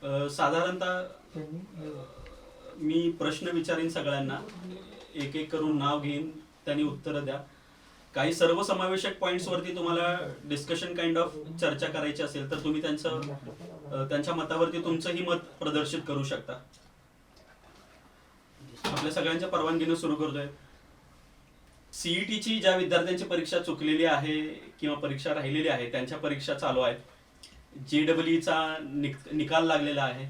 साधारणतः मी प्रश्न विचारीन सगळ्यांना, एक एक करून नाव घेईन, त्यांनी उत्तरं द्या. काही सर्वसमावेशक पॉईंट्सवरती तुम्हाला डिस्कशन काइंड ऑफ चर्चा करायची असेल तर तुम्ही त्यांच्या मतावरती तुमचंही मत प्रदर्शित करू शकता. आपल्या सगळ्यांच्या परवानगीने सुरू करतोय. सीईटीची ज्या विद्यार्थ्यांची परीक्षा चुकलेली आहे किंवा परीक्षा राहिलेली आहे त्यांच्या परीक्षा चालू आहेत. JEEचा निकाल लागलेला आहे.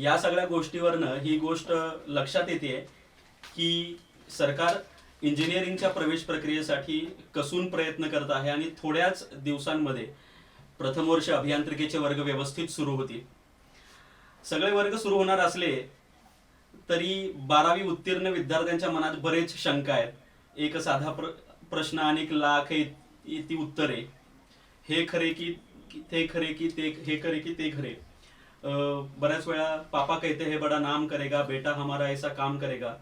या सगळ्या गोष्टीवरनं ही गोष्ट लक्षात येते की सरकार इंजिनिअरिंगच्या प्रवेश प्रक्रियेसाठी कसून प्रयत्न करत आहे आणि थोड्याच दिवसांमध्ये प्रथम वर्ष अभियांत्रिकीचे वर्ग व्यवस्थित सुरू होतील. सगळे वर्ग सुरू होणार असले तरी 12वी उत्तीर्ण विद्यार्थ्यांच्या मनात बरेच शंका आहेत. एक साधा प्रश्न आणि 1 लाख ती उत्तरे, हे खरे की ते खरे की ते हे खरे की ते खरे. बऱ्याच वेळा पापा कहते हे बडा नाम करेगा, बेटा हमारा ऐसा काम करेगा,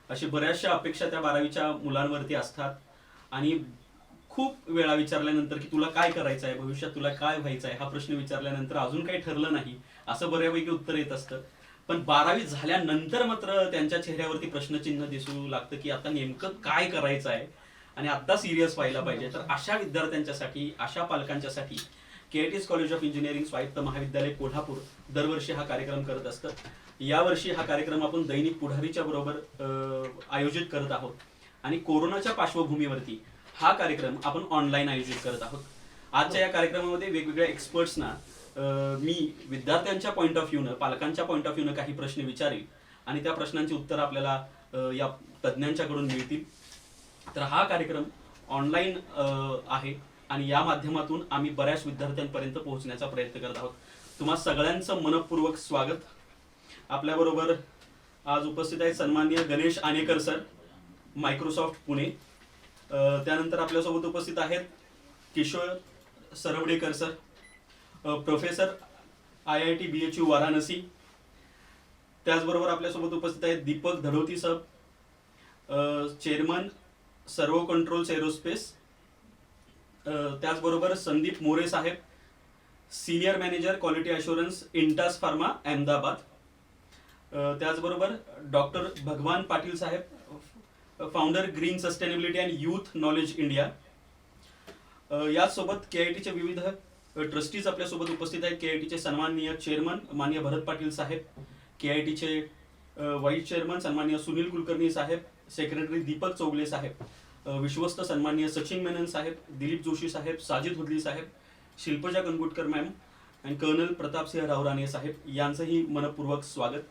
अशी बऱ्याचशा अपेक्षा त्या 12वीच्या मुलांवरती असतात. आणि खूप वेळा विचारल्यानंतर की तुला काय करायचं आहे, भविष्यात तुला काय व्हायचं आहे, हा प्रश्न विचारल्यानंतर अजून काही ठरलं नाही असं बऱ्यापैकी उत्तर येत असतं. पण 12वी झाल्यानंतर मात्र त्यांच्या चेहऱ्यावरती प्रश्नचिन्ह दिसू लागतं की आता नेमकं काय करायचं आहे आणि आता सिरियस व्हायला पाहिजे. तर अशा विद्यार्थ्यांच्यासाठी, अशा पालकांच्यासाठी KIT कॉलेज ऑफ इंजिनिअरिंग स्वायत्त महाविद्यालय कोल्हापूर दरवर्षी हा कार्यक्रम करत असतं. यावर्षी हा कार्यक्रम आपण दैनिक पुढारीच्या बरोबर आयोजित करत आहोत आणि कोरोनाच्या पार्श्वभूमीवरती हा कार्यक्रम आपण ऑनलाईन आयोजित करत आहोत. आजच्या या कार्यक्रमामध्ये वेगवेगळ्या एक्सपर्ट्सना मी विद्यार्थ्यांच्या पॉईंट ऑफ व्ह्यूनं, पालकांच्या पॉईंट ऑफ व्ह्यूनं काही प्रश्न विचारेल आणि त्या प्रश्नांची उत्तर आपल्याला या तज्ज्ञांच्याकडून मिळतील. तर हा कार्यक्रम ऑनलाईन आहे आणि या माध्यमातून आम्ही बऱ्याच विद्यार्थ्यांपर्यंत पोहोचण्याचा प्रयत्न करत आहोत. तुम्हा सगळ्यांचं मनपूर्वक स्वागत. आपल्याबरोबर आज उपस्थित आहेत सन्माननीय गणेश आनेकर सर, मायक्रोसॉफ्ट पुणे. त्यानंतर आपल्यासोबत उपस्थित आहेत Kishor Sarwadekar sir, professor IIT BHU Varanasi. त्याचबरोबर आपल्यासोबत उपस्थित आहेत Deepak Dhadoti sir, chairman servo controls aerospace. त्याचबरोबर Sandeep More saheb, senior manager quality assurance Intas pharma Ahmedabad. त्याचबरोबर doctor Bhagwan Patil saheb, founder green sustainability and youth knowledge India. याचसोबत KITचे विविध ट्रस्टीज आपल्यासोबत उपस्थित आहेत. KITचे सन्माननीय चेअरमन माननीय भरत पाटील साहेब, KITचे व्हाईस चेअरमन सन्माननीय सुनील कुलकर्णी साहेब, सेक्रेटरी दीपक चौगले साहेब, विश्वस्त सन्माननीय सचिन मेनन साहेब, दिलीप जोशी साहेब, साजिद हुदली साहेब, शिल्पजा कंगुटकर मॅम आणि कर्नल प्रतापसिंह रावराणे साहेब यांचंही मनपूर्वक स्वागत.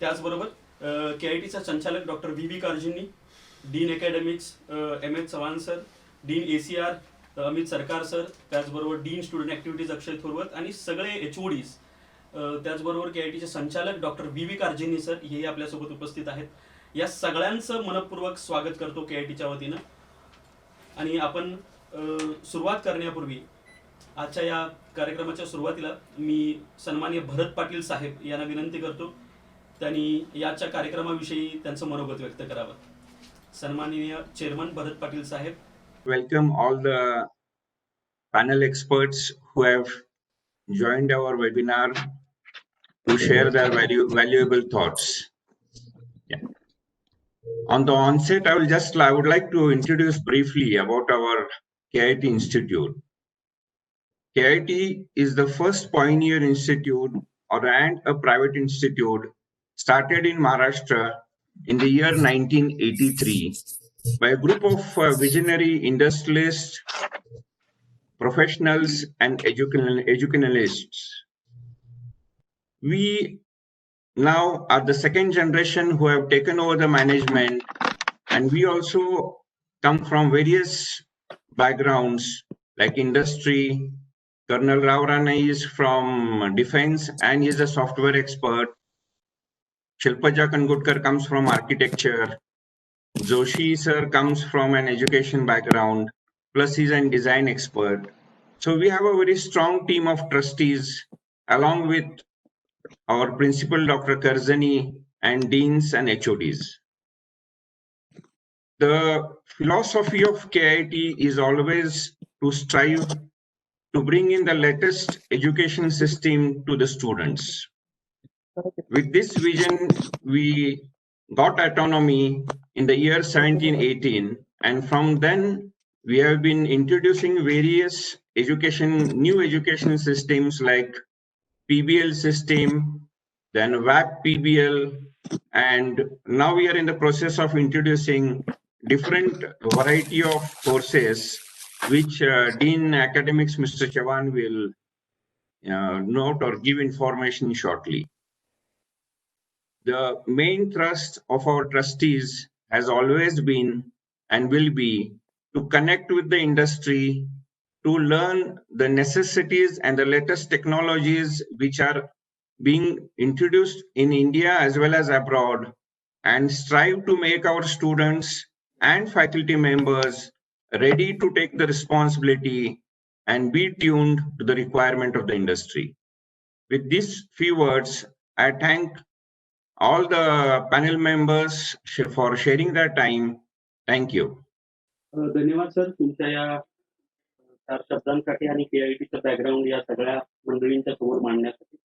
त्याचबरोबर KITचा संचालक doctor VV Karjini, dean academics MS Chavan sir, dean ACR Amit Sarkar sir, त्याचबरोबर dean student activities Akshay Thorwat आणि सगळे HODs. त्याचबरोबर KITचे संचालक डॉक्टर VV कार्जिनी सर हे आपल्यासोबत उपस्थित आहेत. या सगळ्यांचं मनपूर्वक स्वागत करतो KITच्या वतीनं. आणि आपण सुरुवात करण्यापूर्वी आजच्या या कार्यक्रमाच्या सुरुवातीला मी सन्माननीय भरत पाटील साहेब यांना विनंती करतो त्यांनी याच्या कार्यक्रमाविषयी त्यांचं मनोगत व्यक्त करावं. सन्माननीय चेअरमन भरत पाटील साहेब. Welcome all the panel experts who have joined our webinar to share their valuable thoughts. Yeah. On the onset, I would like to introduce briefly about our KIT Institute. KIT is the first pioneer institute and a private institute started in Maharashtra in the year 1983 by a group of visionary industrialists, professionals, and educationalists. We now are the second generation who have taken over the management, and we also come from various backgrounds like industry. Colonel Ravrana is from defense and he is a software expert. Shilpaja Kangutkar comes from architecture. Joshi sir comes from an education background, plus he's a design expert. So we have a very strong team of trustees along with our principal Dr. Karzani and deans and HODs. The philosophy of KIT is always to strive to bring in the latest education system to the students. With this vision, we got autonomy in the year 1718, and from then we have been introducing various new education systems like PBL system, then WAP PBL, and now we are in the process of introducing different variety of courses, which Dean Academics, Mr. Chavan, will note or give information shortly. The main thrust of our trustees has always been and will be to connect with the industry, to learn the necessities and the latest technologies which are being introduced in India as well as abroad, and strive to make our students and faculty members ready to take the responsibility and be tuned to the requirement of the industry. With these few words, I thank all the panel members for sharing their time. Thank you. धन्यवाद sir तुमच्या या 4 शब्दांसाठी आणि KITचं background या सगळ्या मंडळींच्या समोर मांडण्यासाठी.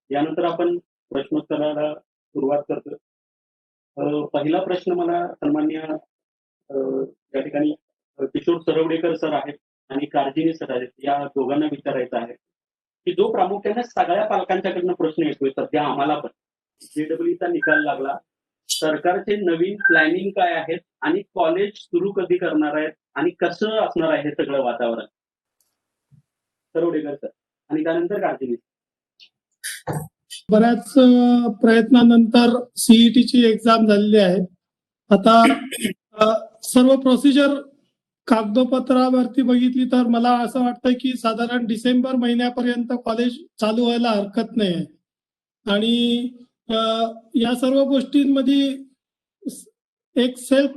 यानंतर आपण प्रश्नोत्तराला सुरुवात करतो. पहिला प्रश्न मला सन्माननीय या ठिकाणी किशोर सरवडेकर सर आहेत आणि कार्जिनी सर आहेत, या दोघांना विचारायचा आहे की जो प्रामुख्याने सगळ्या पालकांच्याकडनं प्रश्न येतोय सध्या आम्हाला पण, JEEचा निकाल लागला, सरकारचे नवीन प्लॅनिंग काय आहेत आणि कॉलेज सुरू कधी करणार आहेत आणि कसं असणार आहे हे सगळं वातावरण. सरवडेकर सर आणि त्यानंतर कार्जिनी. बऱ्याच प्रयत्नानंतर CETची एक्झाम झालेली आहे. आता सर्व प्रोसिजर कागदोपत्रावरती बघितली तर मला असं वाटतं की साधारण डिसेंबर महिन्यापर्यंत कॉलेज चालू व्हायला हरकत नाही. आणि या सर्व गोष्टींमध्ये एक सेल्फ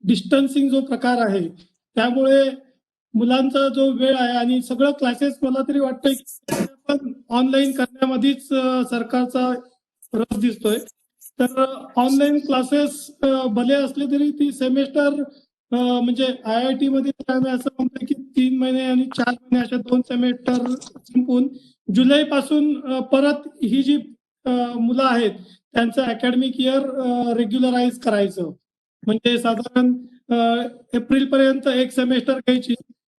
डिस्टन्सिंग जो प्रकार आहे त्यामुळे मुलांचा जो वेळ आहे आणि सगळं क्लासेस मला तरी वाटतं की पण ऑनलाईन करण्यामध्येच सरकारचा रस दिसतोय. तर ऑनलाईन क्लासेस भले असले तरी ती सेमेस्टर म्हणजे IIT मध्ये आम्ही असं म्हणतो की 3 महिने आणि 4 महिने अशा 2 सेमेस्टर संपून जुलै पासून परत ही जी मुलं आहेत त्यांचं अकॅडमिक इयर रेग्युलराइज करायचं. म्हणजे साधारण एप्रिल पर्यंत एक सेमेस्टर घ्यायची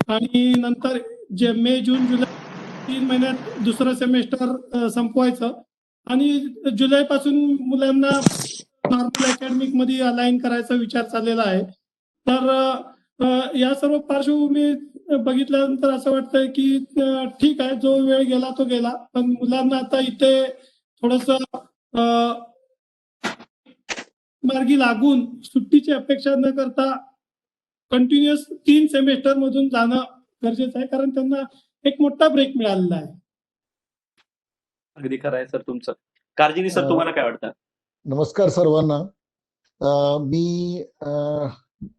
आणि नंतर जे मे जून जुलै 3 महिन्यात दुसरं सेमेस्टर संपवायचं आणि जुलै पासून मुलांना नॉर्मल अकॅडमिक मध्ये अलाइन करायचा विचार चाललेला आहे. तर या सर्व पार्श्वभूमी बघितल्यानंतर असं वाटतंय की ठीक आहे, जो वेळ गेला तो गेला, पण मुलांना आता इथे थोडस मार्गी लागून सुट्टीची अपेक्षा न करता कंटिन्युअस 3 सेमेस्टर मधून जाणं गरजेचं आहे, कारण त्यांना एक मोठा ब्रेक मिळालेला आहे. अगदी खरं आहे सर तुमचं. कार्जिनी सर तुम्हाला काय वाटतं? नमस्कार सर्वांना. मी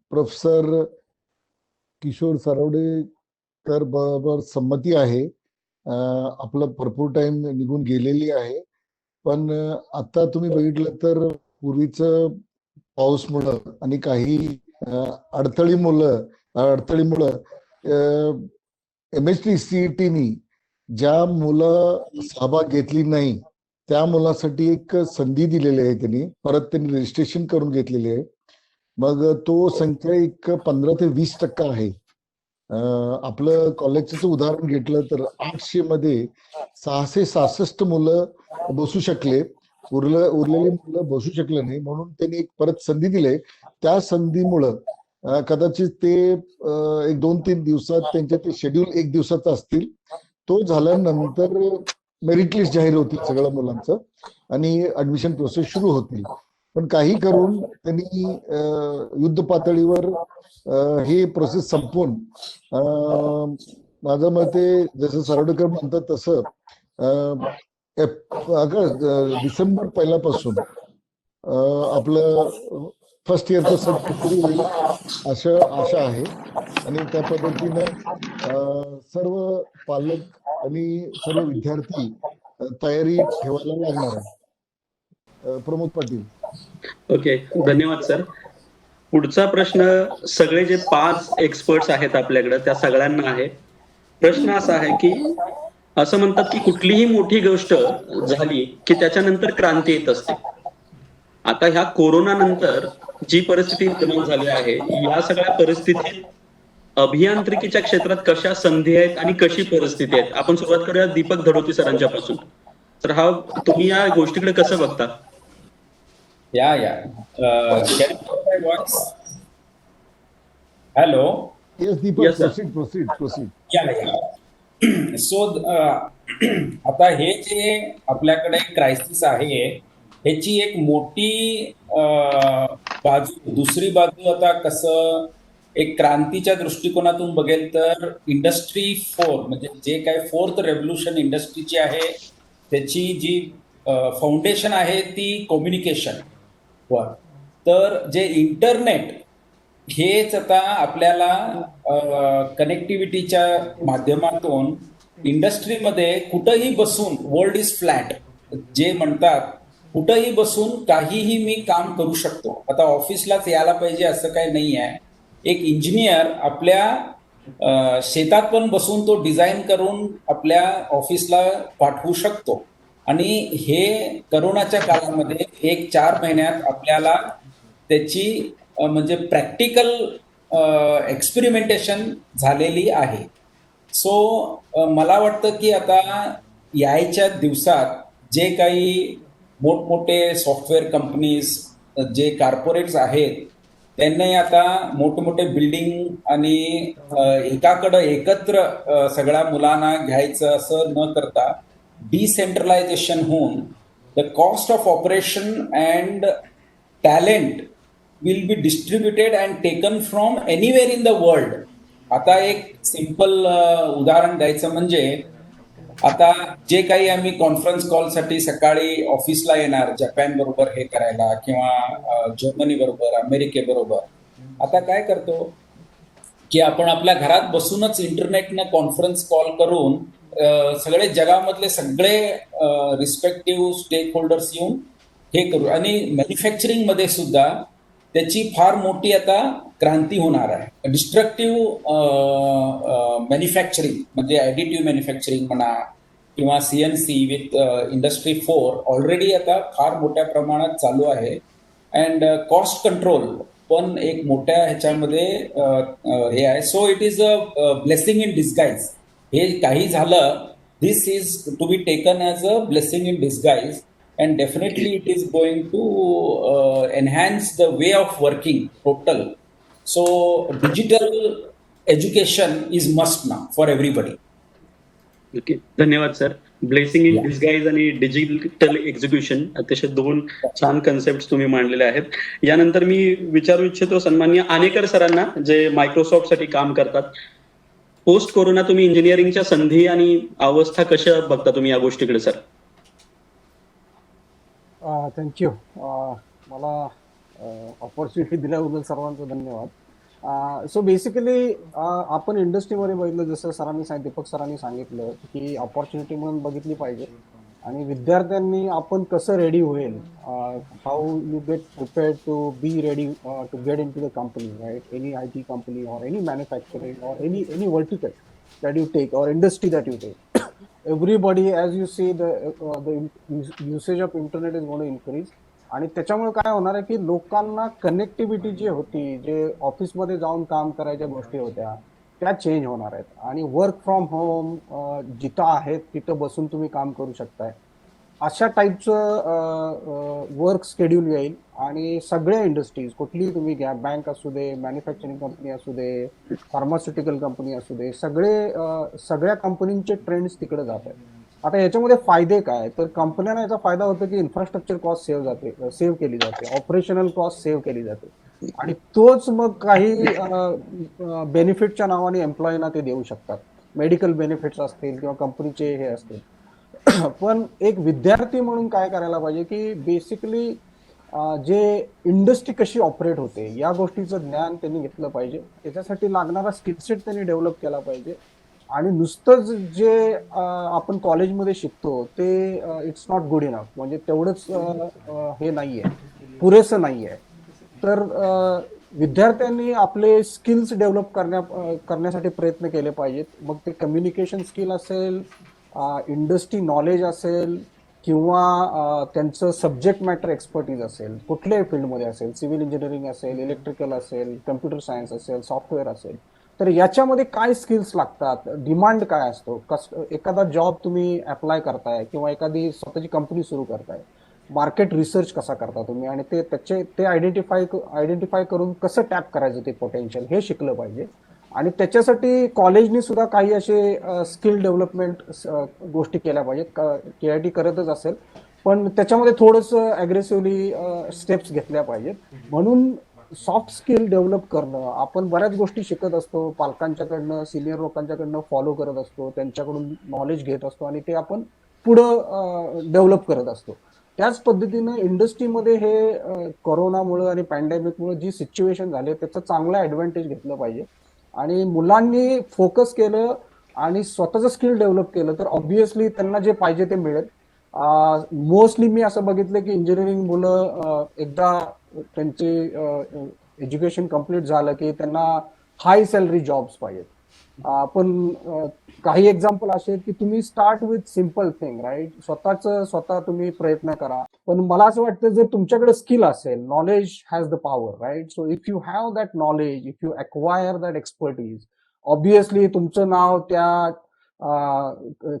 प्रोफेसर किशोर सरवडेकर बरोबर संमती आहे. आपलं भरपूर टाइम निघून गेलेली आहे, पण आता तुम्ही बघितलं तर पूर्वीचं पाऊसमुळं आणि काही अडथळीमुळं MHT CETनी ज्या मुलं सहभाग घेतली नाही त्या मुलासाठी एक संधी दिलेली आहे. त्यांनी रजिस्ट्रेशन करून घेतलेली आहे. मग तो संख्या एक 15 ते 20% आहे. आपलं कॉलेजचं उदाहरण घेतलं तर 800 मध्ये 666 मुलं बसू शकले, उरलेली मुलं बसू शकले नाही, म्हणून त्यांनी एक परत संधी दिली. त्या संधीमुळं कदाचित ते 1-2-3 दिवसात त्यांचे ते शेड्यूल 1 दिवसाचं असतील. तो झाल्यानंतर मेरिट लिस्ट जाहीर होतील सगळ्या मुलांचं आणि ऍडमिशन प्रोसेस सुरू होतील. पण काही करून त्यांनी युद्ध पातळीवर हे प्रोसेस संपवून माझ्या मते जसं सरवडेकर म्हणतात तसं डिसेंबर पहिल्यापासून आपलं फर्स्ट इयरचं सत्र सुरू होईल असं आशा आहे. आणि त्या पद्धतीनं सर्व पालक आणि सर्व विद्यार्थी तयारी ठेवायला लागणार आहे. प्रमोद पाटील. ओके, धन्यवाद सर. पुढचा प्रश्न सगळे जे 5 एक्सपर्ट्स आहेत आपल्याकडे त्या सगळ्यांना आहे. प्रश्न असा आहे की असं म्हणतात की कुठलीही मोठी गोष्ट झाली की त्याच्यानंतर क्रांती येत असते. आता ह्या कोरोना नंतर जी परिस्थिती निर्माण झाली आहे, या सगळ्या परिस्थितीत अभियांत्रिकीच्या क्षेत्रात कशा संधी आहेत आणि कशी परिस्थिती आहेत, आपण सुरुवात करूया दीपक धडोती सरांच्या पासून. तर हा तुम्ही या गोष्टीकडे कसं बघता? Yeah. Can you hear my voice? Hello. Yes, Deepak, Yes, sir. proceed. Yeah. So आता हे जे आपल्याकडे क्रायसिस आहे ह्याची एक मोठी बाजू, दुसरी बाजू आता कसं एक क्रांतीच्या दृष्टिकोनातून बघेल तर इंडस्ट्री 4 म्हणजे जे काय 4th रेव्होल्यूशन इंडस्ट्रीची आहे त्याची जी फाउंडेशन आहे ती कम्युनिकेशन वर. तर जे इंटरनेट हेच आता आपल्याला कनेक्टिव्हिटीच्या माध्यमातून इंडस्ट्रीमध्ये कुठंही बसून वर्ल्ड इज फ्लॅट जे म्हणतात, कुठंही बसून काहीही मी काम करू शकतो. आता ऑफिसलाच यायला पाहिजे असं काही नाही आहे. एक इंजिनियर आपल्या शेतात पण बसून तो डिझाईन करून आपल्या ऑफिसला पाठवू शकतो. आणि हे करोनाच्या काळामध्ये 1-4 महिन्यात आपल्याला त्याची म्हणजे प्रॅक्टिकल एक्सपेरिमेंटेशन झालेली आहे. सो मला वाटतं की आता यायच्या दिवसात जे काही मोठमोठे सॉफ्टवेअर कंपनीज जे कॉर्पोरेट्स आहेत त्यांनी आता मोठमोठे बिल्डिंग आणि एकाकडं एकत्र सगळ्या मुलांना घ्यायचं असं न करता डिसेंट्रलायझेशन होऊन the cost of operation and talent will be distributed and taken from anywhere in the world. आता एक सिंपल उदाहरण द्यायचं म्हणजे आता जे काही आम्ही कॉन्फरन्स कॉलसाठी सकाळी ऑफिसला येणार जपान बरोबर हे करायला किंवा जर्मनी बरोबर, अमेरिकेबरोबर, आता काय करतो की आपण आपल्या घरात बसूनच इंटरनेटनं कॉन्फरन्स कॉल करून सगळे जगामधले सगळे रिस्पेक्टिव्ह स्टेक होल्डर्स येऊन हे करू. आणि मॅन्युफॅक्चरिंगमध्ये सुद्धा त्याची फार मोठी आता क्रांती होणार आहे. डिस्ट्रक्टिव्ह मॅन्युफॅक्चरिंग म्हणजे ॲडिटिव्ह मॅन्युफॅक्चरिंग म्हणा किंवा CNC विथ इंडस्ट्री 4 ऑलरेडी आता फार मोठ्या प्रमाणात चालू आहे. अँड कॉस्ट कंट्रोल पण एक मोठ्या ह्याच्यामध्ये हे आहे. So it is a blessing in disguise. हे काही झालं, this is to be taken as a blessing in disguise. And definitely it is going to enhance the way of working total. So digital education is must now for everybody. Okay, धन्यवाद sir. Blessing in disguise आणि digital execution अतिशय 2 छान concept तुम्ही मांडलेले आहेत. यानंतर मी विचारू इच्छितो सन्माननीय आनेकर सरांना, जे मायक्रोसॉफ्ट साठी काम करतात. पोस्ट कोरोना तुम्ही इंजिनिअरिंगच्या संधी आणि अवस्था कशा बघता तुम्ही या गोष्टीकडे सर? थँक्यू. मला ऑपॉर्च्युनिटी दिल्याबद्दल सर्वांचं धन्यवाद. सो बेसिकली आपण इंडस्ट्रीमध्ये बघितलं, जसं दीपक सरांनी सांगितलं की ऑपॉर्च्युनिटी म्हणून बघितली पाहिजे आणि विद्यार्थ्यांनी आपण कसं रेडी होईल, how you get prepared to be ready to get in to the company, right? Any IT company or any manufacturing or any vertical that you take or industry that you take. Everybody, as you see, the usage of internet is going to increase. आणि त्याच्यामुळे काय होणार आहे की लोकांना connectivity जी होती, जे ऑफिसमध्ये जाऊन काम करायच्या गोष्टी होत्या, त्या चेंज होणार आहेत. आणि वर्क फ्रॉम होम जिथं आहेत तिथं बसून तुम्ही काम करू शकताय. अशा टाईपचं वर्क शेड्यूल येईल आणि सगळ्या इंडस्ट्रीज कुठलीही तुम्ही घ्या, बँक असू दे, मॅन्युफॅक्चरिंग कंपनी असू दे, फार्मास्युटिकल कंपनी असू दे, सगळ्या कंपनींचे ट्रेंड्स तिकडे जात आहेत. आता याच्यामध्ये फायदे काय, तर कंपन्यांना याचा फायदा होतो की इन्फ्रास्ट्रक्चर कॉस्ट सेव्ह केली जाते, ऑपरेशनल कॉस्ट सेव्ह केली जाते आणि तोच मग काही बेनिफिटच्या नावाने एम्प्लॉईना ते देऊ शकतात. मेडिकल बेनिफिट्स असतील किंवा कंपनीचे हे असतील. पण एक विद्यार्थी म्हणून काय करायला पाहिजे की बेसिकली जे इंडस्ट्री कशी ऑपरेट होते या गोष्टीचं ज्ञान त्यांनी घेतलं पाहिजे. त्याच्यासाठी लागणारा स्किलसेट त्यांनी डेव्हलप केला पाहिजे. आणि नुसतंच जे आपण कॉलेजमध्ये शिकतो ते इट्स नॉट गुड इनफ, म्हणजे तेवढंच हे नाही आहे, पुरेसं नाही आहे. तर विद्यार्थ्यांनी आपले स्किल्स डेव्हलप करण्यासाठी प्रयत्न केले पाहिजेत. मग ते कम्युनिकेशन स्किल असेल, इंडस्ट्री नॉलेज असेल किंवा त्यांचं सब्जेक्ट मॅटर एक्सपर्टीज असेल, कुठल्याही फील्डमध्ये असेल, सिव्हिल इंजिनिअरिंग असेल, इलेक्ट्रिकल असेल, कम्प्युटर सायन्स असेल, सॉफ्टवेअर असेल, तर याच्यामध्ये काय स्किल्स लागतात, डिमांड काय असतो, एखादा जॉब तुम्ही अप्लाय करताय किंवा एखादी स्वतःची कंपनी सुरू करताय, मार्केट रिसर्च कसा करता तुम्ही आणि ते आयडेंटिफाय करून कसं टॅप करायचं ते पोटेन्शियल हे शिकलं पाहिजे. आणि त्याच्यासाठी कॉलेजनी सुद्धा काही असे स्किल डेव्हलपमेंट गोष्टी केल्या पाहिजेत. KIT करतच असेल, पण त्याच्यामध्ये थोडंसं अग्रेसिव्हली स्टेप्स घेतल्या पाहिजेत. म्हणून सॉफ्ट स्किल डेव्हलप करणं, आपण बऱ्याच गोष्टी शिकत असतो, पालकांच्याकडनं, सिनियर लोकांच्याकडनं फॉलो करत असतो, त्यांच्याकडून नॉलेज घेत असतो आणि ते आपण पुढं डेव्हलप करत असतो. त्याच पद्धतीनं इंडस्ट्रीमध्ये हे कोरोनामुळं आणि पॅन्डेमिकमुळे जी सिच्युएशन झाली त्याचं चांगलं ॲडव्हान्टेज घेतलं पाहिजे. आणि मुलांनी फोकस केलं आणि स्वतःचं स्किल डेव्हलप केलं तर ऑब्व्हियसली त्यांना जे पाहिजे ते मिळेल. मोस्टली मी असं बघितलं की इंजिनिअरिंग मुलं एकदा त्यांचे एज्युकेशन कम्प्लीट झालं की त्यांना हाय सॅलरी जॉब्स पाहिजेत. पण काही एक्झाम्पल असे आहेत की तुम्ही start with simple thing, right, स्वतः तुम्ही प्रयत्न करा. पण मला असं वाटतं जर तुमच्याकडे स्किल असेल, knowledge has the power, right. So if you have that knowledge, if you acquire that expertise, obviously तुमचं नाव त्या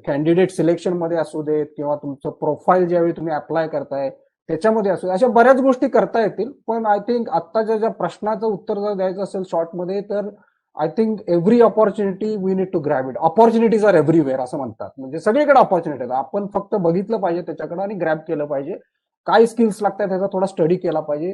कॅन्डिडेट सिलेक्शन मध्ये असू देत किंवा तुमचं प्रोफाईल ज्यावेळी तुम्ही अप्लाय करताय त्याच्यामध्ये असू दे, अशा बऱ्याच गोष्टी करता येतील. पण आय थिंक आत्ताच्या ज्या प्रश्नाचं उत्तर जर द्यायचं असेल शॉर्टमध्ये, तर I think every opportunity we need to grab it. Opportunities are everywhere असं म्हणतात, म्हणजे सगळीकडे ऑपॉर्च्युनिटी आहेत. आपण फक्त बघितलं पाहिजे त्याच्याकडे आणि ग्रॅब केलं पाहिजे. काय स्किल्स लागतात त्याचा थोडा स्टडी केला पाहिजे.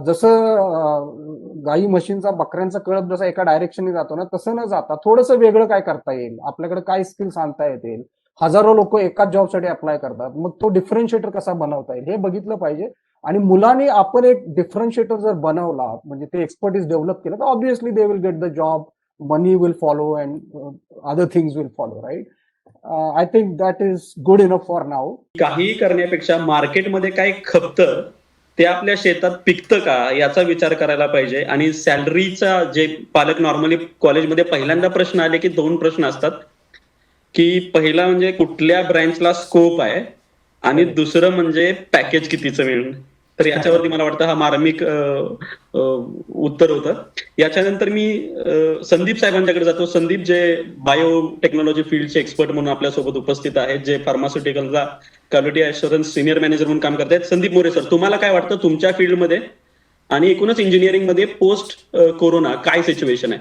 जसं गाई म्हशींचा बकऱ्यांचा कळप जसा एका डायरेक्शनने जातो ना, तसं न जाता थोडंसं वेगळं काय करता येईल, आपल्याकडे काय स्किल्स आणता येतील. हजारो लोक एकाच जॉबसाठी अप्लाय करतात, मग तो डिफरन्शिएटर कसा बनवता येईल हे बघितलं पाहिजे. आणि मुलांनी आपण एक डिफरन्शिएटर जर बनवला, म्हणजे ते एक्सपर्टीज डेव्हलप केलं, तर obviously they will get the job, money will follow and other things will follow, right. I think that is good enough for now. काही करण्यापेक्षा मार्केटमध्ये काय खपतं ते आपल्या शेतात पिकतं का याचा विचार करायला पाहिजे. आणि सॅलरीचा जे पालक नॉर्मली कॉलेजमध्ये पहिल्यांदा प्रश्न आले की 2 प्रश्न असतात, की पहिला म्हणजे कुठल्या ब्रँचला स्कोप आहे आणि दुसरं म्हणजे पॅकेज कितीचं मिळेल. तर याच्यावरती मला वाटतं हा मार्मिक उत्तर होतं. याच्यानंतर मी संदीप साहेबांच्याकडे जातो. संदीप जे बायोटेक्नॉलॉजी फील्डचे एक्सपर्ट म्हणून आपल्यासोबत उपस्थित आहेत, जे फार्मास्युटिकलचा क्वालिटी अश्युरन्स सिनियर मॅनेजर म्हणून काम करतायत. संदीप मोरे सर, तुम्हाला काय वाटतं तुमच्या फील्डमध्ये आणि एकूणच इंजिनिअरिंग मध्ये पोस्ट कोरोना काय सिच्युएशन आहे?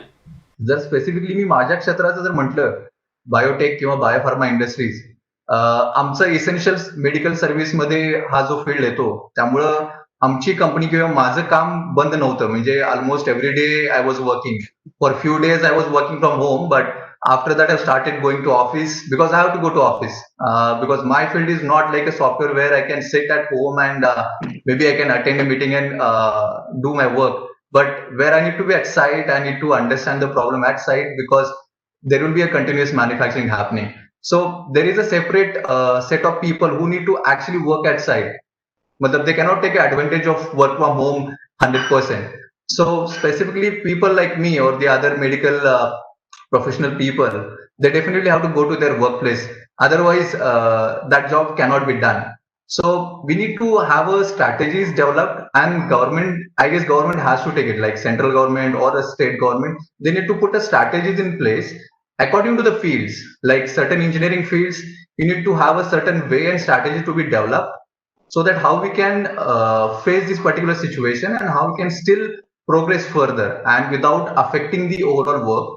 जर स्पेसिफिकली मी माझ्या क्षेत्राचं जर म्हटलं, बायोटेक किंवा बायोफार्मा इंडस्ट्रीज, आमचं इसेन्शियल्स मेडिकल सर्व्हिसमध्ये हा जो फील्ड येतो, त्यामुळं आमची कंपनी किंवा माझं काम बंद नव्हतं. म्हणजे almost every day I was working. For few days I was working from home, but after that I started going to office because I have to go to office, because my field is not like a software where I can sit at home and maybe I can attend a meeting and do my work, but where I need to be at site, I need to understand the problem at site because there will be a continuous manufacturing happening. So there is a separate set of people who need to actually work at site. Matlab they cannot take advantage of work from home 100%. So specifically people like me or the other medical professional people, they definitely have to go to their workplace. Otherwise, that job cannot be done. So we need to have a strategies developed, and government, I guess government has to take it, like central government or a state government. They need to put a strategies in place according to the fields. Like certain engineering fields, you need to have a certain way and strategy to be developed, so that how we can face this particular situation and how we can still progress further and without affecting the overall work.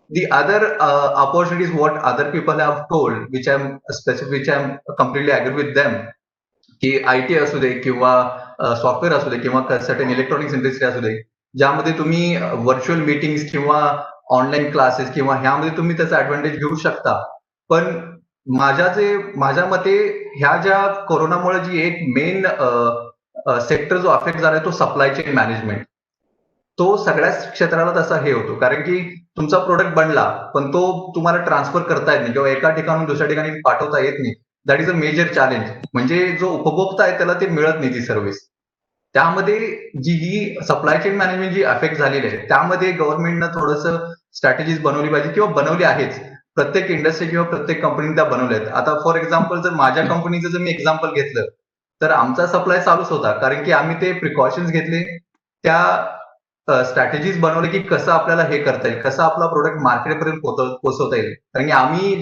The other opportunities what other people have told, which I'm completely agree with them, की IT असू दे किंवा software असू दे किंवा certain electronics industry असू दे, ज्यामध्ये तुम्ही virtual meetings किंवा online classes किंवा ह्यामध्ये तुम्ही त्याचा ऍडव्हान्टेज घेऊ शकता. पण माझ्या मते ह्या ज्या कोरोनामुळे जी एक मेन सेक्टर जो अफेक्ट झालाय तो सप्लाय चेन मॅनेजमेंट. तो सगळ्याच क्षेत्राला तसा हे होतो, कारण की तुमचा प्रोडक्ट बनला पण तो तुम्हाला ट्रान्सफर करता येत नाही किंवा एका ठिकाणून दुसऱ्या ठिकाणी पाठवता येत नाही. That is a major challenge. म्हणजे जो उपभोक्ता आहे त्याला ते मिळत नाही ती सर्व्हिस. त्यामध्ये जी ही सप्लाय चेन मॅनेजमेंट जी अफेक्ट झालेली आहे, त्यामध्ये गव्हर्नमेंटनं थोडंसं स्ट्रॅटेजीज बनवली पाहिजे किंवा बनवली आहेच. प्रत्येक इंडस्ट्री किंवा प्रत्येक कंपनीने त्या बनवल्यात. आता फॉर एक्झाम्पल जर माझ्या कंपनीचं जर मी एक्झाम्पल घेतलं, तर आमचा सप्लाय चालूच होता. कारण की आम्ही ते प्रिकॉशन्स घेतले. त्या स्ट्रॅटेजीज बनवले की कसं आपल्याला हे करता येईल, कसं आपला प्रोडक्ट मार्केटपर्यंत पोहोचवता येईल. कारण की आम्ही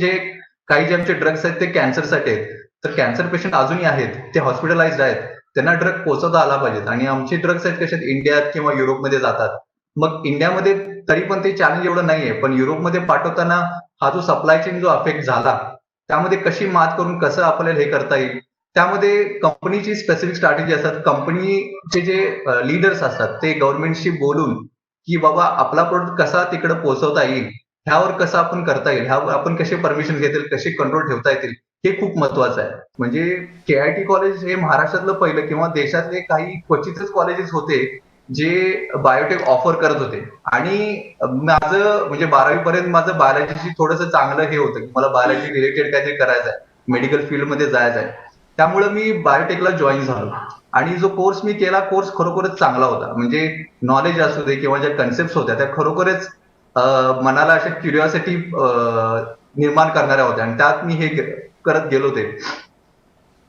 काही जे आमचे ड्रग्स आहेत ते कॅन्सरसाठी आहेत. तर कॅन्सर पेशंट अजूनही आहेत, ते हॉस्पिटलाइज्ड आहेत. त्यांना ड्रग पोहोचवता आला पाहिजेत आणि आमचे ड्रग्स आहेत कसे इंडियात किंवा युरोपमध्ये जातात. मग इंडियामध्ये तरी पण ते चॅलेंज एवढं नाहीये, पण युरोपमध्ये पाठवताना हा जो सप्लाय चेन जो अफेक्ट झाला, त्यामध्ये कशी मात करून कसं आपल्याला हे करता येईल, त्यामध्ये कंपनीची स्पेसिफिक स्ट्रॅटेजी असतात. कंपनीचे जे लीडर्स असतात ते गव्हर्नमेंटशी बोलून की बाबा आपला प्रोडक्ट कसा तिकडे पोहोचवता येईल, ह्यावर कसं आपण करता येईल, ह्यावर आपण कसे परमिशन घेता येईल, कसे कंट्रोल ठेवता येतील, हे खूप महत्वाचं आहे. म्हणजे KIT कॉलेज हे महाराष्ट्रातलं पहिलं किंवा देशातले काही क्वचितच कॉलेजेस होते जे बायोटेक ऑफर करत होते. आणि माझं म्हणजे 12वी पर्यंत माझं बायोलॉजीशी थोडंसं चांगलं हे होतं की मला बायोलॉजी रिलेटेड काहीतरी करायचं आहे, मेडिकल फील्डमध्ये जायचं आहे. त्यामुळे मी बायोटेकला जॉईन झालो आणि जो कोर्स मी केला, कोर्स खरोखरच चांगला होता. म्हणजे नॉलेज असू दे किंवा ज्या कन्सेप्ट होत्या त्या खरोखरच मनाला अशा क्युरिओसिटी निर्माण करणाऱ्या होत्या आणि त्यात मी हे करत गेलो. ते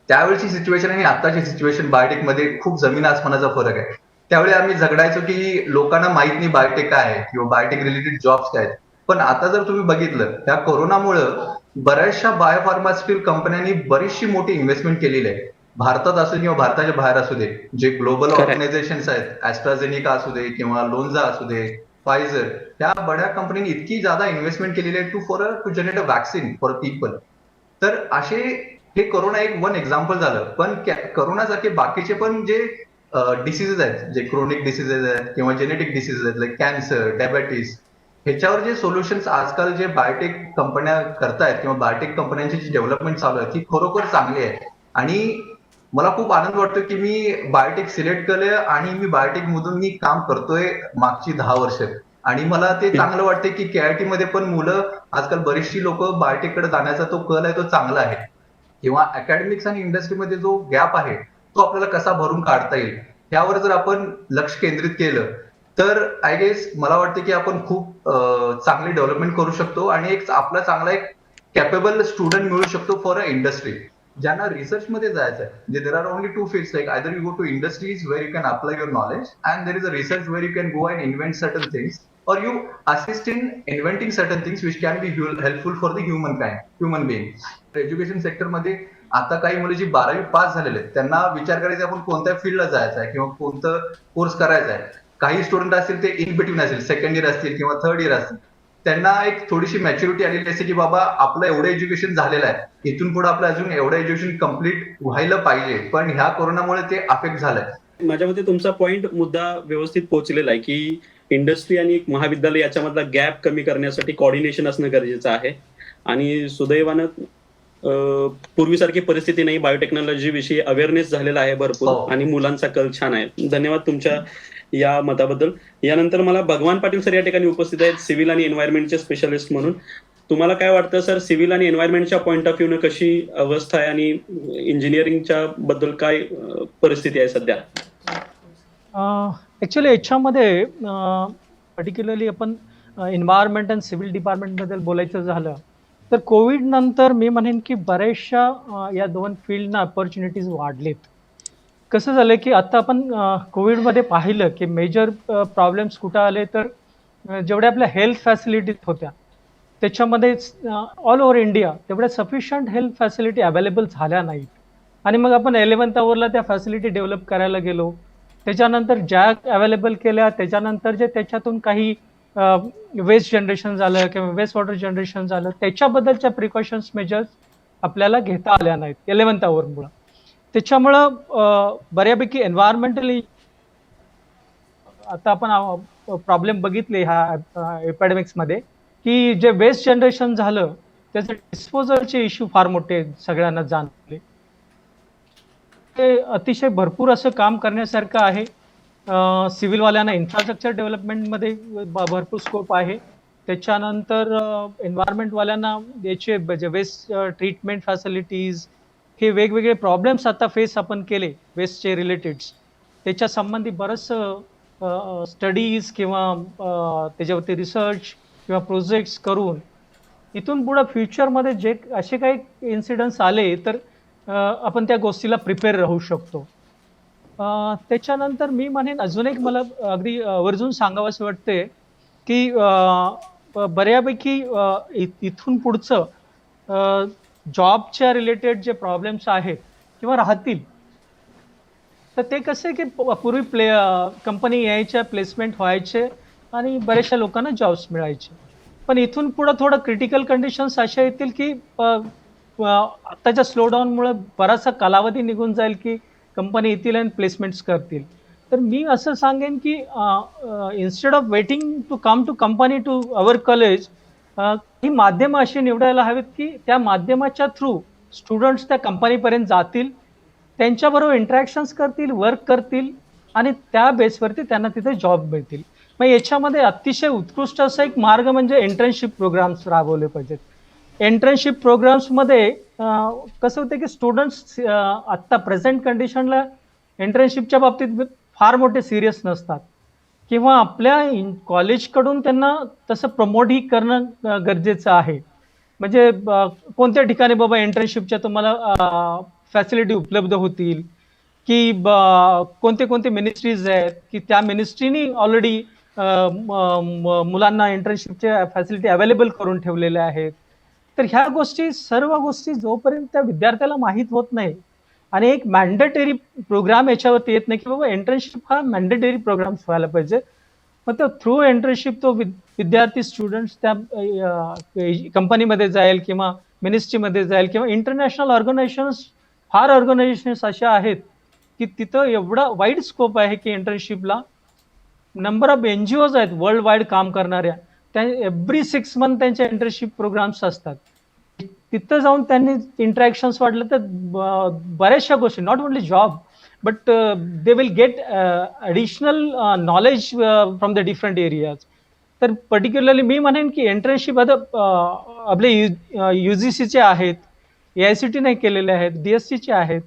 त्यावेळची सिच्युएशन आणि आताची सिच्युएशन बायोटेकमध्ये खूप जमीन आसमानाचा फरक आहे. त्यावेळी आम्ही झगडायचो की लोकांना माहित नाही बायोटेक काय आहे किंवा बायोटेक रिलेटेड जॉब्स काय आहेत. पण आता जर तुम्ही बघितलं, त्या कोरोनामुळं बऱ्याचशा बायोफार्मास्युटिकल कंपन्यांनी बरीचशी मोठी इन्व्हेस्टमेंट केलेली आहे. भारतात असू किंवा भारताच्या बाहेर असू दे, जे ग्लोबल ऑर्गनायझेशन्स आहेत, ॲस्ट्राझेनिका असू दे किंवा लोन्झा असू दे, फायझर, त्या बड्या कंपनीने इतकी ज्यादा इन्व्हेस्टमेंट केलेली आहे to generate a vaccine for people. तर असे हे कोरोना एक वन एक्झाम्पल झालं. पण कोरोनासारखे बाकीचे पण जे डिसीजेस आहेत, जे क्रोनिक डिसीजेस आहेत किंवा जेनेटिक डिसीजेस आहेत, लाईक कॅन्सर, डायबेटीस, ह्याच्यावर जे सोल्युशन्स आजकाल जे बायोटेक कंपन्या करतायत किंवा बायोटेक कंपन्यांची जी डेव्हलपमेंट चालू आहे ती खरोखर चांगली आहे. आणि मला खूप आनंद वाटतो की मी बायोटेक सिलेक्ट केलंय आणि मी बायोटेक मधून मी काम करतोय मागची 10 वर्ष. आणि मला ते चांगलं वाटतंय की KIT मध्ये पण मुलं आजकाल बरीचशी लोक बायोटेककडे जाण्याचा तो कल आहे तो चांगला आहे. किंवा अकॅडमिक्स आणि इंडस्ट्रीमध्ये जो गॅप आहे तो आपल्याला कसा भरून काढता येईल, यावर जर आपण लक्ष केंद्रित केलं तर आय गेस मला वाटतं की आपण खूप चांगली डेव्हलपमेंट करू शकतो आणि आपला चांगला एक कॅपेबल स्टुडंट मिळू शकतो फॉर अ इंडस्ट्री. ज्यांना रिसर्च मध्ये जायचं आहे, म्हणजे there are only 2 fields, like either you go to industries where you can apply your knowledge and there is a research where you can go and invent certain things or you assist in inventing certain things which can be helpful for the human being. Education sector मध्ये आता काही मुलं जी 12वी pass झालेले आहेत त्यांना विचार करायचा आपण कोणत्या फील्डला जायचं आहे किंवा कोणतं कोर्स करायचा आहे. काही स्टुडंट असतील ते इन बिटवीन असतील, सेकंड इयर असतील किंवा थर्ड इयर असतील, त्यांना एक थोडीशी मॅच्युरिटी आलेली असते की बाबा आपलं एवढं एज्युकेशन झालेलं आहे, इथून पुढे आपलं अजून एवढं एज्युकेशन कम्प्लीट व्हायला पाहिजे. पण ह्या कोरोनामुळे ते अफेक्ट झालंय. माझ्या मते तुमचा पॉइंट मुद्दा व्यवस्थित पोहोचलेला आहे की इंडस्ट्री आणि महाविद्यालय याच्यामधला गॅप कमी करण्यासाठी कोऑर्डिनेशन असणं गरजेचं आहे. आणि सुदैवानं पूर्वीसारखी परिस्थिती नाही, बायोटेक्नॉलॉजी विषयी अवेअरनेस झालेला आहे भरपूर आणि मुलांचा कल छान आहे. धन्यवाद तुमच्या या मताबद्दल. यानंतर मला भगवान पाटील सर या ठिकाणी उपस्थित आहेत, सिव्हिल आणि एन्व्हायरमेंटचे स्पेशलिस्ट म्हणून. तुम्हाला काय वाटतं सर, सिव्हिल आणि एन्व्हायरमेंटच्या पॉईंट ऑफ व्ह्यूनं कशी अवस्था आहे आणि इंजिनिअरिंगच्या बद्दल काय परिस्थिती आहे सध्या? ॲक्च्युली याच्यामध्ये पर्टिक्युलरली आपण एन्व्हायरमेंट अँड सिव्हिल डिपार्टमेंटबद्दल बोलायचं झालं तर कोविड नंतर मी म्हणेन की बऱ्याचशा या 2 फील्डना अपॉर्च्युनिटीज वाढलेत. कसं झालं की आता आपण कोविडमध्ये पाहिलं की मेजर प्रॉब्लेम्स कुठं आले तर जेवढ्या आपल्या हेल्थ फॅसिलिटीज होत्या त्याच्यामध्ये ऑल ओव्हर इंडिया तेवढ्या सफिशियंट हेल्थ फॅसिलिटी अवेलेबल झाल्या नाहीत. आणि मग आपण 11th आवरला त्या फॅसिलिटी डेव्हलप करायला गेलो. त्याच्यानंतर ज्या अवेलेबल केल्या त्याच्यानंतर जे त्याच्यातून काही वेस्ट जनरेशन झालं किंवा वेस्ट वॉटर जनरेशन झालं त्याच्याबद्दलच्या प्रिकॉशन्स मेजर्स आपल्याला घेता आल्या नाहीत 11th आवरमुळं. त्याच्यामुळं बऱ्यापैकी एन्व्हायरमेंटली आता आपण प्रॉब्लेम बघितले ह्या एपिडेमिक्समध्ये की जे वेस्ट जनरेशन झालं त्याचे डिस्पोजलचे इश्यू फार मोठे सगळ्यांना जाणवले. ते अतिशय भरपूर असं काम करण्यासारखं आहे. सिव्हिलवाल्यांना इन्फ्रास्ट्रक्चर डेव्हलपमेंटमध्ये भरपूर स्कोप आहे. त्याच्यानंतर एन्व्हायरमेंटवाल्यांना याचे जे वेस्ट ट्रीटमेंट फॅसिलिटीज हे वेगवेगळे प्रॉब्लेम्स आता फेस आपण केले वेस्टचे रिलेटेड्स त्याच्या संबंधी बरंचसं स्टडीज किंवा त्याच्यावरती रिसर्च किंवा प्रोजेक्ट्स करून इथून पुढे फ्युचरमध्ये जे असे काही इन्सिडेंट्स आले तर आपण त्या गोष्टीला प्रिपेअर राहू शकतो. त्याच्यानंतर मी म्हणेन अजून एक मला अगदी आवर्जून सांगावंसं वाटते की बऱ्यापैकी इथून पुढचं जॉबच्या रिलेटेड जे प्रॉब्लेम्स आहेत किंवा राहतील तर ते कसे की पूर्वी कंपनी यायच्या, प्लेसमेंट व्हायचे आणि बऱ्याचशा लोकांना जॉब्स मिळायचे. पण इथून पुढे थोडं क्रिटिकल कंडिशन्स अशा येतील की आत्ताच्या स्लोडाऊनमुळे बराचसा कालावधी निघून जाईल की कंपनी येतील आणि प्लेसमेंट्स करतील. तर मी असं सांगेन की instead of waiting to come to company to our college ही माध्यमं अशी निवडायला हवीत की त्या माध्यमाच्या थ्रू स्टुडंट्स त्या कंपनीपर्यंत जातील, त्यांच्याबरोबर इंटरॅक्शन्स करतील, वर्क करतील आणि त्या बेसवरती त्यांना तिथे जॉब मिळतील. मग याच्यामध्ये अतिशय उत्कृष्ट असा एक मार्ग म्हणजे इंटर्नशिप प्रोग्राम्स राबवले पाहिजेत. इंटर्नशिप प्रोग्राम्समध्ये कसं होतं की स्टुडंट्स आत्ता प्रेझेंट कंडिशनला इंटर्नशिपच्या बाबतीत फार मोठे सिरियस नसतात किंवा आपल्या कॉलेजकडून त्यांना तसं प्रमोटही करणं गरजेचं आहे. म्हणजे कोणत्या ठिकाणी बाबा इंटर्नशिपच्या तुम्हाला फॅसिलिटी उपलब्ध होतील की कोणते कोणते मिनिस्ट्रीज आहेत की त्या मिनिस्ट्रीनी ऑलरेडी मुलांना इंटर्नशिपच्या फॅसिलिटी अवेलेबल करून ठेवलेल्या आहेत. तर ह्या गोष्टी सर्व गोष्टी जोपर्यंत त्या विद्यार्थ्याला माहीत होत नाही आणि एक मॅन्डेटरी प्रोग्राम याच्यावरती येत नाही की बाबा इंटर्नशिप हा मॅन्डेटरी प्रोग्राम्स व्हायला पाहिजे. मग तो थ्रू इंटर्नशिप तो विद्यार्थी स्टुडंट्स त्या कंपनीमध्ये जाईल किंवा मिनिस्ट्रीमध्ये जाईल किंवा इंटरनॅशनल ऑर्गनायझेशन्स, फार ऑर्गनायझेशन्स अशा आहेत की तिथं एवढा वाईड स्कोप आहे की इंटर्नशिपला. नंबर ऑफ NGOs आहेत वर्ल्ड वाईड काम करणाऱ्या, त्या एव्हरी 6 मंथ त्यांच्या इंटर्नशिप प्रोग्राम्स असतात. तिथं जाऊन त्यांनी इंटरॅक्शन्स वाढलं तर बऱ्याचशा गोष्टी, not only job but they will gate additional knowledge from the different areas. तर पर्टिक्युलरली मी म्हणेन की इंटर्नशिप आता आपले UGCचे आहेत, AICT नाही केलेले आहेत, DSCचे आहेत.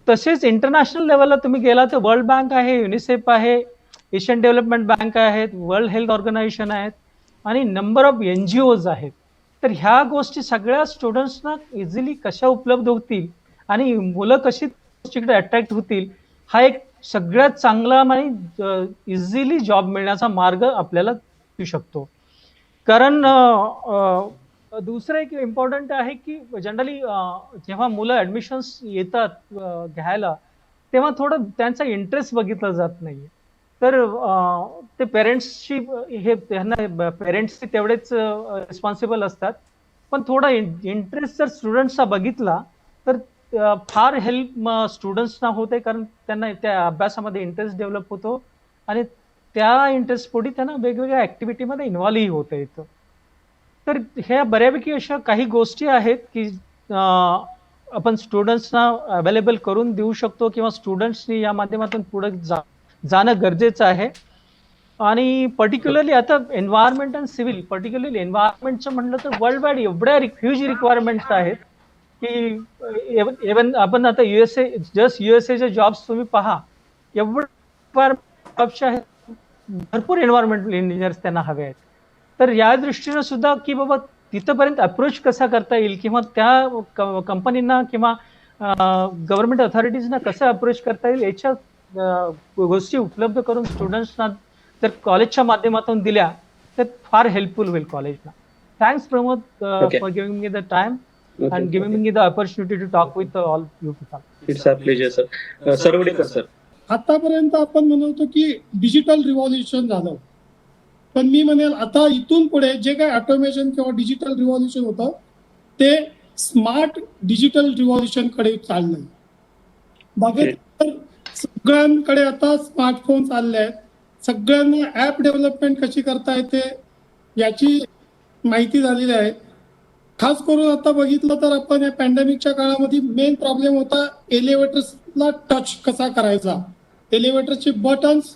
तसेच इंटरनॅशनल लेवलला तुम्ही गेला तर वर्ल्ड बँक आहे, युनिसेफ आहे, एशियन डेव्हलपमेंट बँक आहेत, वर्ल्ड हेल्थ ऑर्गनायझेशन आहेत आणि नंबर ऑफ NGOs आहेत. तर ह्या गोष्टी सगळ्या स्टुडंट्सना इझिली कशा उपलब्ध होतील आणि मुलं कशी गोष्टीकडे अट्रॅक्ट होतील हा एक सगळ्यात चांगला आणि इझिली जॉब मिळण्याचा मार्ग आपल्याला देऊ शकतो. कारण दुसरं एक इम्पॉर्टंट आहे की जनरली जेव्हा मुलं ॲडमिशन्स येतात घ्यायला तेव्हा थोडं त्यांचा इंटरेस्ट बघितला जात नाही. तर ते पेरेंट्सची त्यांना पेरेंट्सची तेवढेच रिस्पॉन्सिबल असतात, पण थोडा इंटरेस्ट जर स्टुडंट्सचा बघितला तर फार हेल्प स्टुडंट्सना होते, कारण त्यांना त्या अभ्यासामध्ये इंटरेस्ट डेव्हलप होतो आणि त्या इंटरेस्टपोटी त्यांना वेगवेगळ्या ॲक्टिव्हिटीमध्ये इन्व्हॉल्वही होता येतं. तर ह्या बऱ्यापैकी अशा काही गोष्टी आहेत की आपण स्टुडंट्सना अवेलेबल करून देऊ शकतो किंवा स्टुडंट्सनी या माध्यमातून पुढे जाणं गरजेचं आहे. आणि पर्टिक्युलरली आता एन्व्हायरमेंट अँड सिव्हिल, पर्टिक्युलरली एन्व्हायरमेंटचं म्हटलं तर वर्ल्ड वाईड एवढ्या ह्यूज रिक्वायरमेंट्स आहेत की इव्हन आपण आता USA जॉब्स तुम्ही पहा, एवढं जॉब्स आहेत, भरपूर एन्व्हायरमेंटल इंजिनियर्स त्यांना हवे आहेत. तर या दृष्टीनं सुद्धा की बाबा तिथंपर्यंत अप्रोच कसा करता येईल किंवा त्या कंपनींना किंवा गव्हर्नमेंट अथॉरिटीजना कसं अप्रोच करता येईल याच्या गोष्टी उपलब्ध करून स्टुडंट्सना जर कॉलेजच्या माध्यमातून दिल्या तर फार हेल्पफुल होईल कॉलेजला. Thanks Pramod for giving me the time and giving me the opportunity to talk with all you people. It's our pleasure, sir. Sarvadekar sir. आतापर्यंत आपण म्हणतो की डिजिटल रिव्हॉल्युशन झालं, पण मी म्हणेल आता इथून पुढे जे काही ऑटोमेशन किंवा डिजिटल रिव्हॉल्युशन होतं ते स्मार्ट डिजिटल रिव्हॉल्युशन कडे चाललंय. बघितलं तर सगळ्यांकडे आता स्मार्टफोन चालले आहेत, सगळ्यांना ऍप डेव्हलपमेंट कशी करता येते याची माहिती झालेली आहे. खास करून आता बघितलं तर आपण या पॅन्डेमिकच्या काळामध्ये मेन प्रॉब्लेम होता एलिव्हेटर्सला टच कसा करायचा. एलिव्हेटरचे बटन्स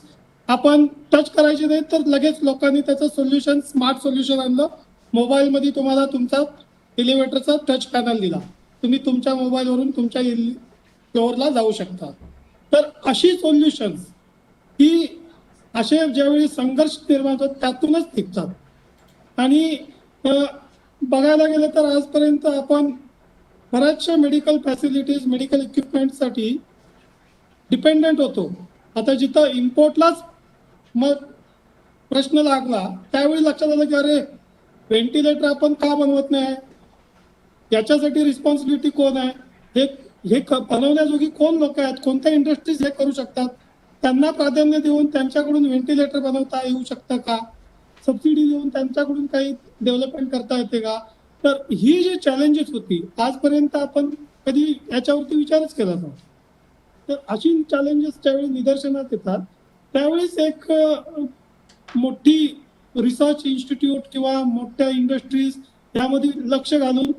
आपण टच करायचे नाही तर लगेच लोकांनी त्याचं सोल्युशन, स्मार्ट सोल्युशन आणलं. मोबाईलमध्ये तुम्हाला तुमचा एलिव्हेटरचा टच पॅनल दिला, तुम्ही तुमच्या मोबाईलवरून तुमच्या फ्लोअरला जाऊ शकता. तर अशी सोल्युशन्स ही असे ज्यावेळी संघर्ष निर्माण होतात त्यातूनच निघतात. आणि बघायला गेलं तर आजपर्यंत आपण बऱ्याचशा मेडिकल फॅसिलिटीज, मेडिकल इक्विपमेंटसाठी डिपेंडंट होतो. आता जिथं इम्पोर्टलाच मग प्रश्न लागला त्यावेळी लक्षात आलं की अरे व्हेंटिलेटर आपण का बनवत नाही, याच्यासाठी रिस्पॉन्सिबिलिटी कोण आहे, हे बनवण्याजोगी कोण लोक आहेत, कोणत्या इंडस्ट्रीज हे करू शकतात, त्यांना प्राधान्य देऊन त्यांच्याकडून व्हेंटिलेटर बनवता येऊ शकतं का, सबसिडी देऊन त्यांच्याकडून काही डेव्हलपमेंट करता येते का. तर ही जी चॅलेंजेस होती आजपर्यंत आपण कधी याच्यावरती विचारच केला नव्हता. तर अशी चॅलेंजेस ज्यावेळी निदर्शनात येतात त्यावेळेस एक मोठी रिसर्च इन्स्टिट्यूट किंवा मोठ्या इंडस्ट्रीज यामध्ये लक्ष घालून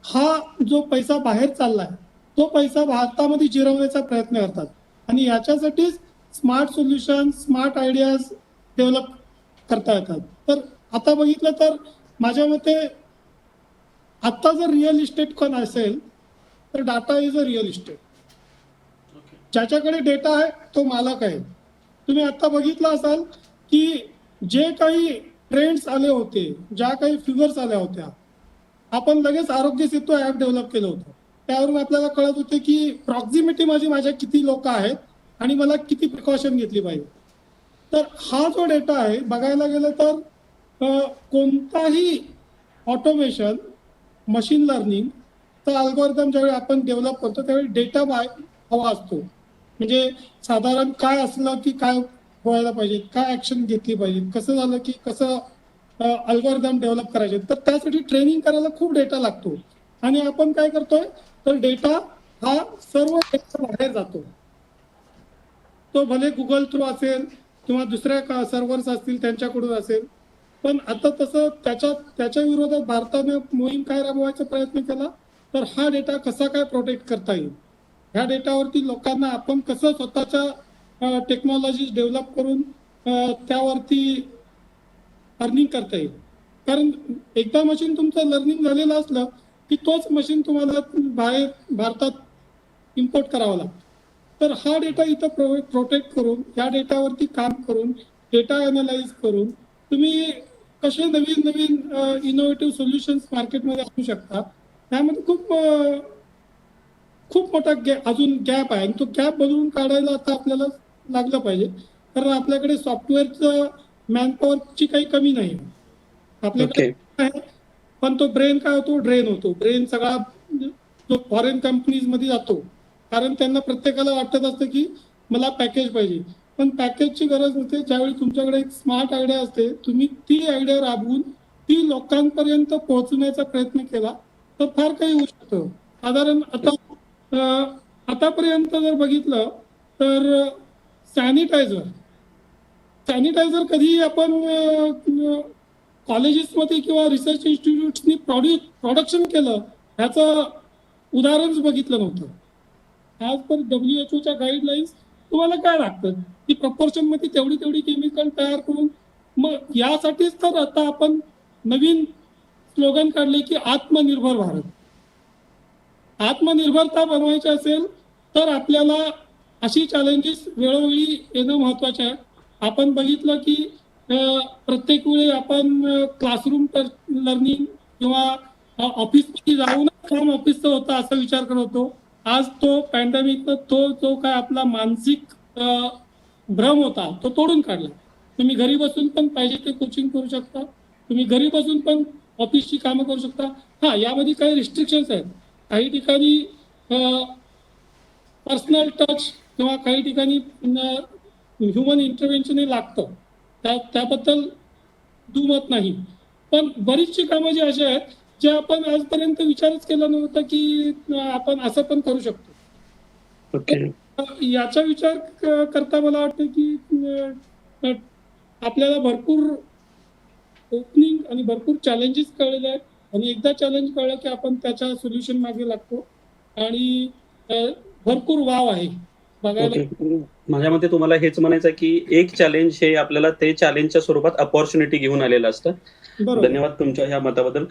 हा जो पैसा बाहेर चाललाय तो पैसा भारतामध्ये जिरवण्याचा प्रयत्न करतात आणि याच्यासाठीच smart solution, smart ideas develop करता येतात. तर आता बघितलं तर माझ्या मते आता जर रिअल इस्टेट कोण असेल तर data is a real estate. ज्याच्याकडे डेटा आहे तो मालक आहे. तुम्ही आता बघितलं असाल की जे काही ट्रेंड्स आले होते, ज्या काही फिगर्स आल्या होत्या, आपण लगेच आरोग्य सेतू ॲप डेव्हलप केलं होतं. त्यावरून आपल्याला कळत होते की प्रॉक्झिमिटी माझ्या किती लोक आहेत आणि मला किती प्रिकॉशन घेतली पाहिजे. तर हा जो डेटा आहे बघायला गेलं तर कोणताही ऑटोमेशन, मशीन लर्निंग चा अल्गोरिदम ज्यावेळी आपण डेव्हलप करतो त्यावेळी डेटा हवा असतो. म्हणजे साधारण काय असलं की काय व्हायला पाहिजे, काय ऍक्शन घेतली पाहिजे, कसं झालं की कसं अल्गोरिदम डेव्हलप करायचे. तर त्यासाठी ट्रेनिंग करायला खूप डेटा लागतो आणि आपण काय करतोय तर डेटा हा सर्व डेटा बाहेर जातो. तो भले गुगल थ्रू असेल किंवा दुसऱ्या सर्व्हर्स असतील त्यांच्याकडून असेल. पण आता तसं त्याच्या विरोधात भारताने मोहीम काय राबवायचा प्रयत्न केला तर हा डेटा कसा काय प्रोटेक्ट करता येईल, ह्या डेटावरती लोकांना आपण कसं स्वतःच्या टेक्नॉलॉजीज डेव्हलप करून त्यावरती अर्निंग करता येईल. कारण एकदा मशीन तुमचं लर्निंग झालेलं असलं की तोच मशीन तुम्हाला बाहेर भारतात इम्पोर्ट करावा लागतो. तर हा डेटा इथं प्रोटेक्ट करून या डेटावरती काम करून डेटा अनालाइज करून तुम्ही कसे नवीन इनोव्हेटिव्ह सोल्युशन्स मार्केटमध्ये आणू शकता. त्यामध्ये खूप मोठा अजून गॅप आहे आणि तो गॅप बदलून काढायला आता आपल्याला लागलं पाहिजे. कारण आपल्याकडे सॉफ्टवेअरचं मॅनपॉवरची काही कमी नाही आपल्याकडे आहे. पण तो ब्रेन काय होतो, ड्रेन होतो. ब्रेन सगळा जो फॉरेन कंपनीज मध्ये जातो कारण त्यांना प्रत्येकाला वाटत असतं की मला पॅकेज पाहिजे. पण पॅकेजची गरज नसते. ज्यावेळी तुमच्याकडे एक स्मार्ट आयडिया असते, तुम्ही ती आयडिया राबवून ती लोकांपर्यंत पोहोचण्याचा प्रयत्न केला तर फार काही होऊ शकतं. साधारण आतापर्यंत जर बघितलं तर सॅनिटायझर कधी आपण कॉलेजेसमध्ये किंवा रिसर्च इन्स्टिट्यूट्सनी प्रोडक्शन केलं ह्याचं उदाहरणच बघितलं नव्हतं. ॲज पर WHO गाईडलाईन्स तुम्हाला काय लागतं की प्रपोर्शनमध्ये तेवढी केमिकल तयार करून. मग यासाठीच तर आता आपण नवीन स्लोगन काढले की आत्मनिर्भर भारत. आत्मनिर्भरता बनवायची असेल तर आपल्याला अशी चॅलेंजेस वेळोवेळी येणं महत्वाचं आहे. आपण बघितलं की प्रत्येक वेळी आपण क्लासरूम लर्निंग किंवा ऑफिसमध्ये जाऊनच काम ऑफिसचं होतं असा विचार करत होतो. आज तो पॅन्डेमिक तो काय आपला मानसिक भ्रम होता तो तोडून काढला. तुम्ही घरी बसून पण पाहिजे ते कोचिंग करू शकता, तुम्ही घरी बसून पण ऑफिसची कामं करू शकता. हा, यामध्ये काही रिस्ट्रिक्शन्स आहेत. काही ठिकाणी पर्सनल टच किंवा काही ठिकाणी ह्युमन इंटरव्हेन्शनही लागतं, त्याबद्दल दुमत नाही. पण बरीचशी कामं जी अशी आहेत जे आपण आजपर्यंत विचारच केला नव्हता की आपण असं पण करू शकतो. याचा विचार करता मला वाटतं की आपल्याला भरपूर ओपनिंग आणि भरपूर चॅलेंजेस कळलेले आहेत आणि एकदा चॅलेंज कळलं की आपण त्याच्या सोल्युशन मागे लागतो आणि भरपूर वाव आहे बघायला. माझ्या मते तुम्हाला हेच म्हणायचं की एक चॅलेंज हे आपल्याला ते चॅलेंजच्या स्वरूपात अपॉर्च्युनिटी घेऊन आलेलं असतं. धन्यवाद तुमच्या ह्या मताबद्दल.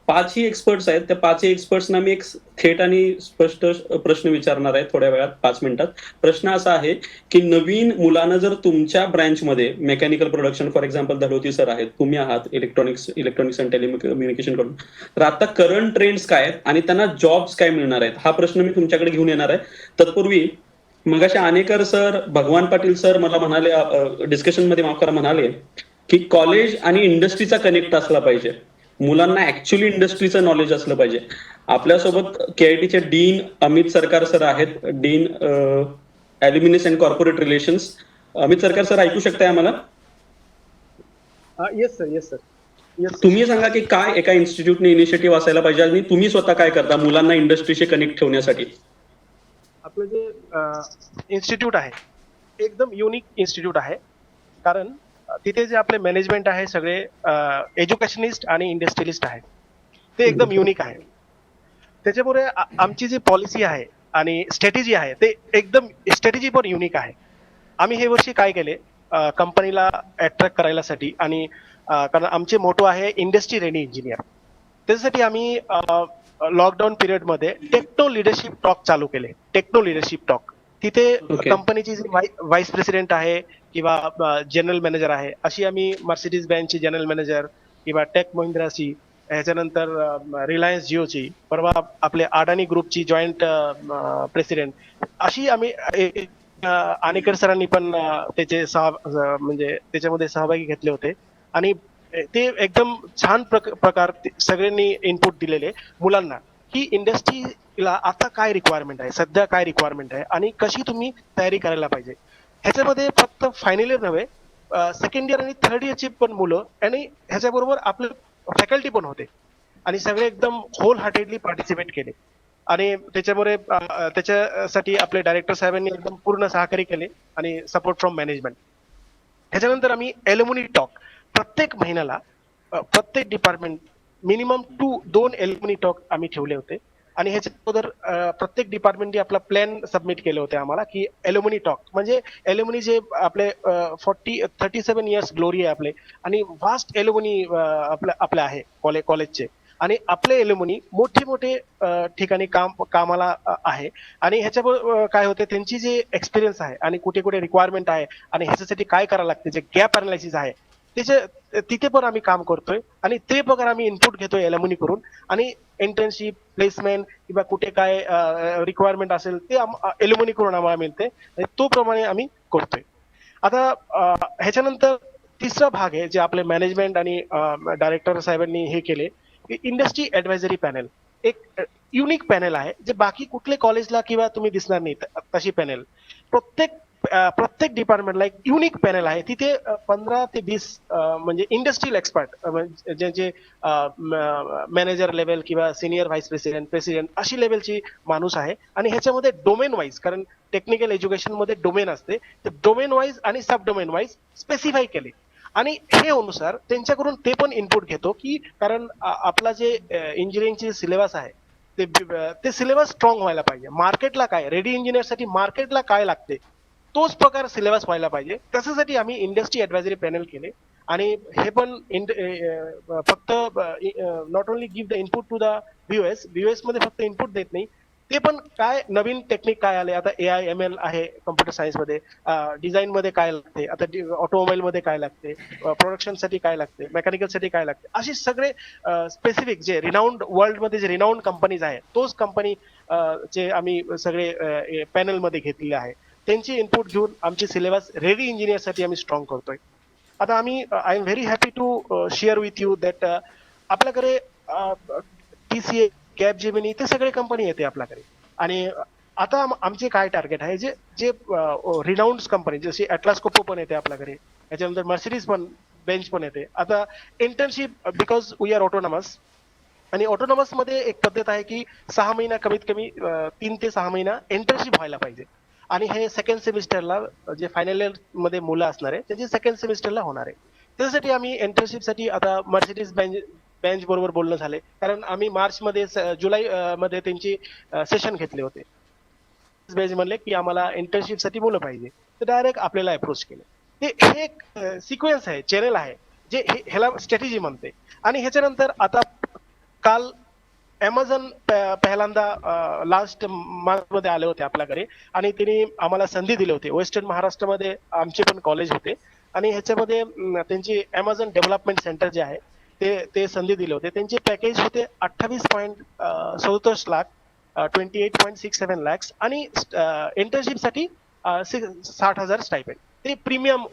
पाचही एक्सपर्ट्स आहेत, त्या पाचही एक्सपर्ट्सना मी एक थेट आणि स्पष्ट प्रश्न विचारणार आहे थोड्या वेळात, 5 मिनिटात. प्रश्न असा आहे की नवीन मुलानं जर तुमच्या ब्रँचमध्ये mechanical production for example Dhadoti sir आहेत, तुम्ही आहात इलेक्ट्रॉनिक्स अँड टेलिकम्युनिकेशन कडून, तर आता करंट ट्रेंड्स काय आहेत आणि त्यांना जॉब्स काय मिळणार आहेत, हा प्रश्न मी तुमच्याकडे घेऊन येणार आहे. तत्पूर्वी मगाशी आनेकर सर, भगवान पाटील सर मला म्हणाले, डिस्कशन मध्ये माफ करा, म्हणाले की कॉलेज आणि इंडस्ट्रीचा कनेक्ट असला पाहिजे, मुलांना ऍक्च्युअली इंडस्ट्रीचं नॉलेज असलं पाहिजे. आपल्यासोबत केआयटीचे डीन अमित सरकार सर आहेत, dean alumnus and corporate relations. Amit Sarkar sir, ऐकू शकताय आम्हाला? Yes sir. तुम्ही सांगा की काय एका इन्स्टिट्यूटने इनिशिएटिव्ह असायला पाहिजे आणि तुम्ही स्वतः काय करता मुलांना इंडस्ट्रीशी कनेक्ट ठेवण्यासाठी? आपलं जे इन्स्टिट्यूट आहे एकदम युनिक इन्स्टिट्यूट आहे, कारण तिथे जे आपले मॅनेजमेंट आहे सगळे एज्युकेशनिस्ट आणि इंडस्ट्रियलिस्ट आहे, ते एकदम युनिक आहे. त्याच्यामुळे आमची जी पॉलिसी आहे आणि स्ट्रॅटेजी आहे ते एकदम स्ट्रॅटेजी पण युनिक आहे. आम्ही हे वर्षी काय केले, कंपनीला अट्रॅक्ट करायसाठी आणि कारण आमचे मोटो आहे इंडस्ट्री रेडी इंजिनियर, त्याच्यासाठी आम्ही लॉकडाऊन पिरियडमध्ये टेक्नो लिडरशिप टॉक चालू केले. टेक्नो लिडरशिप टॉक तिथे कंपनीची जी व्हाईस प्रेसिडेंट आहे किंवा जनरल मॅनेजर आहे, अशी आम्ही मर्सिडीज बेंचची जनरल मॅनेजर किंवा टेक महिंद्राची, ह्याच्यानंतर रिलायन्स जिओची, परवा आपले अडानी ग्रुपची जॉईंट प्रेसिडेंट, अशी आम्ही आनेकर सरांनी पण त्याचे म्हणजे त्याच्यामध्ये सहभागी घेतले होते आणि ते एकदम छान प्रकार सगळ्यांनी इनपुट दिलेले मुलांना की इंडस्ट्रीला आता काय रिक्वायरमेंट आहे, सध्या काय रिक्वायरमेंट आहे आणि कशी तुम्ही तयारी करायला पाहिजे. ह्याच्यामध्ये फक्त फायनल इयर नव्हे, सेकंड इयर आणि थर्ड इयरची पण मुलं आणि ह्याच्याबरोबर आपले फॅकल्टी पण होते आणि सगळे एकदम होल हार्टेडली पार्टिसिपेट केले आणि त्याच्यामुळे त्याच्यासाठी आपले डायरेक्टर साहेबांनी एकदम पूर्ण सहकार्य केले आणि सपोर्ट फ्रॉम मॅनेजमेंट. ह्याच्यानंतर आम्ही एल्युमिनी टॉक प्रत्येक महिन्याला प्रत्येक डिपार्टमेंट मिनिमम 2 एल्युमिनी टॉक आम्ही ठेवले होते आणि ह्याच्या अगोदर प्रत्येक डिपार्टमेंटने आपला प्लॅन सबमिट केले होते आम्हाला की एल्युमिनी टॉक म्हणजे एल्युमिनी जे आपले 37 इयर्स ग्लोरी आहे आपले आणि वास्ट एल्युमिनी आपले आहे कॉलेजचे आणि आपले एल्युमिनी मोठे ठिकाणी कामाला आहे आणि ह्याच्या काय होते त्यांची जे एक्सपिरियन्स आहे आणि कुठे कुठे रिक्वायरमेंट आहे आणि ह्याच्यासाठी काय करायला लागते, जे गॅप अनालिसिस आहे तिथे पण आम्ही काम करतोय आणि ते पगार आम्ही इनपुट घेतोय एल्युमिनी करून आणि इंटर्नशिप, प्लेसमेंट किंवा कुठे काय रिक्वायरमेंट असेल ते एल्युमिनी करून आम्हाला मिळते आणि तो प्रमाणे आम्ही करतोय. आता ह्याच्यानंतर तिसरा भाग आहे जे आपले मॅनेजमेंट आणि डायरेक्टर साहेबांनी हे केले, इंडस्ट्री ऍडवायझरी पॅनल. एक युनिक पॅनल आहे जे बाकी कुठले कॉलेजला किंवा तुम्ही दिसणार नाही तशी पॅनल. प्रत्येक डिपार्टमेंटला एक युनिक पॅनल आहे. तिथे 15 ते 20 म्हणजे इंडस्ट्रियल एक्सपर्ट ज्यांचे मॅनेजर लेवल किंवा सिनियर व्हाईस प्रेसिडेंट अशी लेवलची माणूस आहे आणि ह्याच्यामध्ये डोमेन वाईज, कारण टेक्निकल एज्युकेशन मध्ये डोमेन असते, तर डोमेन वाईज आणि सब डोमेन वाईज स्पेसिफाय केले आणि हे अनुसार त्यांच्याकडून ते पण इनपुट घेतो की कारण आपला जे इंजिनिअरिंगचे सिलेबस आहे ते सिलेबस स्ट्रॉंग व्हायला पाहिजे. मार्केटला काय, रेडी इंजिनिअरसाठी मार्केटला काय लागते तोच प्रकार सिलेबस व्हायला पाहिजे. त्याच्यासाठी आम्ही इंडस्ट्री ऍडवायझरी पॅनल केले आणि हे पण फक्त not only give the input to the views मध्ये फक्त इनपुट देत नाही, ते पण काय नवीन टेक्निक काय आले, आता AI ML आहे कम्प्युटर सायन्स मध्ये, डिझाईन मध्ये काय लागते, आता ऑटोमोबाईल मध्ये काय लागते, प्रोडक्शन साठी काय लागते, मेकॅनिकल साठी काय लागते, असे सगळे स्पेसिफिक जे रिनाऊंड वर्ल्ड मध्ये जे रिनाऊंड कंपनीज आहे तोच कंपनी चे आम्ही सगळे पॅनल मध्ये घेतलेले आहे. त्यांची इनपुट घेऊन आमची सिलेबस रेडी इंजिनियर साठी आम्ही स्ट्रॉंग करतोय. आता आम्ही I am very happy to share with you that आपल्याकडे TCA, कॅपजेमिनी ते सगळे कंपनी येते आपल्याकडे आणि आता आमचे काय टार्गेट आहे, जे रिनाऊंड कंपनी जशी अॅटलास कोपो पण येते आपल्याकडे, याच्यानंतर मर्सिडीज पण बेंच पण येते. आता internship because we are autonomous आणि ऑटोनॉमस मध्ये एक पद्धत आहे की 6 महिना कमीत कमी 3 ते 6 महिना इंटर्नशिप व्हायला पाहिजे आणि हे सेकंड सेमिस्टरला जे फायनल इयर मध्ये मुलं असणार आहे त्याची सेकंड सेमिस्टरला होणार आहे. त्यासाठी आम्ही इंटर्नशिपसाठी आता मर्सिडीज बेंच बरोबर बोलणं झाले, कारण आम्ही मार्च मध्ये जुलै मध्ये त्यांची सेशन घेतले होते. बेंच म्हणले की आम्हाला इंटर्नशिपसाठी मुलं पाहिजे, तर डायरेक्ट आपल्याला अप्रोच केले. हे एक सिक्वेन्स आहे, चॅनल आहे जे ह्याला स्ट्रॅटेजी म्हणते. आणि ह्याच्यानंतर आता काल अमेझॉन पहिल्यांदा लास्ट मध्ये आले होते आपल्याकडे आणि त्यांनी आम्हाला संधी दिली होती. वेस्टर्न महाराष्ट्रामध्ये आमचे पण कॉलेज होते आणि ह्याच्यामध्ये त्यांची अमेझॉन डेव्हलपमेंट सेंटर जे आहे ते संधी दिले होते. त्यांचे पॅकेज होते 28.67 लाख 28.67 लॅक्स आणि इंटर्नशिपसाठी 60,000 स्टायपेंड. ते प्रीमियम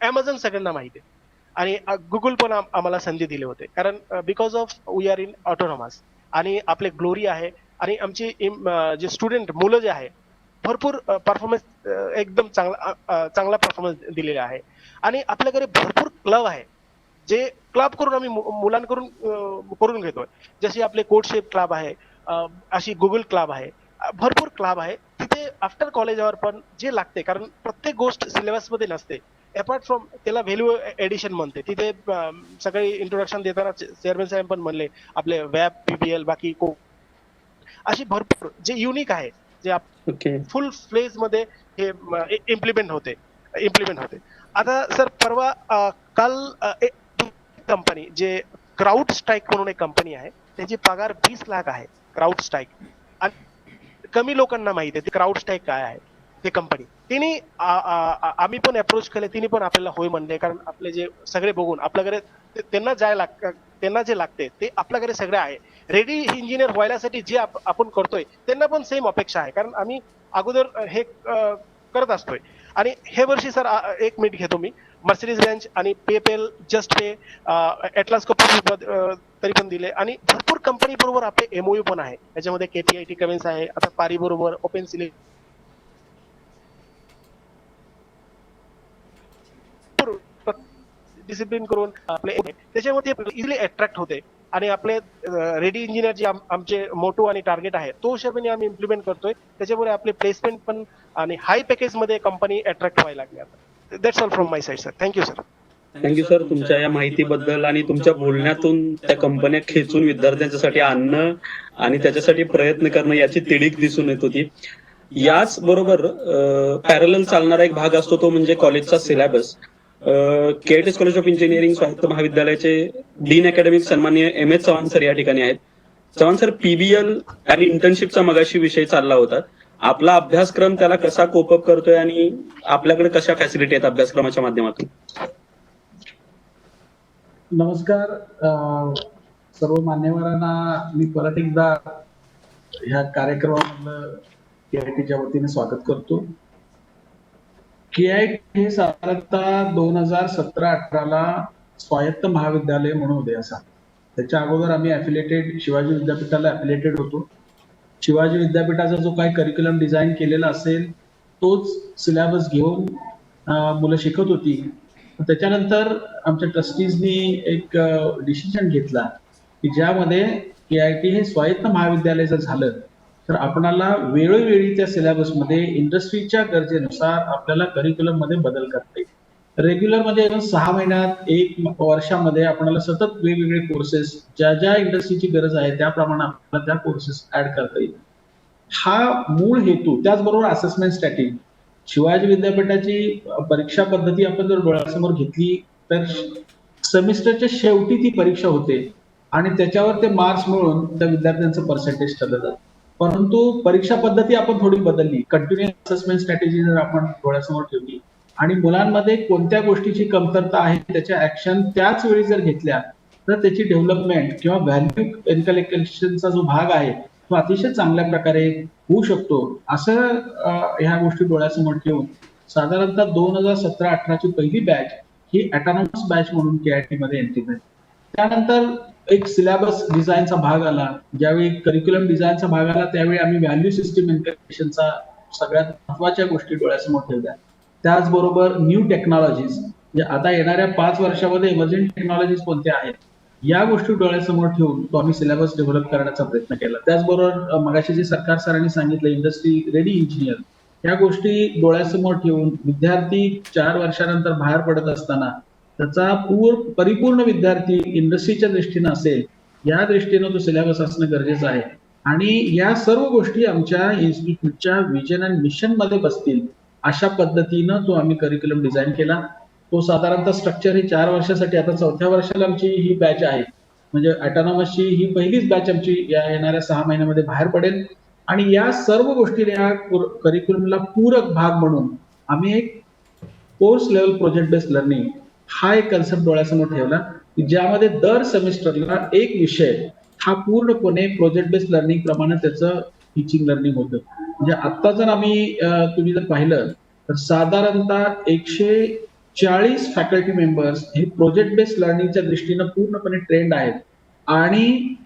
अमेझॉन सगळ्यांना माहिती आहे आणि गुगल पण आम्हाला संधी दिले होते कारण because of we are in autonomous आणि आपले ग्लोरी आहे आणि आमची जे स्टुडंट मुलं जे आहे भरपूर परफॉर्मन्स एकदम चांगला परफॉर्मन्स दिलेला आहे आणि आपल्याकडे भरपूर क्लब आहे जे क्लब करून आम्ही मुलांकडून करून घेतोय. जसे आपले कोडशेप क्लब आहे, अशी गुगल क्लब आहे, भरपूर क्लब आहे. तिथे आफ्टर कॉलेजवर पण जे लागते कारण प्रत्येक गोष्ट सिलेबसमध्ये नसते. अपार्ट फ्रॉम त्याला व्हॅल्यू एडिशन म्हणते. तिथे सगळे इंट्रोडक्शन देताना चेअरमॅन साहेब पण म्हणले आपले वेब पीबीएल बाकी अशी भरपूर जे युनिक आहे जे फुल फ्लेज मध्ये हे इम्प्लिमेंट होते. आता सर परवा काल कंपनी जे क्राऊड स्ट्राईक म्हणून एक कंपनी आहे त्याची पगार 20 लाख आहे. क्राऊड स्ट्राईक आणि कमी लोकांना माहिती आहे ते क्राऊड स्ट्राईक काय आहे. ते कंपनी तिने आम्ही पण अप्रोच केले, तिने पण आपल्याला होय म्हणले कारण आपले जे सगळे बघून आपल्याकडे त्यांना जे लागते ते आपल्याकडे सगळे आहे. रेडी इंजिनियर व्हायसाठी जे आपण करतोय त्यांना पण सेम अपेक्षा आहे कारण आम्ही अगोदर हे करत असतोय. आणि हे वर्षी सर एक मिनिट घेतो मी. मर्सिडीज बेंच आणि पेपेल जस्ट पे एटलास तरी पण दिले आणि भरपूर कंपनी बरोबर आपले एमओयू पण आहे. त्याच्यामध्ये केटीआयटी कमेन्स आहे, आता पारी बरोबर ओपन सिली डिसिप्लिन करून आपले त्याच्यामध्ये इझिली अट्रॅक्ट होते आणि आपले रेडी इंजिनियर जे आमचे मोटो आणि टार्गेट आहे तो हिशोबाने आम्ही इम्प्लिमेंट करतोय. त्याच्यामुळे आपले प्लेसमेंट पण आणि हाय पॅकेज मध्ये कंपनी अट्रॅक्ट व्हायला लागली. आता that's all from my side sir. Thank you sir. Thank you sir तुमच्या या माहितीबद्दल आणि तुमच्या बोलण्यातून त्या कंपन्या खेचून विद्यार्थ्यांच्यासाठी आणणं आणि त्याच्यासाठी प्रयत्न करणं याची तिडीक दिसून येत होती. याच बरोबर पॅरलल चालणारा एक भाग असतो तो म्हणजे कॉलेजचा syllabus. KIT college of engineering स्वायत्त महाविद्यालयाचे डीन अकॅडमिक सन्माननीय एम एस चव्हाण सर या ठिकाणी आहेत. चव्हाण सर, पीबीएल आणि इंटर्नशिपचा मगाशी विषय चालला होता. आपला अभ्यासक्रम त्याला कसा कोपअप करतोय आणि आपल्याकडे कशा फॅसिलिटी आहेत अभ्यासक्रमाच्या माध्यमातून? नमस्कार सर्व मान्यवरांना. मी परत एकदा ह्या कार्यक्रमामधलं केआयटीच्या वतीने स्वागत करतो. केआयटी हे साधारणतः 2017-18 स्वायत्त महाविद्यालय म्हणून उदयास आले. त्याच्या अगोदर आम्ही अफिलिएटेड शिवाजी विद्यापीठाला अफिलिएटेड होतो. शिवाजी विद्यापीठाचा जो काही करिक्युलम डिझाईन केलेला असेल तोच सिलेबस घेऊन मुलं शिकत होती. त्याच्यानंतर आमच्या ट्रस्टीजनी एक डिसिजन घेतला की ज्यामध्ये केआयटी हे स्वायत्त महाविद्यालय जर झालं तर आपणाला वेळोवेळी त्या सिलेबसमध्ये इंडस्ट्रीच्या गरजेनुसार आपल्याला करिक्युलम मध्ये बदल करता येईल. रेग्युलर मध्ये 6 महिन्यात 1 वर्षामध्ये आपल्याला सतत वेगवेगळे कोर्सेस ज्या ज्या इंडस्ट्रीची गरज आहे त्याप्रमाणे आपल्याला त्या कोर्सेस ऍड करता येईल. हा मूळ हेतू. त्याचबरोबर असेसमेंट स्ट्रॅटेजी. शिवाजी विद्यापीठाची परीक्षा पद्धती आपण जर डोळ्यासमोर घेतली तर सेमिस्टरच्या शेवटी ती परीक्षा होते आणि त्याच्यावर ते मार्क्स मिळून त्या विद्यार्थ्यांचं पर्सेंटेज ठरलं जातं. परंतु परीक्षा पद्धती आपण थोडी बदलली. कंटिन्युअस असेसमेंट स्ट्रॅटेजी जर आपण डोळ्यासमोर ठेवली आणि मुलांमध्ये कोणत्या गोष्टीची कमतरता आहे त्याच्या ऍक्शन त्याच वेळी जर घेतल्या तर त्याची डेव्हलपमेंट किंवा व्हॅल्यू इन्कलेक्शनचा जो भाग आहे तो अतिशय चांगल्या प्रकारे होऊ शकतो. असं ह्या गोष्टी डोळ्यासमोर ठेवून साधारणतः 2017-18 पहिली बॅच ही ऑटोनॉमस बॅच म्हणून केआयटी मध्ये एंट्री झाली. त्यानंतर एक सिलेबस डिझाईनचा भाग आला. ज्यावेळी करिक्युलम डिझाईनचा भाग आला त्यावेळी आम्ही व्हॅल्यू सिस्टीम इन्कलेक्शनचा सगळ्यात महत्वाच्या गोष्टी डोळ्यासमोर ठेवल्या. त्याचबरोबर न्यू टेक्नॉलॉजीज म्हणजे आता येणाऱ्या 5 वर्षामध्ये इमर्जिंग टेक्नॉलॉजीज कोणत्या आहेत या गोष्टी डोळ्यासमोर ठेवून तो आम्ही सिलेबस डेव्हलप करण्याचा प्रयत्न केला. त्याचबरोबर मगाशी जे सरकार सरांनी सांगितलं इंडस्ट्री रेडी इंजिनियर या गोष्टी डोळ्यासमोर ठेवून विद्यार्थी 4 वर्षानंतर बाहेर पडत असताना त्याचा परिपूर्ण विद्यार्थी इंडस्ट्रीच्या दृष्टीनं असेल या दृष्टीनं तो सिलेबस असणं गरजेचं आहे. आणि या सर्व गोष्टी आमच्या इन्स्टिट्यूटच्या विजन अँड मिशन मध्ये बसतील अशा पद्धतीनं तो आम्ही करिक्युलम डिझाईन केला. तो साधारणतः स्ट्रक्चर हे 4 वर्षासाठी, आता 4थ्या वर्षाला आमची ही बॅच आहे. म्हणजे ऑटोनॉमसची ही पहिलीच बॅच आमची या येणाऱ्या 6 महिन्यामध्ये बाहेर पडेल. आणि या सर्व गोष्टीला या करिक्युलमला पूरक भाग म्हणून आम्ही एक course level project based learning हा एक कन्सेप्ट डोळ्यासमोर ठेवला, की ज्यामध्ये दर सेमिस्टरला एक विषय हा पूर्णपणे प्रोजेक्ट बेस्ड लर्निंग प्रमाणे त्याचं टीचिंग लर्निंग होतं. म्हणजे आता जर आम्ही तुम्ही जर पाहिलं तर साधारणतः 140 फॅकल्टी मेंबर्स हे प्रोजेक्ट बेस्ड लर्निंगच्या दृष्टीनं पूर्णपणे ट्रेंड आहेत. आणि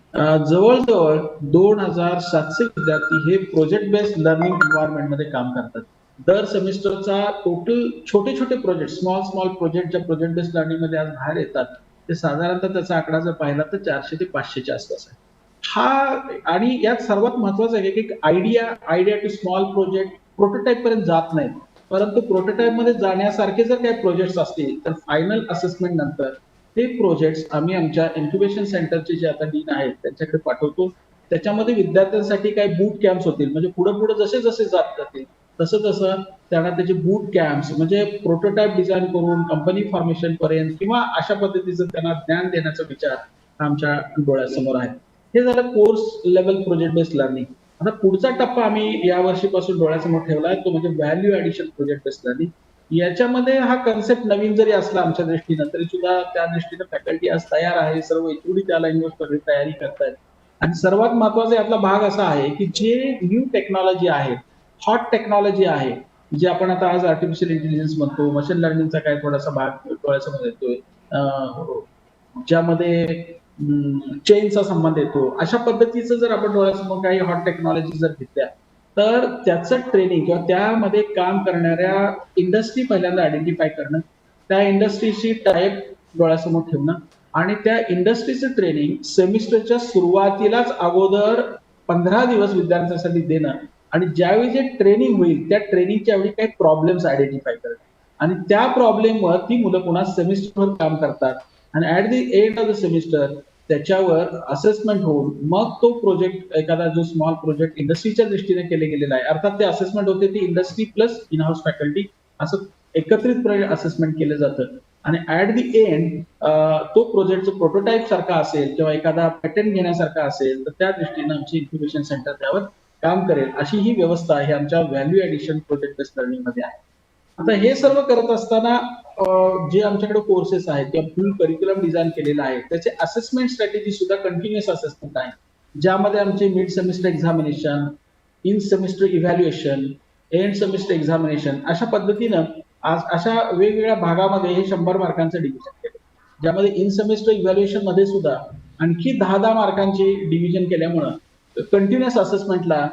जवळजवळ 2700 विद्यार्थी हे प्रोजेक्ट बेस्ड लर्निंग एन्व्हायरमेंटमध्ये काम करतात. दर सेमिस्टरचा टोटल छोटे छोटे प्रोजेक्ट स्मॉल प्रोजेक्ट ज्या प्रोजेक्ट बेस्ड लर्निंग मध्ये आज बाहेर येतात ते साधारणतः त्याचा आकडा जर पाहिला तर 400 ते 500च्या आसपास आहे. हा आणि यात सर्वात महत्वाचं आहे की idea to small project prototype पर्यंत जात नाहीत, परंतु प्रोटोटाईप मध्ये जाण्यासारखे जर काही प्रोजेक्ट्स असतील तर फायनल असेसमेंट नंतर ते प्रोजेक्ट्स आम्ही आमच्या इन्क्युबेशन सेंटरचे जे आता डीन आहेत त्यांच्याकडे पाठवतो. त्याच्यामध्ये विद्यार्थ्यांसाठी काही बूट कॅम्प्स होतील, म्हणजे पुढे जसे जसे जात जातील तसं त्यांना त्याचे बूट कॅम्प्स म्हणजे प्रोटोटाईप डिझाईन करून कंपनी फॉर्मेशन पर्यंत किंवा अशा पद्धतीचं त्यांना ज्ञान देण्याचा विचार आमच्या डोळ्यासमोर आहे. हे झालं course level project based learning. आता पुढचा टप्पा आम्ही या वर्षीपासून डोळ्यासमोर ठेवला आहे तो म्हणजे value addition project based learning. याच्यामध्ये हा कन्सेप्ट नवीन जरी असला आमच्या दृष्टीनं तरी सुद्धा त्या दृष्टीनं फॅकल्टी आज तयार आहे, सर्व एचओडी त्याला इन्व्हेस्ट करण्याची तयारी करतायत. आणि सर्वात महत्वाचा यातला भाग असा आहे की जे न्यू टेक्नॉलॉजी आहे, हॉट टेक्नॉलॉजी आहे, जे आपण आता आज आर्टिफिशियल इंटेलिजन्स म्हणतो, मशीन लर्निंगचा काय थोडासा भाग डोळ्यासमोर येतोय, ज्यामध्ये चेनचा संबंध येतो, अशा पद्धतीचं जर आपण डोळ्यासमोर काही हॉट टेक्नॉलॉजी जर घेतल्या तर त्याचं ट्रेनिंग किंवा त्यामध्ये काम करणाऱ्या इंडस्ट्री पहिल्यांदा आयडेंटिफाय करणं, त्या इंडस्ट्रीची टाईप डोळ्यासमोर ठेवणं आणि त्या इंडस्ट्रीचं ट्रेनिंग सेमिस्टरच्या सुरुवातीलाच अगोदर 15 दिवस विद्यार्थ्यांसाठी देणं आणि ज्यावेळी जे ट्रेनिंग होईल त्या ट्रेनिंगच्या वेळी काही प्रॉब्लेम्स आयडेंटिफाय करणं आणि त्या प्रॉब्लेमवर ती मुलं पुन्हा सेमिस्टरवर काम करतात आणि at the end of the semester त्याच्यावर असेसमेंट होऊन मग तो प्रोजेक्ट एखादा जो स्मॉल प्रोजेक्ट इंडस्ट्रीच्या दृष्टीने केले गेलेला आहे, अर्थात ते असेसमेंट होते ती industry plus in house faculty असं एकत्रितपणे असेसमेंट केलं जातं आणि ऍट द एंड तो प्रोजेक्टचं प्रोटोटाईप सारखा असेल किंवा एखादा पॅटर्न घेण्यासारखा असेल तर त्या दृष्टीनं आमची इन्क्युबेशन सेंटर त्यावर काम करेल अशी ही व्यवस्था आहे आमच्या value addition project based learning मध्ये आहे. आता हे सर्व करत असताना जे आमच्याकडे कोर्सेस आहेत किंवा फुल करिक्युलम डिझाईन केलेलं आहे त्याचे असेसमेंट स्ट्रॅटेजी सुद्धा कंटिन्युअस असेसमेंट आहे, ज्यामध्ये आमचे mid semester examination, in semester evaluation, end semester examination अशा पद्धतीनं आज अशा वेगवेगळ्या भागामध्ये हे 100 मार्कांचं डिव्हिजन केलं, ज्यामध्ये इन सेमिस्टर इव्हॅल्युएशन मध्ये सुद्धा आणखी 10 मार्कांची डिव्हिजन केल्यामुळं कंटिन्युअस असेसमेंटला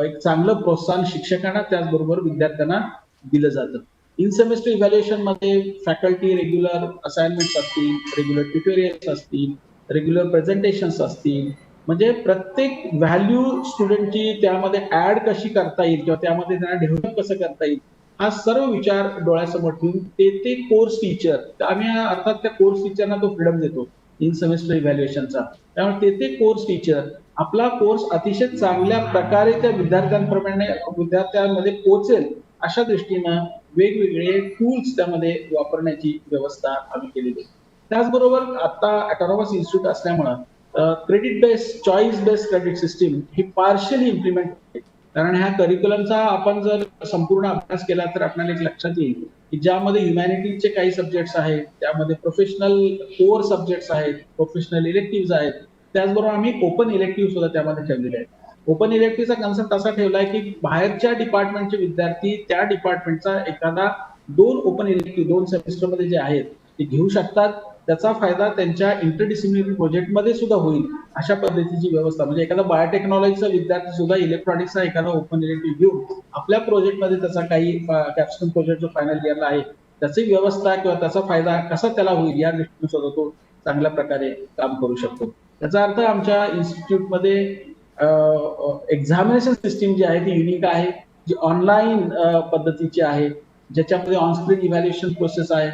एक चांगलं प्रोत्साहन शिक्षकांना त्याचबरोबर विद्यार्थ्यांना दिलं जातं. इन सेमिस्टर इव्हॅल्युएशन मध्ये फॅकल्टी रेग्युलर असाइनमेंट्स असतील, रेग्युलर ट्युटोरियल्स असतील, रेग्युलर प्रेझेंटेशन्स असतील, म्हणजे प्रत्येक व्हॅल्यू स्टुडंटची त्यामध्ये ऍड कशी करता येईल किंवा त्यामध्ये त्यांना डेव्हलप कसं करता येईल हा सर्व विचार डोळ्यासमोर ठेवून ते कोर्स टीचर आम्ही अर्थात त्या कोर्स टीचरना तो फ्रीडम देतो इन सेमिस्टर इव्हॅल्युएशनचा, त्यामुळे ते कोर्स टीचर आपला कोर्स अतिशय चांगल्या प्रकारे त्या विद्यार्थ्यांमध्ये पोहोचेल अशा दृष्टीनं वेगवेगळे टूल्स त्यामध्ये वापरण्याची व्यवस्था आम्ही केलेली आहे. त्याचबरोबर आता ऑटोनॉमस इन्स्टिट्यूट असल्यामुळं credit based choice based credit system ही पार्शियली इम्प्लिमेंट होते, कारण ह्या करिक्युलमचा आपण जर संपूर्ण अभ्यास केला तर आपल्याला एक लक्षात येईल की ज्यामध्ये ह्युमॅनिटीजचे काही सब्जेक्ट्स आहेत, त्यामध्ये प्रोफेशनल कोर सब्जेक्ट्स आहेत, प्रोफेशनल इलेक्टिव्ह आहेत, त्याचबरोबर आम्ही ओपन इलेक्टिव्ह सुद्धा त्यामध्ये ठेवलेले आहेत. ओपन इलेक्टिव्हचा कन्सेप्ट असा ठेवलाय की बाहेरच्या डिपार्टमेंटचे विद्यार्थी त्या डिपार्टमेंटचा एखादा 2 ओपन इलेक्टिव्ह 2 सेमिस्टरमध्ये जे आहेत ते घेऊ शकतात, त्याचा फायदा त्यांच्या इंटरडिसिप्लिनरी प्रोजेक्टमध्ये सुद्धा होईल अशा पद्धतीची व्यवस्था. म्हणजे एखादा बायोटेक्नॉलॉजीचा विद्यार्थी सुद्धा इलेक्ट्रॉनिक्सचा एखादा ओपन इलेक्टिव्ह घेऊन आपल्या प्रोजेक्टमध्ये त्याचा काही कॅप्स्टोन प्रोजेक्ट जो फायनल इयरला आहे त्याची व्यवस्था किंवा त्याचा फायदा कसा त्याला होईल या दृष्टीने सुद्धा तो चांगल्या प्रकारे काम करू शकतो. त्याचा अर्थ आमच्या इन्स्टिट्यूटमध्ये एक्झामिनेशन सिस्टीम जी आहे ती युनिक आहे, जी ऑनलाईन पद्धतीची आहे, ज्याच्यामध्ये ऑनस्क्रीन इव्हॅल्युएशन प्रोसेस आहे.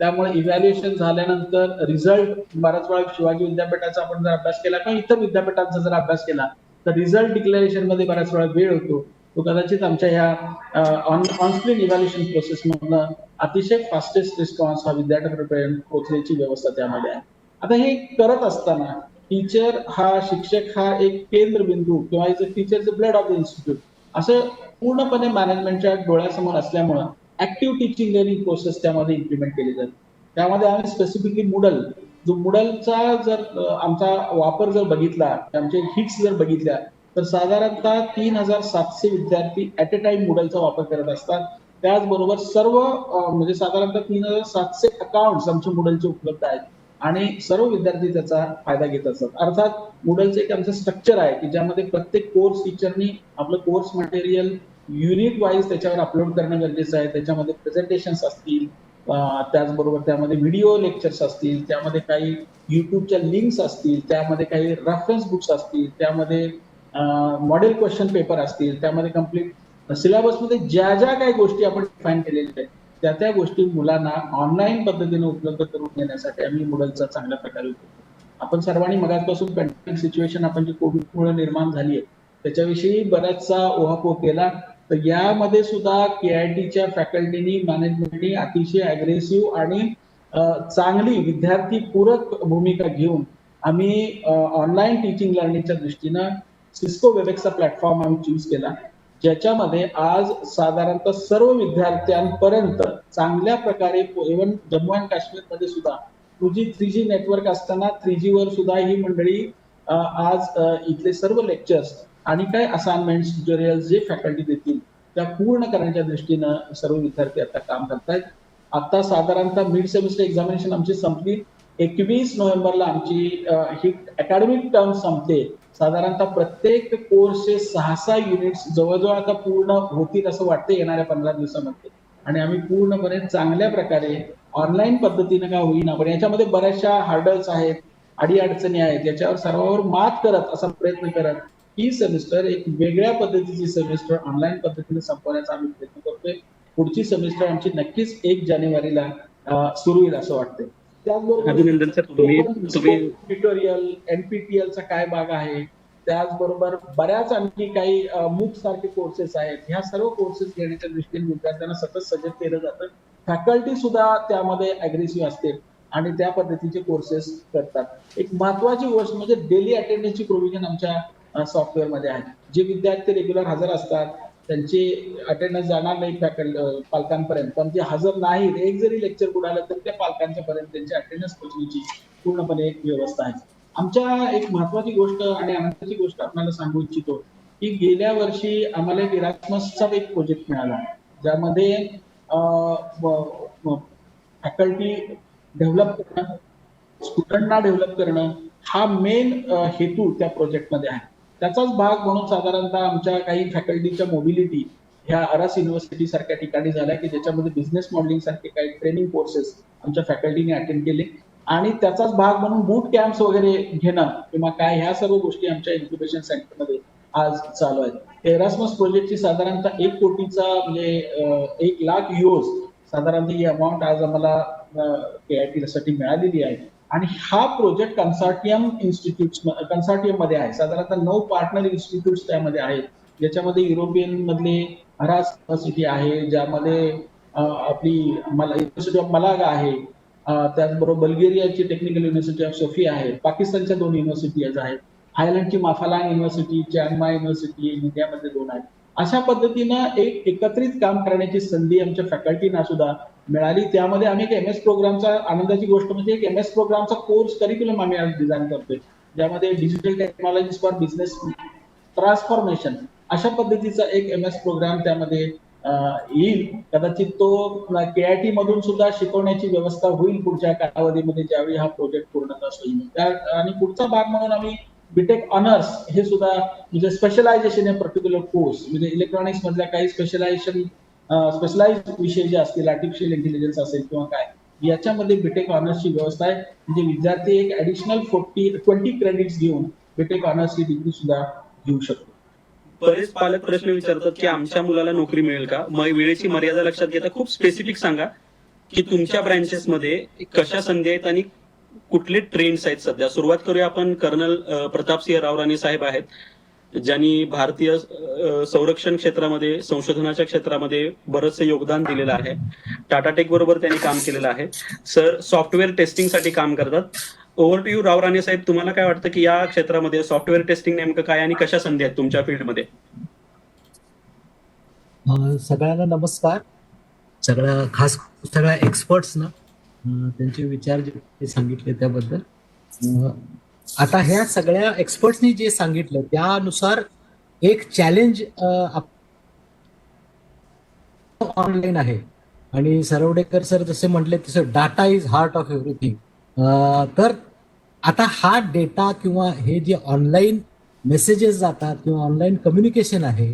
त्यामुळे इव्हॅल्युएशन झाल्यानंतर रिझल्ट बऱ्याच वेळा शिवाजी विद्यापीठाचा आपण जर अभ्यास केला किंवा इतर विद्यापीठांचा जर अभ्यास केला तर रिझल्ट डिक्लेरेशन मध्ये बऱ्याच वेळा वेळ होतो, तो कदाचित आमच्या ह्या ऑनस्क्रीन इव्हॅल्युएशन प्रोसेस मधनं अतिशय फास्टेस्ट रिस्पॉन्स हा विद्यार्थ्यांपर्यंत पोहोचण्याची व्यवस्था त्यामध्ये आहे. आता हे करत असताना टीचर हा, शिक्षक हा एक केंद्रबिंदू किंवा टीचरचं ब्लड ऑफ द इन्स्टिट्यूट असं पूर्णपणे मॅनेजमेंटच्या डोळ्यासमोर असल्यामुळं ऍक्टिव्ह टीचिंग लर्निंग प्रोसेस त्यामध्ये इम्प्लिमेंट केली जाते. त्यामध्ये आम्ही स्पेसिफिकली मूडल, जो मूडलचा जर आमचा वापर जर बघितला, आमचे हिट्स जर बघितल्या, तर साधारणतः 3700 विद्यार्थी ऍट अ टाइम मूडलचा वापर करत असतात. त्याचबरोबर सर्व म्हणजे साधारणतः 3700 अकाउंट्स आमचे मूडलचे उपलब्ध आहेत आणि सर्व विद्यार्थी त्याचा फायदा घेत असतात. अर्थात मूडलचं एक आमचं स्ट्रक्चर आहे की ज्यामध्ये प्रत्येक कोर्स टीचरनी आपलं कोर्स मटेरियल युनिट वाईज त्याच्यावर अपलोड करणं गरजेचं आहे. त्याच्यामध्ये प्रेझेंटेशन्स असतील, त्याचबरोबर त्यामध्ये व्हिडिओ लेक्चर्स असतील, त्यामध्ये काही युट्यूबच्या लिंक्स असतील, त्यामध्ये काही रेफरन्स बुक्स असतील, त्यामध्ये मॉडेल क्वेश्चन पेपर असतील, त्यामध्ये कम्प्लीट सिलेबसमध्ये ज्या ज्या काही गोष्टी आपण डिफाईन केलेल्या आहेत त्या गोष्टी मुलांना ऑनलाईन पद्धतीने उपलब्ध करून देण्यासाठी आम्ही मूडलचा चांगल्या प्रकारे उपयोग करतो. आपण सर्वांनी मगाचपासून पॅन्डेमिक सिच्युएशन आपण जी कोविडमुळे निर्माण झाली आहे त्याच्याविषयी बराचसा उहापोह केला. तर यामध्ये सुद्धा KITच्या फॅकल्टीनी, मॅनेजमेंटनी अतिशय अग्रेसिव्ह आणि चांगली विद्यार्थी पूरक भूमिका घेऊन आम्ही ऑनलाईन टीचिंग लर्निंगच्या दृष्टीनं सिस्को वेबएक्सचा प्लॅटफॉर्म आम्ही चूज केला, ज्याच्यामध्ये आज साधारणतः सर्व विद्यार्थ्यांपर्यंत चांगल्या प्रकारे, इव्हन जम्मू अँड काश्मीरमध्ये सुद्धा 2G 3G नेटवर्क असताना 3G वर सुद्धा ही मंडळी आज इथले सर्व लेक्चर्स आणि काय असाइनमेंट्स, ट्युटोरियल्स जे फॅकल्टी देतील त्या पूर्ण करण्याच्या दृष्टीनं सर्व विद्यार्थी आता काम करतायत. आता साधारणतः मिड सेमिस्टर एक्झामिनेशन आमची संपली. 21 नोव्हेंबरला आमची ही अकॅडमिक टर्म संपते. साधारणतः प्रत्येक कोर्सचे 6 युनिट्स जवळजवळ आता पूर्ण होतील असं वाटतं येणाऱ्या 15 दिवसामध्ये आणि आम्ही पूर्णपणे चांगल्या प्रकारे ऑनलाईन पद्धतीनं का होईना पण याच्यामध्ये बऱ्याचशा हार्डल्स आहेत, अडीअडचणी आहेत, याच्यावर सर्वांवर मात करत असा प्रयत्न करत ही सेमिस्टर एक वेगळ्या पद्धतीची सेमिस्टर ऑनलाईन पद्धतीने संपवण्याचा आम्ही प्रयत्न करतोय. पुढची सेमिस्टर आमची नक्कीच 1 जानेवारीला सुरू होईल असं वाटतंय. अभिनंदन सर. तुम्ही ट्युटोरियल, NPTELचा काय भाग आहे, त्याचबरोबर बऱ्याच आणखी काही मूक सारखे कोर्सेस आहेत. ह्या सर्व कोर्सेस घेण्याच्या दृष्टीने विद्यार्थ्यांना सतत सजग केलं जातं. फॅकल्टी सुद्धा त्यामध्ये अग्रेसिव्ह असते आणि त्या पद्धतीचे कोर्सेस करतात. एक महत्वाची गोष्ट म्हणजे डेली अटेंडन्सची प्रोव्हिजन आमच्या सॉफ्टवेअरमध्ये आहे. जे विद्यार्थी रेग्युलर हजर असतात त्यांची अटेंडन्स जाणार नाही पालकांपर्यंत, पण जे हजर नाहीत, एक जरी लेक्चर बुडालं तर त्या पालकांच्या पर्यंत त्यांची अटेंडन्स पोहोचण्याची पूर्णपणे एक व्यवस्था आहे. आमच्या एक महत्वाची गोष्ट आणि आनंदाची गोष्ट आपल्याला सांगू इच्छितो की गेल्या वर्षी आम्हाला एक इरास्मसचा एक प्रोजेक्ट मिळाला, ज्यामध्ये फॅकल्टी डेव्हलप करणं, स्टुडंटना डेव्हलप करणं हा मेन हेतू त्या प्रोजेक्टमध्ये आहे. त्याचाच भाग म्हणून साधारणतः आमच्या काही फॅकल्टीच्या मोबिलिटी ह्या अरास युनिव्हर्सिटी सारख्या ठिकाणी झाल्या की ज्याच्यामध्ये बिझनेस मॉडेलिंग सारखे काही ट्रेनिंग कोर्सेस आमच्या फॅकल्टीने अटेंड केले आणि त्याचाच भाग म्हणून बूट कॅम्प्स वगैरे घेणं किंवा काय ह्या सर्व गोष्टी आमच्या इन्क्युबेशन सेंटरमध्ये आज चालू आहेत. एरास्मस प्रोजेक्टची साधारणतः 1 कोटीचा म्हणजे 1 लाख युरोज साधारणतः ही अमाऊंट आज आम्हाला KIT साठी मिळालेली आहे आणि हा प्रोजेक्ट कन्सॉर्टियम मध्ये आहे. साधारणतः 9 पार्टनर इन्स्टिट्यूट्स त्यामध्ये आहेत, ज्याच्यामध्ये युरोपियन मधले अरास युनिव्हर्सिटी आहे, ज्यामध्ये आपली युनिव्हर्सिटी ऑफ मलागा आहे, त्याचबरोबर बल्गेरियाची टेक्निकल युनिव्हर्सिटी ऑफ सोफिया आहे, पाकिस्तानच्या 2 युनिव्हर्सिटीज आहेत, थायलंडची माफालांग युनिव्हर्सिटी, चांगमाय युनिव्हर्सिटी इंडियामध्ये 2 आहेत. अशा पद्धतीनं एक एकत्रित काम करण्याची संधी आमच्या फॅकल्टीना सुद्धा मिळाली. त्यामध्ये आम्ही एक MS प्रोग्रामचा, आनंदाची गोष्ट म्हणजे एक MS प्रोग्रामचा कोर्स करिक्युलम आम्ही आज डिझाईन करतोय, ज्यामध्ये digital technologies for business transformation अशा पद्धतीचा एक MS प्रोग्राम त्यामध्ये येईल. कदाचित तो KIT मधून सुद्धा शिकवण्याची व्यवस्था होईल पुढच्या कालावधीमध्ये ज्यावेळी हा प्रोजेक्ट पूर्णतः होईल. आणि पुढचा भाग म्हणून आम्ही बीटेक ऑनर्स हे सुद्धा म्हणजे स्पेशलायझेशन आहे पर्टिक्युलर कोर्स, म्हणजे इलेक्ट्रॉनिक्स मधल्या काही स्पेशलाइज विषय जे असतील, आर्टिफिशियल इंटेलिजन्स असेल किंवा काय, याच्यामध्ये बीटेक ऑनर्सची व्यवस्था आहे. म्हणजे विद्यार्थी एक ऍडिशनल 20 क्रेडिट्स घेऊन बीटेक ऑनर्सची डिग्री सुद्धा घेऊ शकतो. बरेच पालक प्रश्न विचारतात की आमच्या मुलाला नोकरी मिळेल का? मग वेळेची मर्यादा लक्षात घेता खूप स्पेसिफिक सांगा की तुमच्या ब्रँचेसमध्ये कशा संधी आहेत आणि कुठले ट्रेंड्स आहेत सध्या. सुरुवात करूया आपण. कर्नल प्रतापसिंह रावराणे साहेब आहेत, ज्यांनी भारतीय संरक्षण क्षेत्रामध्ये, संशोधनाच्या क्षेत्रामध्ये बरंचसं योगदान दिलेलं आहे. टाटा टेक बरोबर त्यांनी काम केलेलं आहे. सर सॉफ्टवेअर टेस्टिंगसाठी काम करतात. ओव्हर टू यू राव राणे साहेब, तुम्हाला काय वाटतं की या क्षेत्रामध्ये सॉफ्टवेअर टेस्टिंग नेमकं काय आणि कशा संधी आहेत तुमच्या फील्डमध्ये? सगळ्यांना नमस्कार. खास सगळ्या एक्सपर्ट्सना त्यांचे विचार जे ते सांगितले त्याबद्दल. आता ह्या सगळ्या एक्सपर्ट्सनी जे सांगितलं त्यानुसार एक चॅलेंज ऑनलाईन आहे आणि सरवडेकर सर जसे म्हटले तसं data is heart of everything. तर आता हा डेटा किंवा हे जे ऑनलाईन मेसेजेस जातात किंवा ऑनलाईन कम्युनिकेशन आहे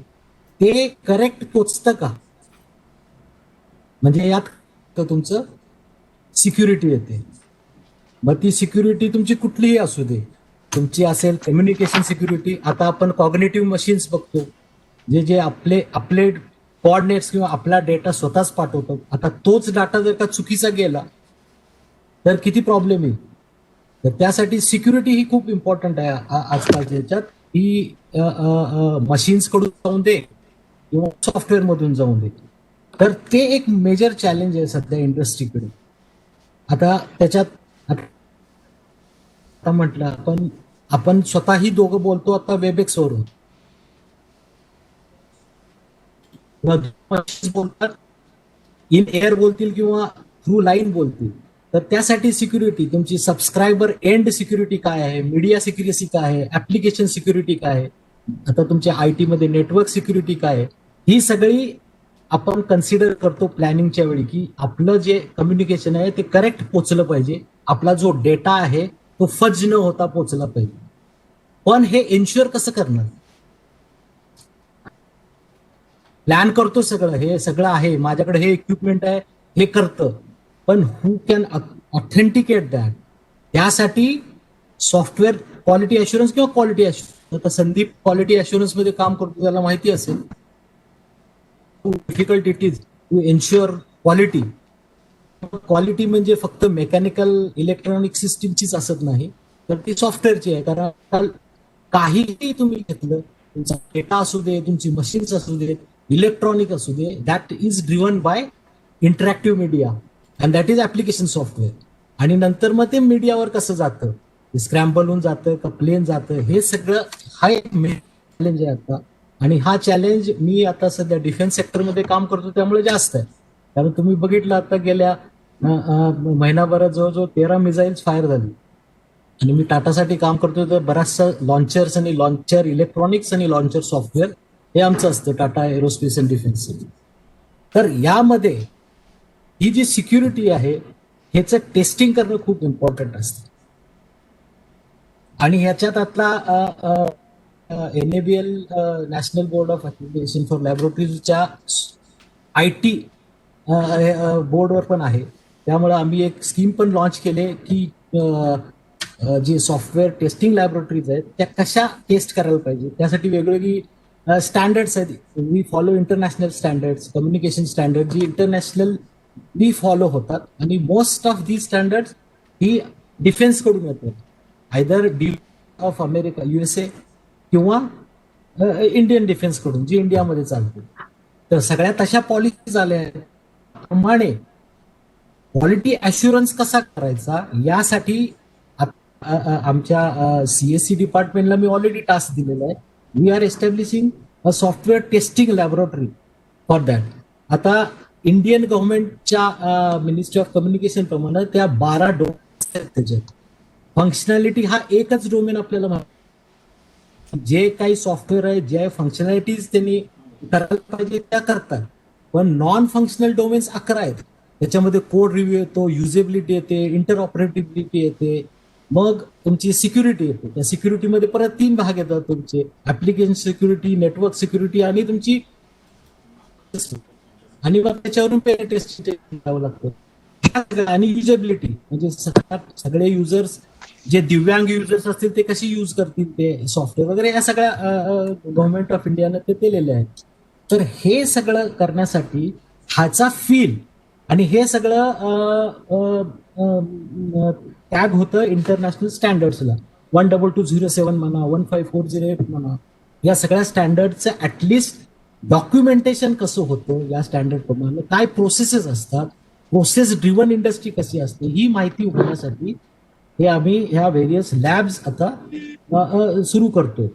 ते करेक्ट पोचतं का, म्हणजे यात तर तुमचं सिक्युरिटी येते. मग ती सिक्युरिटी तुमची कुठलीही असू दे, तुमची असेल कम्युनिकेशन सिक्युरिटी. आता आपण कॉग्निटिव्ह मशीन्स बघतो जे आपले कोऑर्डिनेट्स किंवा आपला डेटा स्वतःच पाठवतो. आता तोच डाटा जर का चुकीचा गेला तर किती प्रॉब्लेम येईल. तर त्यासाठी सिक्युरिटी ही खूप इम्पॉर्टंट आहे आजकालच्या ह्याच्यात. ही मशीन्स कडून जाऊन दे किंवा सॉफ्टवेअर मधून जाऊन दे. तर ते एक मेजर चॅलेंज आहे सध्या इंडस्ट्रीकडे. आता त्याच्यात आता म्हटलं आपण स्वतःही दोघं बोलतो आता वेबएक्स वरून, बोलतात इन एअर बोलतील किंवा थ्रू लाईन बोलतील. तर त्यासाठी सिक्युरिटी तुमची सबस्क्रायबर एंड सिक्युरिटी काय आहे, मीडिया सिक्युरिटी काय आहे, ऍप्लिकेशन सिक्युरिटी काय आहे, आता तुमच्या IT मध्ये नेटवर्क सिक्युरिटी काय आहे, ही सगळी आपण कन्सिडर करतो प्लॅनिंगच्या वेळी की आपलं जे कम्युनिकेशन आहे ते करेक्ट पोचलं पाहिजे. आपला जो डेटा आहे तो फज न होता पोचला पाहिजे. पण हे इन्शुअर कसं करणार? प्लॅन करतो सगळं, हे सगळं आहे माझ्याकडे, हे इक्विपमेंट आहे, हे करतं, पण हू कॅन ऑथेंटिकेट दॅट? त्यासाठी सॉफ्टवेअर क्वालिटी अश्युरन्स किंवा क्वालिटी अश्युरन्स, आता संदीप क्वालिटी अश्युरन्स मध्ये काम करतो, त्याला माहिती असेल difficult it is to ensure quality. Quality म्हणजे फक्त मेकॅनिकल इलेक्ट्रॉनिक सिस्टीमचीच असत नाही, तर ती सॉफ्टवेअरची आहे. कारण काहीही तुम्ही घेतलं, तुमचा डेटा असू दे, तुमची मशीन्स असू दे, इलेक्ट्रॉनिक असू दे, that is driven by interactive media and that is application software. आणि नंतर मग ते मीडियावर कसं जातं, स्क्रॅम्बल होऊन जातं का प्लेन जातं, हे सगळं हा एक चॅलेंज आहे आता. आणि हा चॅलेंज मी आता सध्या डिफेन्स सेक्टरमध्ये काम करतो त्यामुळे जास्त आहे. कारण तुम्ही बघितलं आता गेल्या महिनाभरात जवळजवळ 13 मिसाईल्स फायर झाली. आणि मी टाटासाठी काम करतो तर बऱ्याचशा लॉन्चर्स आणि लॉन्चर इलेक्ट्रॉनिक्स आणि लॉन्चर सॉफ्टवेअर हे आमचं असतं टाटा एरोस्पेस अँड डिफेन्स. तर यामध्ये ही जी सिक्युरिटी आहे ह्याचं टेस्टिंग करणं खूप इम्पॉर्टंट असतं. आणि ह्याच्यात आता NABL national board of application for लॅबोरेटरीजच्या IT बोर्डवर पण आहे. त्यामुळे आम्ही एक स्कीम पण लॉन्च केले की जे सॉफ्टवेअर टेस्टिंग लॅबोरेटरीज आहेत त्या कशा टेस्ट करायला पाहिजे, त्यासाठी वेगवेगळी स्टँडर्ड्स आहेत. We follow international standards, communication standard जी इंटरनॅशनली फॉलो होतात. आणि मोस्ट ऑफ दी स्टँडर्ड्स ही डिफेन्स कडून येतात, आयदर ऑफ अमेरिका USA किंवा इंडियन डिफेन्स कडून, जी इंडियामध्ये चालते. तर सगळ्यात अशा पॉलिसी झाल्या आहेत. प्रमाणे क्वालिटी अश्युरन्स कसा करायचा यासाठी आमच्या CSE डिपार्टमेंटला मी ऑलरेडी टास्क दिलेला आहे. We are establishing a software testing laboratory for that. आता इंडियन गव्हर्नमेंटच्या मिनिस्ट्री ऑफ कम्युनिकेशन प्रमाणे त्या 12 डोमेन आहेत. त्याच्यात फंक्शनॅलिटी हा एकच डोमेन आपल्याला माहिती, जे काही सॉफ्टवेअर आहे ज्या फंक्शनॅलिटीज त्यांनी करायला पाहिजे त्या करतात. पण नॉन फंक्शनल डोमेन्स 11 आहेत. त्याच्यामध्ये कोड रिव्ह्यू येतो, युजेबिलिटी येते, इंटरऑपरेटिबिलिटी येते, मग तुमची सिक्युरिटी येते. त्या सिक्युरिटीमध्ये परत 3 भाग येतात तुमचे, ऍप्लिकेशन सिक्युरिटी, नेटवर्क सिक्युरिटी आणि तुमची, आणि मग त्याच्यावरून पेनिट्रेशन करावं लागतं. आणि युजेबिलिटी म्हणजे सगळे युजर्स, जे दिव्यांग युजर्स असतील ते कशी यूज करतील ते सॉफ्टवेअर वगैरे, या सगळ्या गव्हर्नमेंट ऑफ इंडियानं ते दिलेले आहेत. तर हे सगळं करण्यासाठी ह्याचा फील आणि हे सगळं टॅग होतं इंटरनॅशनल स्टँडर्ड्सला. 12207 म्हणा, 15408 म्हणा, या सगळ्या स्टँडर्डचं ऍटलिस्ट डॉक्युमेंटेशन कसं होतं या स्टँडर्ड प्रमाणे, काय प्रोसेसेस असतात, प्रोसेस ड्रिव्हन इंडस्ट्री कशी असते, ही माहिती होण्यासाठी हे आम्ही ह्या व्हेरियस लॅब्स आता सुरू करतो.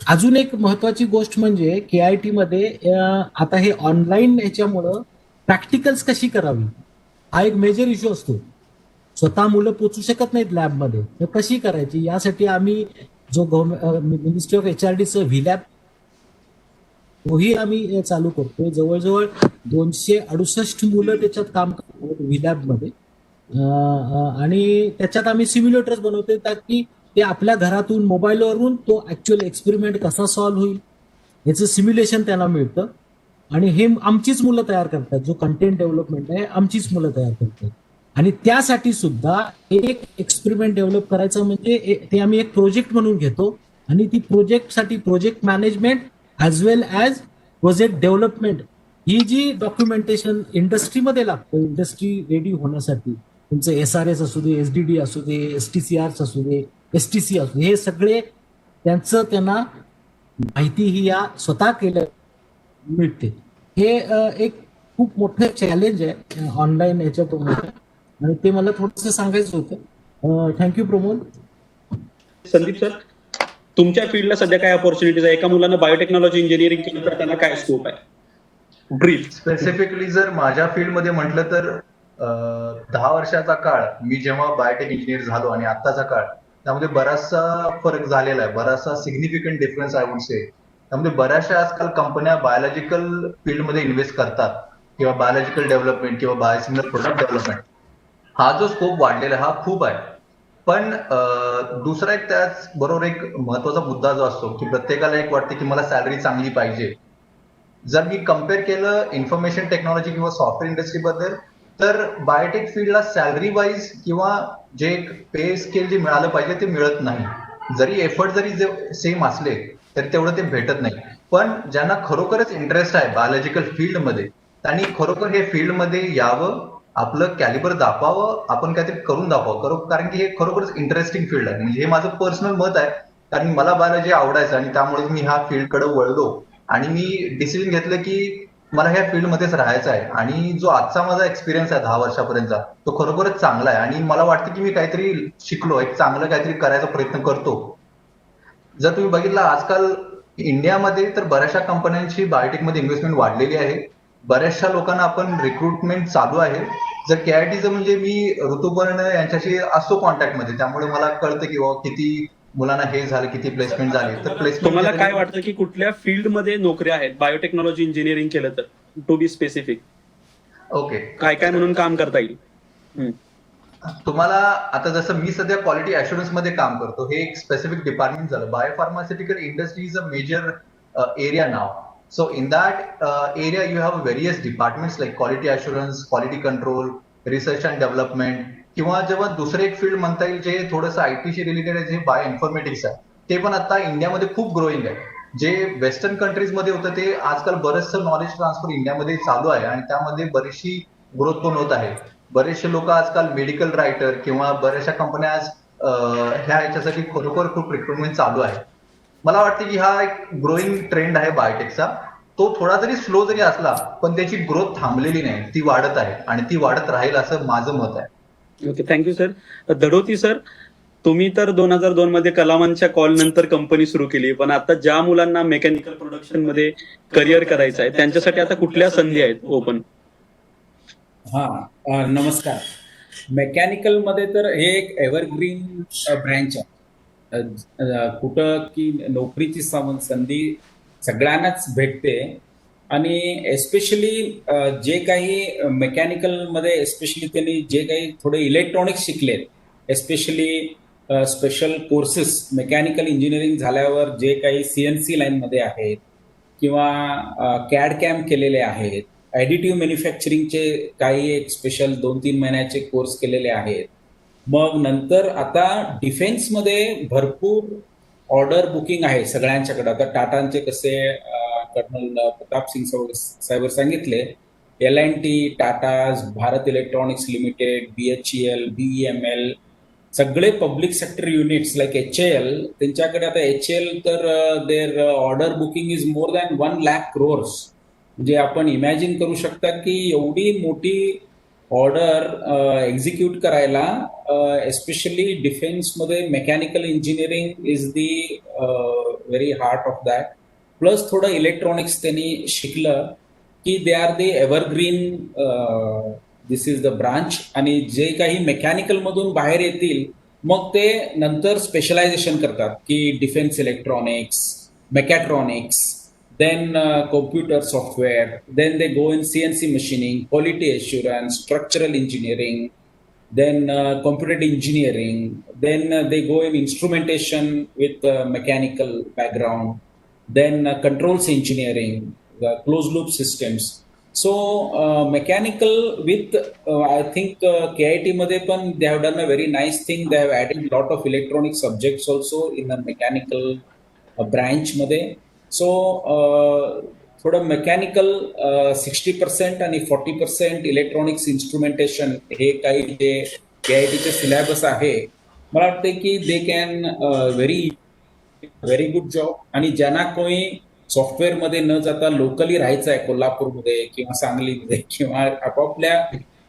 अजून एक महत्वाची गोष्ट म्हणजे KIT मध्ये आता हे ऑनलाईन ह्याच्यामुळं प्रॅक्टिकल्स कशी करावी हा एक मेजर इश्यू असतो. स्वतः मुलं पोचू शकत नाहीत लॅबमध्ये, तर कशी करायची यासाठी आम्ही जो मिनिस्ट्री ऑफ HRDचं व्हीलॅब तोही आम्ही चालू करतो. जवळजवळ 268 मुलं त्याच्यात काम करतात व्हीलॅबमध्ये, आणि त्याच्यात आम्ही सिम्युलेटर्स बनवतो ताकी ते आपल्या घरातून मोबाईलवरून तो ऍक्च्युअल एक्सपेरिमेंट कसा सॉल्व्ह होईल याचं सिम्युलेशन त्यांना मिळतं. आणि हे आमचीच मुलं तयार करतात, जो कंटेंट डेव्हलपमेंट आहे आमचीच मुलं तयार करतात. आणि त्यासाठी सुद्धा एक एक्सपेरिमेंट डेव्हलप करायचं म्हणजे ते आम्ही एक प्रोजेक्ट म्हणून घेतो, आणि ती प्रोजेक्टसाठी प्रोजेक्ट मॅनेजमेंट ॲज वेल ॲज प्रोजेक्ट डेव्हलपमेंट ही जी डॉक्युमेंटेशन इंडस्ट्रीमध्ये लागतं, इंडस्ट्री रेडी होण्यासाठी तुमचं SRS असू दे, SDD असू दे, STCRs असू दे, STC असू दे, हे सगळे त्यांना माहिती ही या स्वतः केलं मिळते. हे एक खूप मोठं चॅलेंज आहे ऑनलाईन याच्याप्रमाणे, आणि ते मला थोडंसं सांगायचं होतं. थँक्यू प्रमोद. संदीप सर, तुमच्या फील्डला सध्या काय अपॉर्च्युनिटीज आहे? एका मुलानं बायोटेक्नॉलॉजी इंजिनिअरिंग केलं तर त्यांना काय स्कोप आहे? ब्रीफ. स्पेसिफिकली जर माझ्या फील्डमध्ये म्हटलं तर 10 वर्षाचा काळ मी जेव्हा बायोटेक इंजिनियर झालो आणि आत्ताचा काळ, त्यामध्ये बराचसा फरक झालेला आहे, बराचसा significant difference I would say. त्यामध्ये बऱ्याचशा आजकाल कंपन्या बायोलॉजिकल फील्डमध्ये इन्व्हेस्ट करतात, किंवा बायोलॉजिकल डेव्हलपमेंट किंवा बायोसिमिलर प्रोडक्ट डेव्हलपमेंट. हा जो स्कोप वाढलेला हा खूप आहे. पण दुसरा एक त्याच बरोबर एक महत्वाचा मुद्दा जो असतो की प्रत्येकाला एक वाटते की मला सॅलरी चांगली पाहिजे. जर मी कम्पेअर केलं इन्फॉर्मेशन टेक्नॉलॉजी किंवा सॉफ्टवेअर इंडस्ट्रीबद्दल, तर बायोटेक फील्डला सॅलरी वाईज किंवा जे पे स्केल जे मिळालं पाहिजे ते मिळत नाही. जरी एफर्ट जरी सेम असले तरी तेवढं ते भेटत नाही. पण ज्यांना खरोखरच इंटरेस्ट आहे बायोलॉजिकल फील्डमध्ये, त्यांनी खरोखर हे फील्डमध्ये यावं, आपलं कॅलिबर दाखवावं, आपण काहीतरी करून दाखवावं, कारण की हे खरोखरच इंटरेस्टिंग फील्ड आहे. म्हणजे हे माझं पर्सनल मत आहे, कारण मला बायोलॉजी आवडायचं आणि त्यामुळे मी ह्या फील्डकडे वळलो आणि मी डिसिजन घेतलं की मला ह्या फील्डमध्येच राहायचं आहे. आणि जो आजचा माझा एक्सपिरियन्स आहे 10 वर्षापर्यंतचा, तो खरोखरच चांगला आहे आणि मला वाटतं की मी काहीतरी शिकलो, एक चांगलं काहीतरी करायचा प्रयत्न करतो. जर तुम्ही बघितलं आजकाल इंडियामध्ये तर बऱ्याचशा कंपन्यांची बायोटेकमध्ये इन्व्हेस्टमेंट वाढलेली आहे, बऱ्याचशा लोकांना आपण रिक्रुटमेंट चालू आहे. जर KITचं म्हणजे मी ऋतुपर्ण यांच्याशी असतो कॉन्टॅक्टमध्ये, त्यामुळे मला कळतं की किती मुलांना हे झालं, किती प्लेसमेंट झाली. तर प्लेसमेंट तुम्हाला काय वाटतं की कुठल्या फील्डमध्ये नोकऱ्या आहेत बायोटेक्नॉलॉजी इंजिनिअरिंग केलं तर, टू बी स्पेसिफिक? ओके, काय काय म्हणून काम करता येईल? तुम्हाला आता जसं मी सध्या क्वालिटी अश्युरन्स मध्ये काम करतो, हे एक स्पेसिफिक डिपार्टमेंट झालं. Biopharmaceutical industry is a major area नाव. So in that area you have various departments like quality assurance, quality control, research and development, किंवा जेव्हा दुसरे एक फील्ड म्हणता येईल जे थोडंसं IT शी रिलेटेड आहे, जे बायो इन्फॉर्मेटिक्स आहे, ते पण आता इंडियामध्ये खूप ग्रोईंग आहे. जे वेस्टर्न कंट्रीज मध्ये होतं ते आजकाल बरंचसं नॉलेज ट्रान्सफर इंडियामध्ये चालू आहे आणि त्यामध्ये बरीचशी ग्रोथ पण होत आहे. बरेचसे लोक आजकाल मेडिकल रायटर किंवा बऱ्याचशा कंपन्या आज ह्या याच्यासाठी खरोखर खूप रिक्रुटमेंट चालू आहे. मला वाटतं की हा एक ग्रोईंग ट्रेंड आहे बायोटेकचा. तो थोडा जरी स्लो जरी असला पण त्याची ग्रोथ थांबलेली नाही, ती वाढत आहे आणि ती वाढत राहील असं माझं मत आहे. Okay, thank you sir. Dadoti sir, तुम्ही तर 2002 मध्ये कलामांच्या कॉल नंतर कंपनी सुरू केली, पण आता ज्या मुलांना मेकॅनिकल प्रोडक्शन मध्ये करिअर करायचं आहे त्यांच्यासाठी आता कुठल्या संधी आहेत ओपन? नमस्कार. मेकॅनिकल मध्ये तर हे एक एव्हरग्रीन ब्रँच आहे. कुठं की नोकरीची संधी सगळ्यांनाच भेटते आणि एस्पेशली जे काही मेकॅनिकलमध्ये एस्पेशली त्यांनी जे काही थोडे इलेक्ट्रॉनिक्स शिकलेत, especially special courses mechanical engineering झाल्यावर जे काही CNC लाईनमध्ये आहेत किंवा CAD CAM केलेले आहेत, ॲडिटिव्ह मॅन्युफॅक्चरिंगचे काही एक स्पेशल 2-3 महिन्याचे कोर्स केलेले आहेत. मग नंतर आता डिफेन्समध्ये भरपूर ऑर्डर बुकिंग आहे सगळ्यांच्याकडे. आता टाटांचे कसे कर्नल प्रताप सिंग साहेब सांगितले, L&T, Tatas, Bharat electronics limited, BHEL, BEML, सगळे public sector units like HAL, त्यांच्याकडे आता HAL तर their order booking is more than 1 lakh crores. म्हणजे आपण इमॅजिन करू शकता की एवढी मोठी ऑर्डर एक्झिक्यूट करायला एस्पेशली डिफेन्समध्ये mechanical engineering is the very heart of that. Plus थोडं इलेक्ट्रॉनिक्स त्यांनी शिकलं की they are the evergreen, this is the branch. आणि जे काही मेकॅनिकलमधून बाहेर येतील मग ते नंतर स्पेशलायझेशन करतात की defence electronics, mechatronics, then computer software, then they go in CNC machining, quality assurance, structural engineering, then computer engineering, then they go in instrumentation with mechanical background, then controls engineering, closed loop systems. So mechanical with I think KIT madhe pan they have done a very nice thing. They have added lot of electronic subjects also in a mechanical branch madhe. So थोडं mechanical 60% आणि 40% electronics instrumentation हे काही जे KITचे syllabus आहे, मला वाटते की they can very good job. आणि ज्यांना कोणी सॉफ्टवेअरमध्ये न जाता लोकली राहायचं आहे कोल्हापूरमध्ये किंवा सांगलीमध्ये किंवा आपापल्या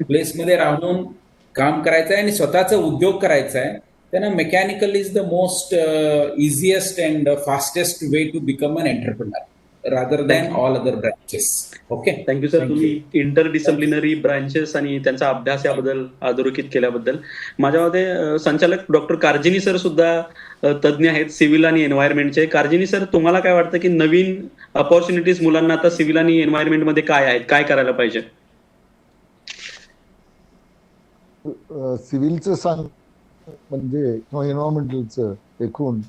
प्लेसमध्ये राहून काम करायचं आहे आणि स्वतःचा उद्योग करायचा आहे, त्यांना mechanical is the most easiest and fastest way to become an entrepreneur rather than all other branches. Okay, thank you sir. तुम्ही इंटरडिसिप्लिनरी ब्रांचेस आणि त्यांचा अभ्यास याबद्दल अधोरेखित केल्याबद्दल. माझ्या मते संचालक डॉक्टर कार्जिनी सर सुद्धा तज्ज्ञ आहेत सिव्हिल आणि एन्व्हायरमेंटचे. कार्जिनी सर, तुम्हाला काय वाटतं की नवीन अपॉर्च्युनिटीज मुलांना आता सिव्हिल आणि एन्व्हायरमेंटमध्ये काय आहेत, काय करायला पाहिजे? सिव्हिलचं सांग म्हणजे किंवा एन्व्हायरमेंटलचं एकूण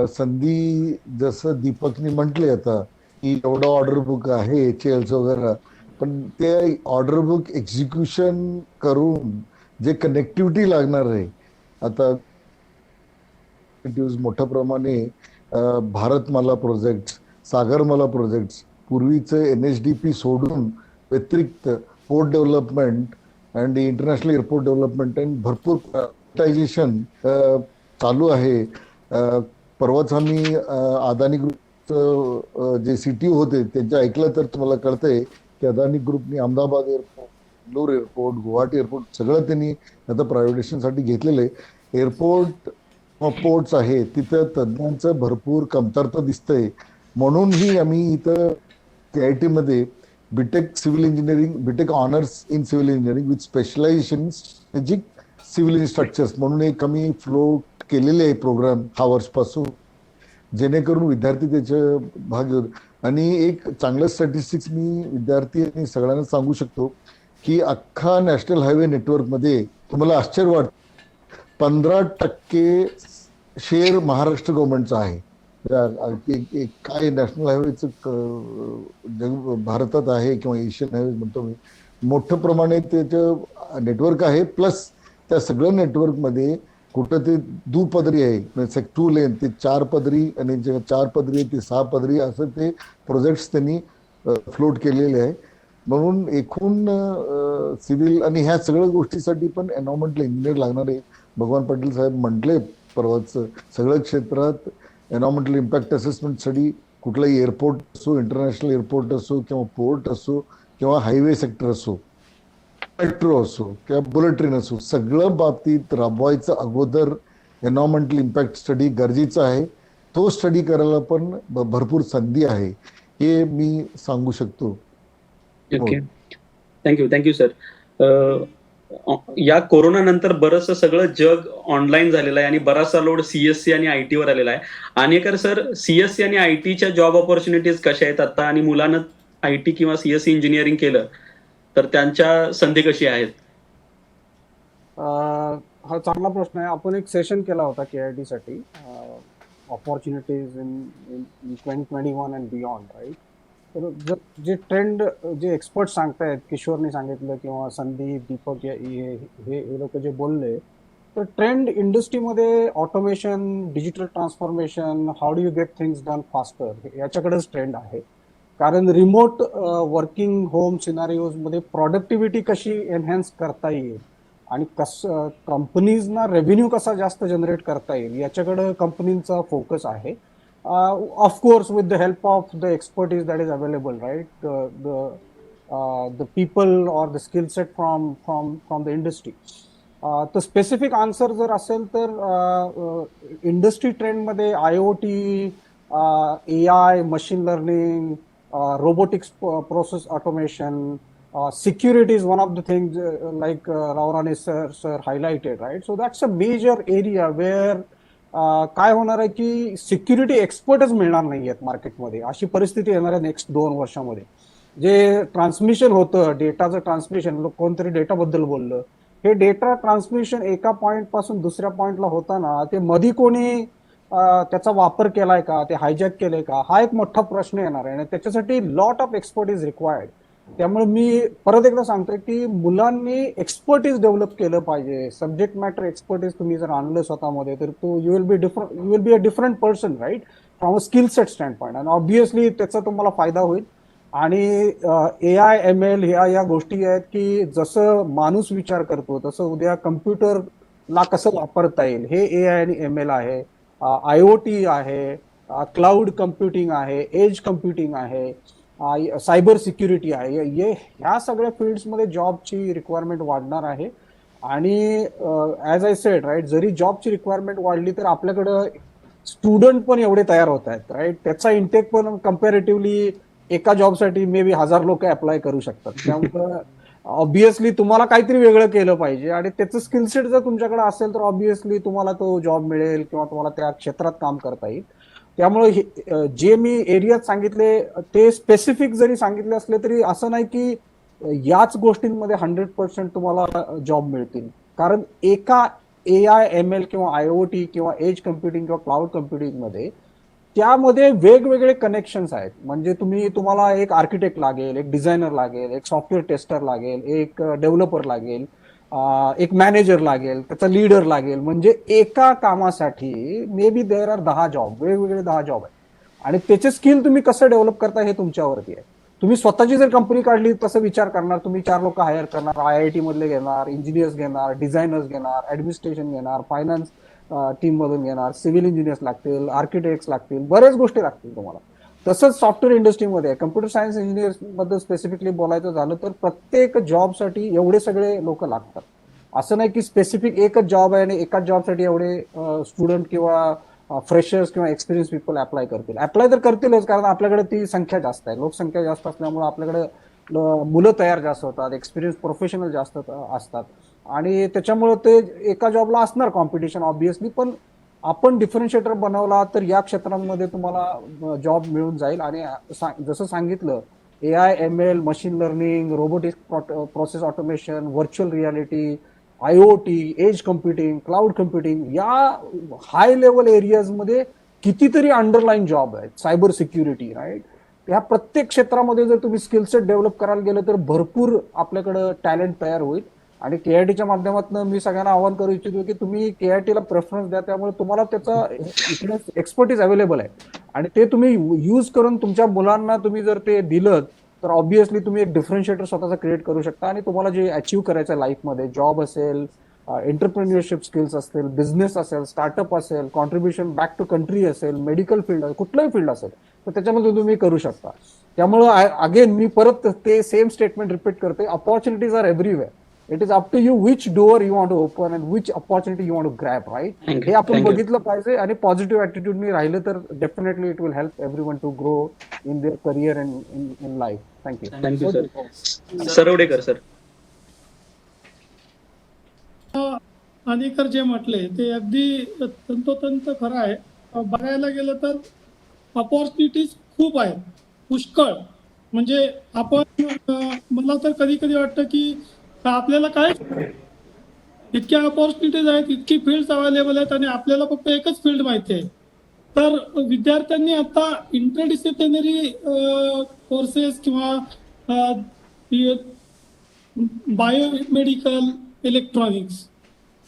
संधी जसं दीपकनी म्हटले आता की एवढं ऑर्डर बुक आहे HALs वगैरे, पण ते ऑर्डर बुक एक्झिक्युशन करून जे कनेक्टिव्हिटी लागणार आहे आता मोठ्या प्रमाणे भारतमाला प्रोजेक्ट, सागरमाला प्रोजेक्ट, पूर्वीचे NHDP सोडून व्यतिरिक्त port development and international airport development and भरपूर चालू आहे. परवाच आम्ही अदानी ग्रुपचं जे CTO होते त्यांच्या ऐकलं तर तुम्हाला कळतंय की अदानी ग्रुपनी Ahmedabad airport, Bangalore airport, Guwahati airport सगळं त्यांनी आता प्रायव्हेटेशनसाठी घेतलेलं आहे. एअरपोर्ट पोर्ट्स आहे तिथं तज्ज्ञांचं भरपूर कमतरता दिसतंय. म्हणूनही आम्ही इथं KIT मध्ये B Tech civil engineering, B Tech honours in civil engineering with specialization in strategic civil structures म्हणून एक आम्ही फ्लोट केलेले आहे प्रोग्राम हा वर्षपासून, जेणेकरून विद्यार्थी त्याचे भाग घेऊ. आणि एक चांगलं स्टॅटिस्टिक्स मी विद्यार्थी आणि सगळ्यांना सांगू शकतो की अख्खा नॅशनल हायवे नेटवर्कमध्ये तुम्हाला आश्चर्य वाटतं 15% शेअर महाराष्ट्र गव्हर्नमेंटचा आहे. काय नॅशनल हायवेचं जग भारतात आहे किंवा एशियन हायवे म्हणतो मी, मोठ्या प्रमाणे त्याचं नेटवर्क आहे. प्लस त्या सगळ्या नेटवर्कमध्ये कुठं ते दुपदरी आहे, 2 लेन, ते 4 पदरी आणि जे 4 पदरी आहे ते 6 पदरी असं ते प्रोजेक्ट्स त्यांनी फ्लोट केलेले आहे. म्हणून एकूण सिव्हिल आणि ह्या सगळ्या गोष्टीसाठी पण एन्व्हायरमेंटल इंजिनियर लागणार आहे. भगवान पाटील साहेब म्हटले परवाच, सगळ्या क्षेत्रात एन्व्हायरमेंटल इम्पॅक्ट असेसमेंटसाठी कुठलाही एअरपोर्ट असो, इंटरनॅशनल एअरपोर्ट असो किंवा पोर्ट असो किंवा हायवे सेक्टर असो, मेट्रो असो किंवा बुलेट ट्रेन असो, सगळं बाबतीत राबवायचं अगोदर एन्व्हायरमेंटल इम्पॅक्ट स्टडी गरजेचं आहे. तो स्टडी करायला पण भरपूर संधी आहे हे मी सांगू शकतो. Okay, thank you sir. या कोरोना नंतर बरंचसं सगळं जग ऑनलाईन झालेलं आहे आणि बराचसा लोड CSC आणि IT वर आलेला आहे. आणि सर CSC आणि ITच्या जॉब ऑपॉर्च्युनिटीज कशा आहेत आता, आणि मुलांना IT किंवा CSC इंजिनिअरिंग केलं तर त्यांच्या संधी कशी आहेत? हा चांगला प्रश्न आहे. आपण एक सेशन केला होता KIT साठी, opportunities in 2021 and beyond, right. तर जे ट्रेंड जे एक्सपर्ट सांगतायत, किशोरने सांगितलं किंवा संदीप, दीपक हे लोक जे बोलले, तर ट्रेंड इंडस्ट्रीमध्ये automation, digital transformation, how do you get things done faster, याच्याकडेच ट्रेंड आहे. कारण रिमोट वर्किंग होम सिनारिओजमध्ये प्रोडक्टिव्हिटी कशी एनहॅन्स करता येईल आणि कसं कंपनीजना रेव्हेन्यू कसा जास्त जनरेट करता येईल याच्याकडे कंपनींचा फोकस आहे. Of course, with the help of the expertise that is available, right? The the people or the skill set from the industry. तर स्पेसिफिक आन्सर जर असेल तर इंडस्ट्री ट्रेंडमध्ये IoT, AI, machine learning, robotics, process automation, security is one of the things like Raurane sir highlighted, right? So that's a major area where काय होणार आहे की security एक्सपर्टच मिळणार नाही आहेत मार्केटमध्ये, अशी परिस्थिती येणार आहे नेक्स्ट 2 वर्षामध्ये. जे ट्रान्समिशन होतं, डेटाचं ट्रान्समिशन, कोणतरी डेटाबद्दल बोललं, हे डेटा ट्रान्समिशन एका पॉइंट पासून दुसऱ्या पॉइंटला होताना ते मधी कोणी त्याचा वापर केलाय का, ते हायजॅक केलंय का, हा एक मोठा प्रश्न येणार आहे आणि त्याच्यासाठी lot of expert is required. त्यामुळे मी परत एकदा सांगतोय की मुलांनी एक्सपर्टीज डेव्हलप केलं पाहिजे. सब्जेक्ट मॅटर एक्सपर्टीज तुम्ही जर आणलं स्वतःमध्ये तर you will be a different person, right, from a skill set stand point. आणि ऑब्व्हियसली त्याचा तुम्हाला फायदा होईल. आणि AI, ML या गोष्टी आहेत की जसं माणूस विचार करतो तसं उद्या कम्प्युटरला कसं वापरता येईल हे AI आणि ML आहे, IoT आहे, क्लाउड कम्प्युटिंग आहे, एज कम्प्युटिंग आहे, सायबर सिक्युरिटी आहे. ह्या सगळ्या फील्ड्समध्ये जॉबची रिक्वायरमेंट वाढणार आहे. आणि ॲज आय सेड, राईट, जरी जॉबची रिक्वायरमेंट वाढली तर आपल्याकडं स्टुडंट पण एवढे तयार होत आहेत, राईट. त्याचा इंटेक पण कम्पॅरेटिव्हली एका जॉबसाठी मे बी 1000 लोक अप्लाय करू शकतात. त्यामुळे ऑब्व्हियसली तुम्हाला काहीतरी वेगळं केलं पाहिजे आणि त्याचं स्किल सेट जर तुमच्याकडे असेल तर ऑब्व्हियसली तुम्हाला तो जॉब मिळेल किंवा तुम्हाला त्या क्षेत्रात काम करता येईल. त्यामुळे जे मी एरियात सांगितले ते स्पेसिफिक जरी सांगितले असले तरी असं नाही की याच गोष्टींमध्ये 100% तुम्हाला जॉब मिळतील. कारण एका AI, ML किंवा IoT किंवा एज कम्प्युटिंग किंवा क्लाउड कम्प्युटिंग मध्ये त्यामध्ये वेगवेगळे कनेक्शन्स आहेत. म्हणजे तुम्हाला एक आर्किटेक्ट लागेल, एक डिझायनर लागेल, एक सॉफ्टवेअर टेस्टर लागेल, एक डेव्हलपर लागेल, एक मॅनेजर लागेल, त्याचा लीडर लागेल. म्हणजे एका कामासाठी maybe there are 10 job, वेगवेगळे 10 जॉब आहेत. आणि त्याचे स्किल तुम्ही कसं डेव्हलप करता हे तुमच्यावरती आहे. तुम्ही स्वतःची जर कंपनी काढली तसं विचार करणार, तुम्ही 4 लोक हायर करणार, IIT मधले घेणार, इंजिनियर्स घेणार, डिझायनर्स घेणार, ऍडमिनिस्ट्रेशन घेणार, फायनान्स टीम मधून घेणार, सिव्हिल इंजिनियर्स लागतील, आर्किटेक्ट्स लागतील, बरेच गोष्टी लागतील तुम्हाला. तसंच सॉफ्टवेअर इंडस्ट्रीमध्ये कम्प्युटर सायन्स इंजिनियर्स बद्दल स्पेसिफिकली बोलायचं झालं तर प्रत्येक जॉबसाठी एवढे सगळे लोक लागतात. असं नाही की स्पेसिफिक एकच जॉब आहे आणि एकाच जॉबसाठी एवढे स्टुडंट किंवा फ्रेशर्स किंवा एक्सपिरियन्स पीपल अप्लाय करतील. अप्लाय तर करतीलच, कारण आपल्याकडे ती संख्या जास्त आहे, लोकसंख्या जास्त असल्यामुळे आपल्याकडे मुलं तयार जास्त होतात, एक्सपिरियन्स प्रोफेशनल जास्त असतात आणि त्याच्यामुळे ते एका जॉबला असणार कॉम्पिटिशन ऑब्व्हियसली. पण आपण डिफरन्शिएटर बनवला तर या क्षेत्रांमध्ये तुम्हाला जॉब मिळून जाईल. आणि जसं सांगितलं AI, ML, machine learning, robotics, process automation, virtual reality, IoT, edge computing, cloud computing, या हाय लेवल एरियाजमध्ये कितीतरी अंडरलाईन जॉब आहेत. Cyber security, right. ह्या प्रत्येक क्षेत्रामध्ये जर तुम्ही स्किल सेट डेव्हलप करायला गेलं तर भरपूर आपल्याकडं टॅलेंट तयार होईल. आणि KITच्या माध्यमातून मी सगळ्यांना आवाहन करू इच्छितो की तुम्ही KITला प्रेफरन्स द्या. त्यामुळे तुम्हाला त्याचा इकडे एक्सपर्टीज अवेलेबल आहे आणि ते तुम्ही यूज करून तुमच्या मुलांना तुम्ही जर ते दिलं तर ऑब्व्हियसली तुम्ही एक डिफरन्शिएटर स्वतःचा क्रिएट करू शकता. आणि तुम्हाला जे अचीव्ह करायचं आहे लाईफमध्ये, जॉब असेल, एंटरप्रेन्युअरशिप स्किल्स असतील, बिझनेस असेल, स्टार्टअप असेल, कॉन्ट्रीब्युशन बॅक टू कंट्री असेल, मेडिकल फील्ड असेल, कुठलंही फील्ड असेल तर त्याच्यामध्ये तुम्ही करू शकता. त्यामुळं अगेन मी परत ते सेम स्टेटमेंट रिपीट करते, opportunities are everywhere. It is up to you which door you want to open and which opportunity you want to grab, right? हे आपण बघितलं पाहिजे आणि पॉझिटिव्ह ऍटिट्यूडनी राहिलं तर definitely it will help everyone to grow in their career and in life. Thank you sir. Sarwadekar sir. Anikar जे म्हटले ते अगदी तंतोतंत खरं आहे. बघायला गेलं तर अपॉर्च्युनिटीज खूप आहेत, पुष्कळ. म्हणजे आपण मला तर कधी कधी वाटतं की आपल्याला काय इतक्या अपॉर्च्युनिटीज आहेत, इतकी फील्ड अवेलेबल आहेत आणि आपल्याला फक्त एकच फील्ड माहिती आहे. तर विद्यार्थ्यांनी आता इंटरडिसिप्लिनरी कोर्सेस किंवा बायोमेडिकल, इलेक्ट्रॉनिक्स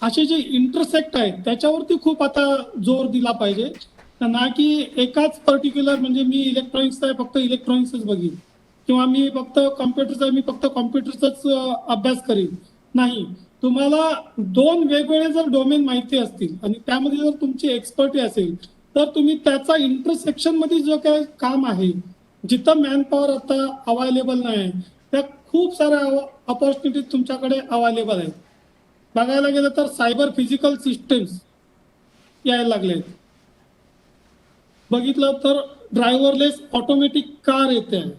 असे जे इंटरसेक्ट आहेत त्याच्यावरती खूप आता जोर दिला पाहिजे. ना की एकाच पर्टिक्युलर, म्हणजे मी इलेक्ट्रॉनिक्सचा आहे फक्त इलेक्ट्रॉनिक्सच बघीन किंवा मी फक्त कॉम्प्युटरचा आहे मी फक्त कॉम्प्युटरचाच अभ्यास करीन. नाही, तुम्हाला 2 वेगवेगळे जर डोमेन माहिती असतील आणि त्यामध्ये जर तुमची एक्सपर्टी असेल तर तुम्ही त्याचा इंटरसेक्शन मध्ये जो काय काम आहे, जिथं मॅन पॉवर आता अवेलेबल नाही त्या खूप साऱ्या ऑपॉर्च्युनिटीज तुमच्याकडे अवेलेबल आहेत. बघायला गेलं तर सायबर फिजिकल सिस्टम्स यायला लागले आहेत. बघितलं तर ड्रायव्हरलेस ऑटोमॅटिक कार येते आहे.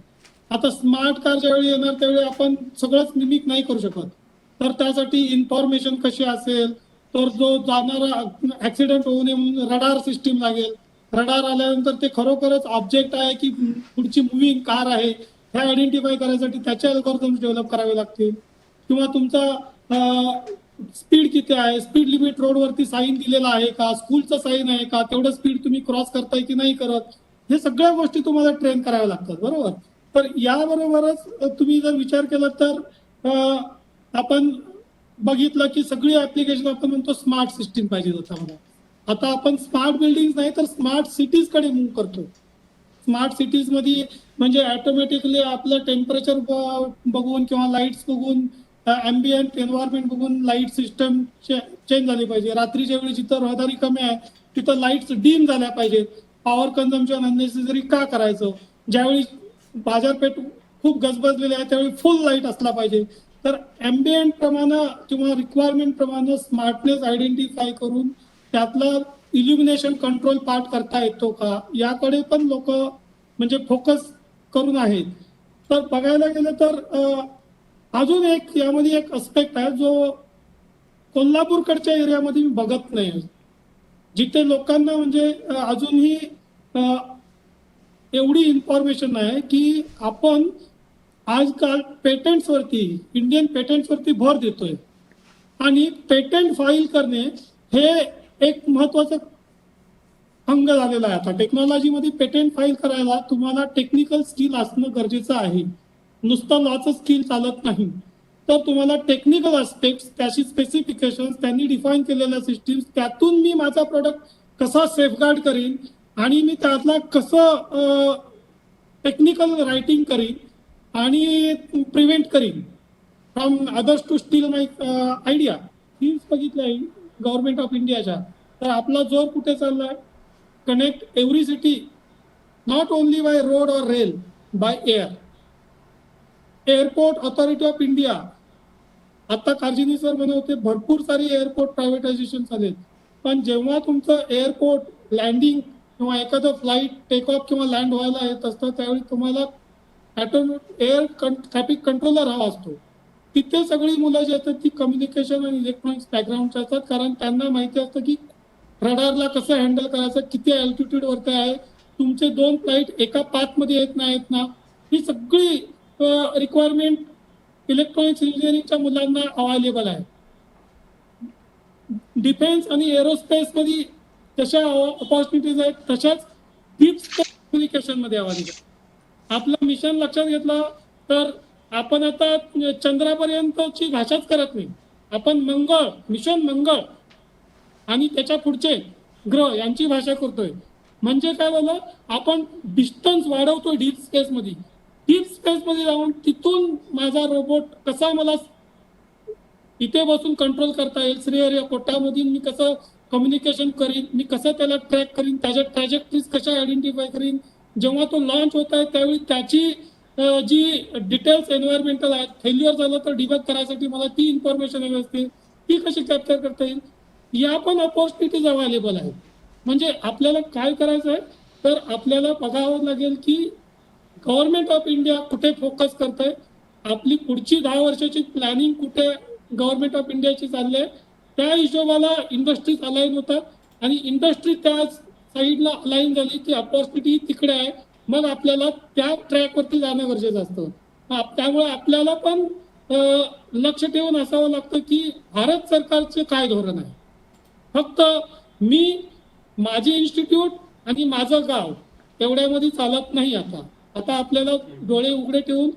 आता स्मार्ट कार ज्यावेळी येणार त्यावेळी आपण सगळंच मिमिक नाही करू शकत, तर त्यासाठी इन्फॉर्मेशन कशी असेल, तर जो जाणारा ऍक्सिडेंट होऊ नये म्हणून रडार सिस्टीम लागेल. रडार आल्यानंतर ते खरोखरच ऑब्जेक्ट आहे की पुढची मुव्हिंग कार आहे हे आयडेंटिफाय करायसाठी त्याचे अल्गोरिथम्स डेव्हलप करावे लागतील. किंवा तुमचा स्पीड किती आहे, स्पीड लिमिट रोडवरती साईन दिलेला आहे का, स्कूलचं साईन आहे का, तेवढं स्पीड तुम्ही क्रॉस करताय की नाही करत, हे सगळ्या गोष्टी तुम्हाला ट्रेन कराव्या लागतात. बरोबर. तर याबरोबरच तुम्ही जर विचार केला तर आपण बघितलं की सगळी ऍप्लिकेशन आपण म्हणतो स्मार्ट सिस्टीम पाहिजे त्याच्यामध्ये. आता आपण स्मार्ट बिल्डिंग नाही तर स्मार्ट सिटीज कडे मूव्ह करतो. स्मार्ट सिटीज मध्ये म्हणजे ऑटोमॅटिकली आपलं टेम्परेचर बघून किंवा लाईट्स बघून, अँबियंट एन्व्हायरमेंट बघून लाईट सिस्टम चेंज झाली पाहिजे. रात्रीच्या वेळी जिथं रहदारी कमी आहे तिथं लाईट्स डीम झाल्या पाहिजेत. पॉवर कन्झम्पशन अननेसेसरी का करायचं. ज्यावेळी बाजारपेठ खूप गजबजलेली आहे त्यावेळी फुल लाईट असला पाहिजे. तर अँबियंट प्रमाणे किंवा रिक्वायरमेंट प्रमाणे स्मार्टनेस आयडेंटिफाय करून त्यातला इल्युमिनेशन कंट्रोल पार्ट करता येतो का, याकडे पण लोक म्हणजे फोकस करून आहेत. तर बघायला गेलं तर अजून एक यामध्ये एक अस्पेक्ट आहे जो कोल्हापूरकडच्या एरियामध्ये मी बघत नाही, जिथे लोकांना म्हणजे अजूनही एवढी इन्फॉर्मेशन आहे की आपण आजकाल पेटंट्सवरती, इंडियन पेटंट्सवरती भर देतोय आणि पेटंट फाईल करणे हे एक महत्वाचं अंग झालेलं आहे. आता टेक्नॉलॉजीमध्ये पेटंट फाईल करायला तुम्हाला टेक्निकल स्किल असणं गरजेचं आहे, नुसतं लॉचं स्किल चालत नाही. तर तुम्हाला टेक्निकल आस्पेक्ट, त्याची स्पेसिफिकेशन, त्यांनी डिफाईन केलेल्या सिस्टीम्स, त्यातून मी माझा प्रोडक्ट कसा सेफगार्ड करीन आणि मी त्यातला कसं टेक्निकल रायटिंग करीन आणि प्रिव्हेंट करीन from others to steal my idea. हीच बघितलं आहे गव्हर्नमेंट ऑफ इंडियाच्या. तर आपला जोर कुठे चाललाय, connect every city not only by road or rail, by air. Airport authority of India आता कार्जिनी सर बनवते, भरपूर सारी एअरपोर्ट प्रायव्हेटायझेशन चालेल. पण जेव्हा तुमचं एअरपोर्ट लँडिंग किंवा एखादं फ्लाईट टेक ऑफ किंवा लँड व्हायला येत असतं त्यावेळी तुम्हाला एअर ट्रॅफिक कंट्रोलर हवा असतो. तिथे सगळी मुलं जी असतात ती कम्युनिकेशन आणि इलेक्ट्रॉनिक्स बॅकग्राऊंडच्या असतात, कारण त्यांना माहिती असतं की रडारला कसं हँडल करायचं, किती अल्टिट्यूड वरती आहे, तुमचे 2 फ्लाईट एका पाथमध्ये येत नाहीत ना. ही सगळी रिक्वायरमेंट इलेक्ट्रॉनिक्स इंजिनिअरिंगच्या मुलांना अवेलेबल आहे. डिफेन्स आणि एरोस्पेस मध्ये जशा ऑपॉर्च्युनिटीज आहेत तशाच डीप स्पेस कम्युनिकेशन मध्ये अवेलेबल. आपलं मिशन लक्षात घेतलं तर आपण आता चंद्रापर्यंतची भाषाच करत नाही, आपण मंगळ, मिशन मंगळ आणि त्याच्या पुढचे ग्रह यांची भाषा करतोय. म्हणजे काय झालं, आपण डिस्टन्स वाढवतोय डीप स्पेस मध्ये. डीप स्पेस मध्ये जाऊन तिथून माझा रोबोट कसा मला इथे बसून कंट्रोल करता येईल, श्रीहरिकोटामधून मी कसं कम्युनिकेशन करीन, मी कसं त्याला ट्रॅक करीन, त्याच्या ट्रॅजेक्टरीज कशा आयडेंटिफाय करीन, जेव्हा तो लॉन्च होत आहे त्यावेळी त्याची जी डिटेल्स एन्व्हायरमेंटल आहेत, फेल्युअर झालं तर डिबग करायसाठी मला ती इन्फॉर्मेशन हवी असते, ती कशी कॅप्चर करता येईल, या पण ऑपॉर्च्युनिटीज अवेलेबल आहेत. म्हणजे आपल्याला काय करायचं आहे तर आपल्याला बघावं लागेल की गव्हर्नमेंट ऑफ इंडिया कुठे फोकस करत आहे, आपली पुढची 10 वर्षाची प्लॅनिंग कुठे गव्हर्नमेंट ऑफ इंडियाची चालली आहे, त्या हिशोबाला इंडस्ट्रीज अलाईन होतात आणि इंडस्ट्री त्या साईडला अलाईन झाली की ऑपॉर्च्युनिटी तिकडे आहे, मग आपल्याला त्या ट्रॅकवरती जाणं गरजेचं असतं. त्यामुळे आपल्याला पण लक्ष ठेवून असावं लागतं की भारत सरकारचे काय धोरण आहे. फक्त मी, माझे इन्स्टिट्यूट आणि माझं गाव एवढ्यामध्ये चालत नाही. आता आपल्याला डोळे उघडे ठेवून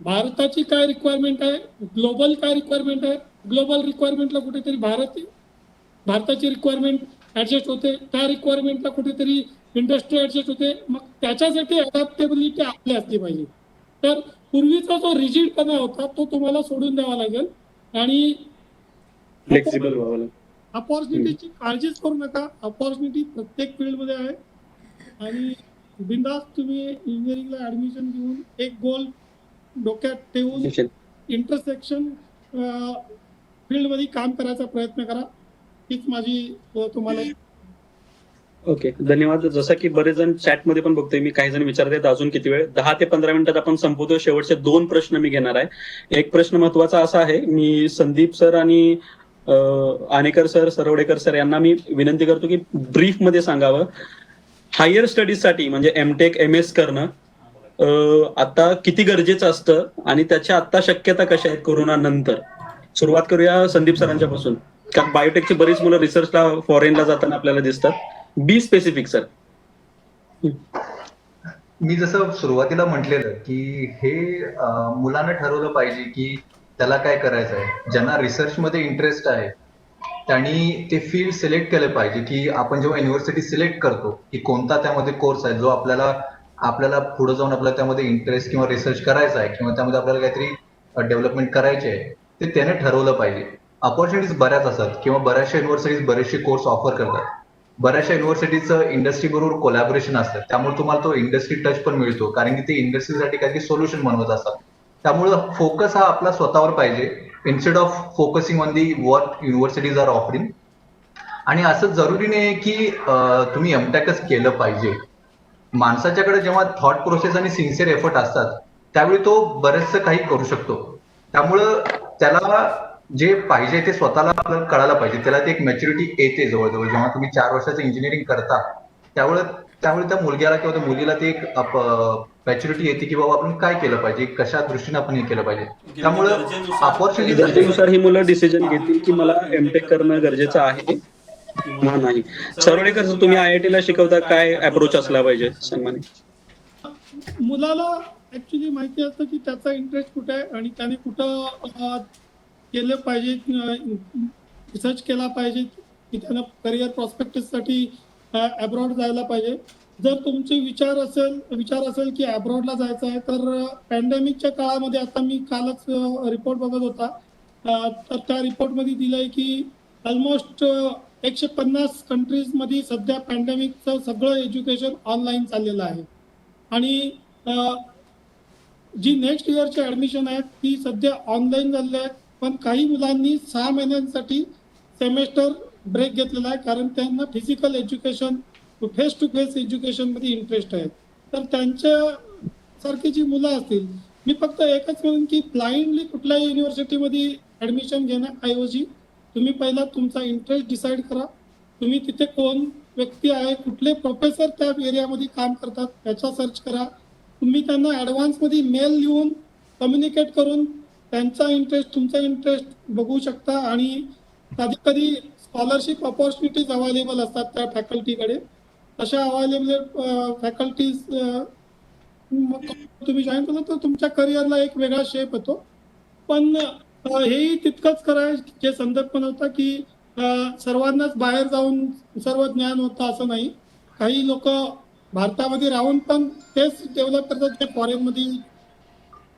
भारताची काय रिक्वायरमेंट आहे, ग्लोबल काय रिक्वायरमेंट आहे, ग्लोबल रिक्वायरमेंटला कुठेतरी भारताची रिक्वायरमेंट ऍडजस्ट होते, त्या रिक्वायरमेंटला कुठेतरी इंडस्ट्री ऍडजस्ट होते, मग त्याच्यासाठी अडॅप्टेबिलिटी आपली असली पाहिजे. तर पूर्वीचा जो रिजिडपणा होता तो तुम्हाला सोडून द्यावा लागेल आणि फ्लेक्सिबल व्हावं लागेल. अपॉर्च्युनिटीची काळजीच करू नका, अपॉर्च्युनिटी प्रत्येक फील्डमध्ये आहे आणि बिंदास तुम्ही इंजिनिअरिंगला ऍडमिशन घेऊन एक गोल डोक्यात ठेवून निश्चित. इंटरसेक्शन फील्डमध्ये काम करायचा प्रयत्न करा. हीच माझी तुम्हाला ओके, धन्यवाद. जसं की बरेच जण चॅटमध्ये पण बघतोय मी, काही जण विचारतात अजून किती वेळ, 10 ते 15 मिनिटात आपण संपवतो. शेवटचे 2 प्रश्न मी घेणार आहे. एक प्रश्न महत्वाचा असा आहे, मी संदीप सर आणि आनेकर सर, सरवडेकर सर यांना मी विनंती करतो की ब्रीफ मध्ये सांगावं, हायर स्टडीजसाठी म्हणजे एमटेक MS करणं आता किती गरजेचं असतं आणि त्याच्या आता शक्यता कशा आहेत कोरोना नंतर. सुरुवात करूया संदीप सरांच्या पासून, कारण बायोटेकची बरीच मुलं रिसर्चला फॉरेनला जाताना आपल्याला दिसतात. Be specific sir. मी जसं सुरुवातीला म्हटलेलं की हे मुलांना ठरवलं पाहिजे की त्याला काय करायचं आहे. ज्यांना रिसर्चमध्ये इंटरेस्ट आहे त्यांनी ते फील्ड सिलेक्ट केलं पाहिजे, की आपण जेव्हा युनिव्हर्सिटी सिलेक्ट करतो की कोणता त्यामध्ये कोर्स आहे जो आपल्याला पुढे जाऊन आपल्याला त्यामध्ये इंटरेस्ट किंवा रिसर्च करायचा आहे किंवा त्यामध्ये आपल्याला काहीतरी डेव्हलपमेंट करायची आहे, ते त्याने ठरवलं पाहिजे. अपॉर्च्युनिटीज बऱ्याच असतात किंवा बऱ्याचशा युनिव्हर्सिटीज बरेचसे कोर्स ऑफर करतात. बऱ्याचशा युनिव्हर्सिटीचं इंडस्ट्री बरोबर कोलॅबोरेशन असतं, त्यामुळे तुम्हाला तो इंडस्ट्री टच पण मिळतो, कारण की ते इंडस्ट्रीसाठी काहीतरी सोल्युशन बनवत असतात. त्यामुळं फोकस हा आपला स्वतःवर पाहिजे, instead of focusing on the what universities are offering. आणि असं जरुरी नाही की तुम्ही एमटेकच केलं पाहिजे. माणसाच्याकडे जेव्हा थॉट प्रोसेस आणि सिन्सिअर एफर्ट असतात त्यावेळी तो बरेचसं काही करू शकतो. त्यामुळं त्याला जे पाहिजे ते स्वतःला आपल्याला कळायला पाहिजे. त्याला ते एक मॅच्युरिटी येते जवळजवळ जेव्हा तुम्ही 4 वर्षाचं इंजिनिअरिंग करता, त्यामुळे त्या मुलग्याला किंवा त्या मुलीला ते एक मॅच्युरिटी येते की बाबा आपण काय केलं पाहिजे, कशा दृष्टीने आपण हे केलं पाहिजे. त्यामुळं अपॉर्च्युनिटी गरजेनुसार ही मुलं डिसिजन घेतील की मला एमटेक करणं गरजेचं आहे किंवा नाही. सरवडेकर सर, तुम्ही IIT ला शिकवता, काय अप्रोच असला पाहिजे सन्मानी? मुलाला ऍक्च्युली माहिती असतं की त्याचा इंटरेस्ट कुठे आहे आणि त्याने कुठं केलं पाहिजे, रिसर्च केला पाहिजे की त्यानं करिअर प्रॉस्पेक्टसाठी अब्रॉड जायला पाहिजे. जर तुमचे विचार असेल की अब्रॉडला जायचं आहे, तर पॅन्डेमिकच्या काळामध्ये आता मी कालच रिपोर्ट बघत होता, तर त्या रिपोर्टमध्ये दिलंय की ऑलमोस्ट 150 कंट्रीजमध्ये सध्या पॅन्डेमिकचं सगळं एज्युकेशन ऑनलाईन चाललेलं आहे. आणि जी नेक्स्ट इयरची ऍडमिशन आहेत ती सध्या ऑनलाईन झालेली आहेत, पण काही मुलांनी 6 महिन्यांसाठी सेमेस्टर ब्रेक घेतलेला आहे, कारण त्यांना physical education, face to face एज्युकेशनमध्ये इंटरेस्ट आहे. तर त्यांच्यासारखी जी मुलं असतील, मी फक्त एकच म्हणून की ब्लाइंडली कुठल्याही युनिव्हर्सिटीमध्ये ऍडमिशन घेण्याऐवजी तुम्ही पहिला तुमचा इंटरेस्ट डिसाईड करा. तुम्ही तिथे कोण व्यक्ती आहे, कुठले प्रोफेसर त्या एरियामध्ये काम करतात त्याचा सर्च करा. तुम्ही त्यांना ॲडव्हान्समध्ये मेल लिहून कम्युनिकेट करून त्यांचा इंटरेस्ट, तुमचा इंटरेस्ट बघू शकता. आणि कधी कधी स्कॉलरशिप ऑपॉर्च्युनिटीज अवेलेबल असतात त्या फॅकल्टीकडे. तशा अवेलेबल फॅकल्टीज तुम्ही जॉईन केलं तर तुमच्या करिअरला एक वेगळा शेप येतो. पण हेही तितकंच करा जे संदर्भ पण होता की सर्वांनाच बाहेर जाऊन सर्व ज्ञान होतं असं नाही. काही लोक भारतामध्ये राहून पण तेच डेव्हलप करतात जे फॉरेनमध्ये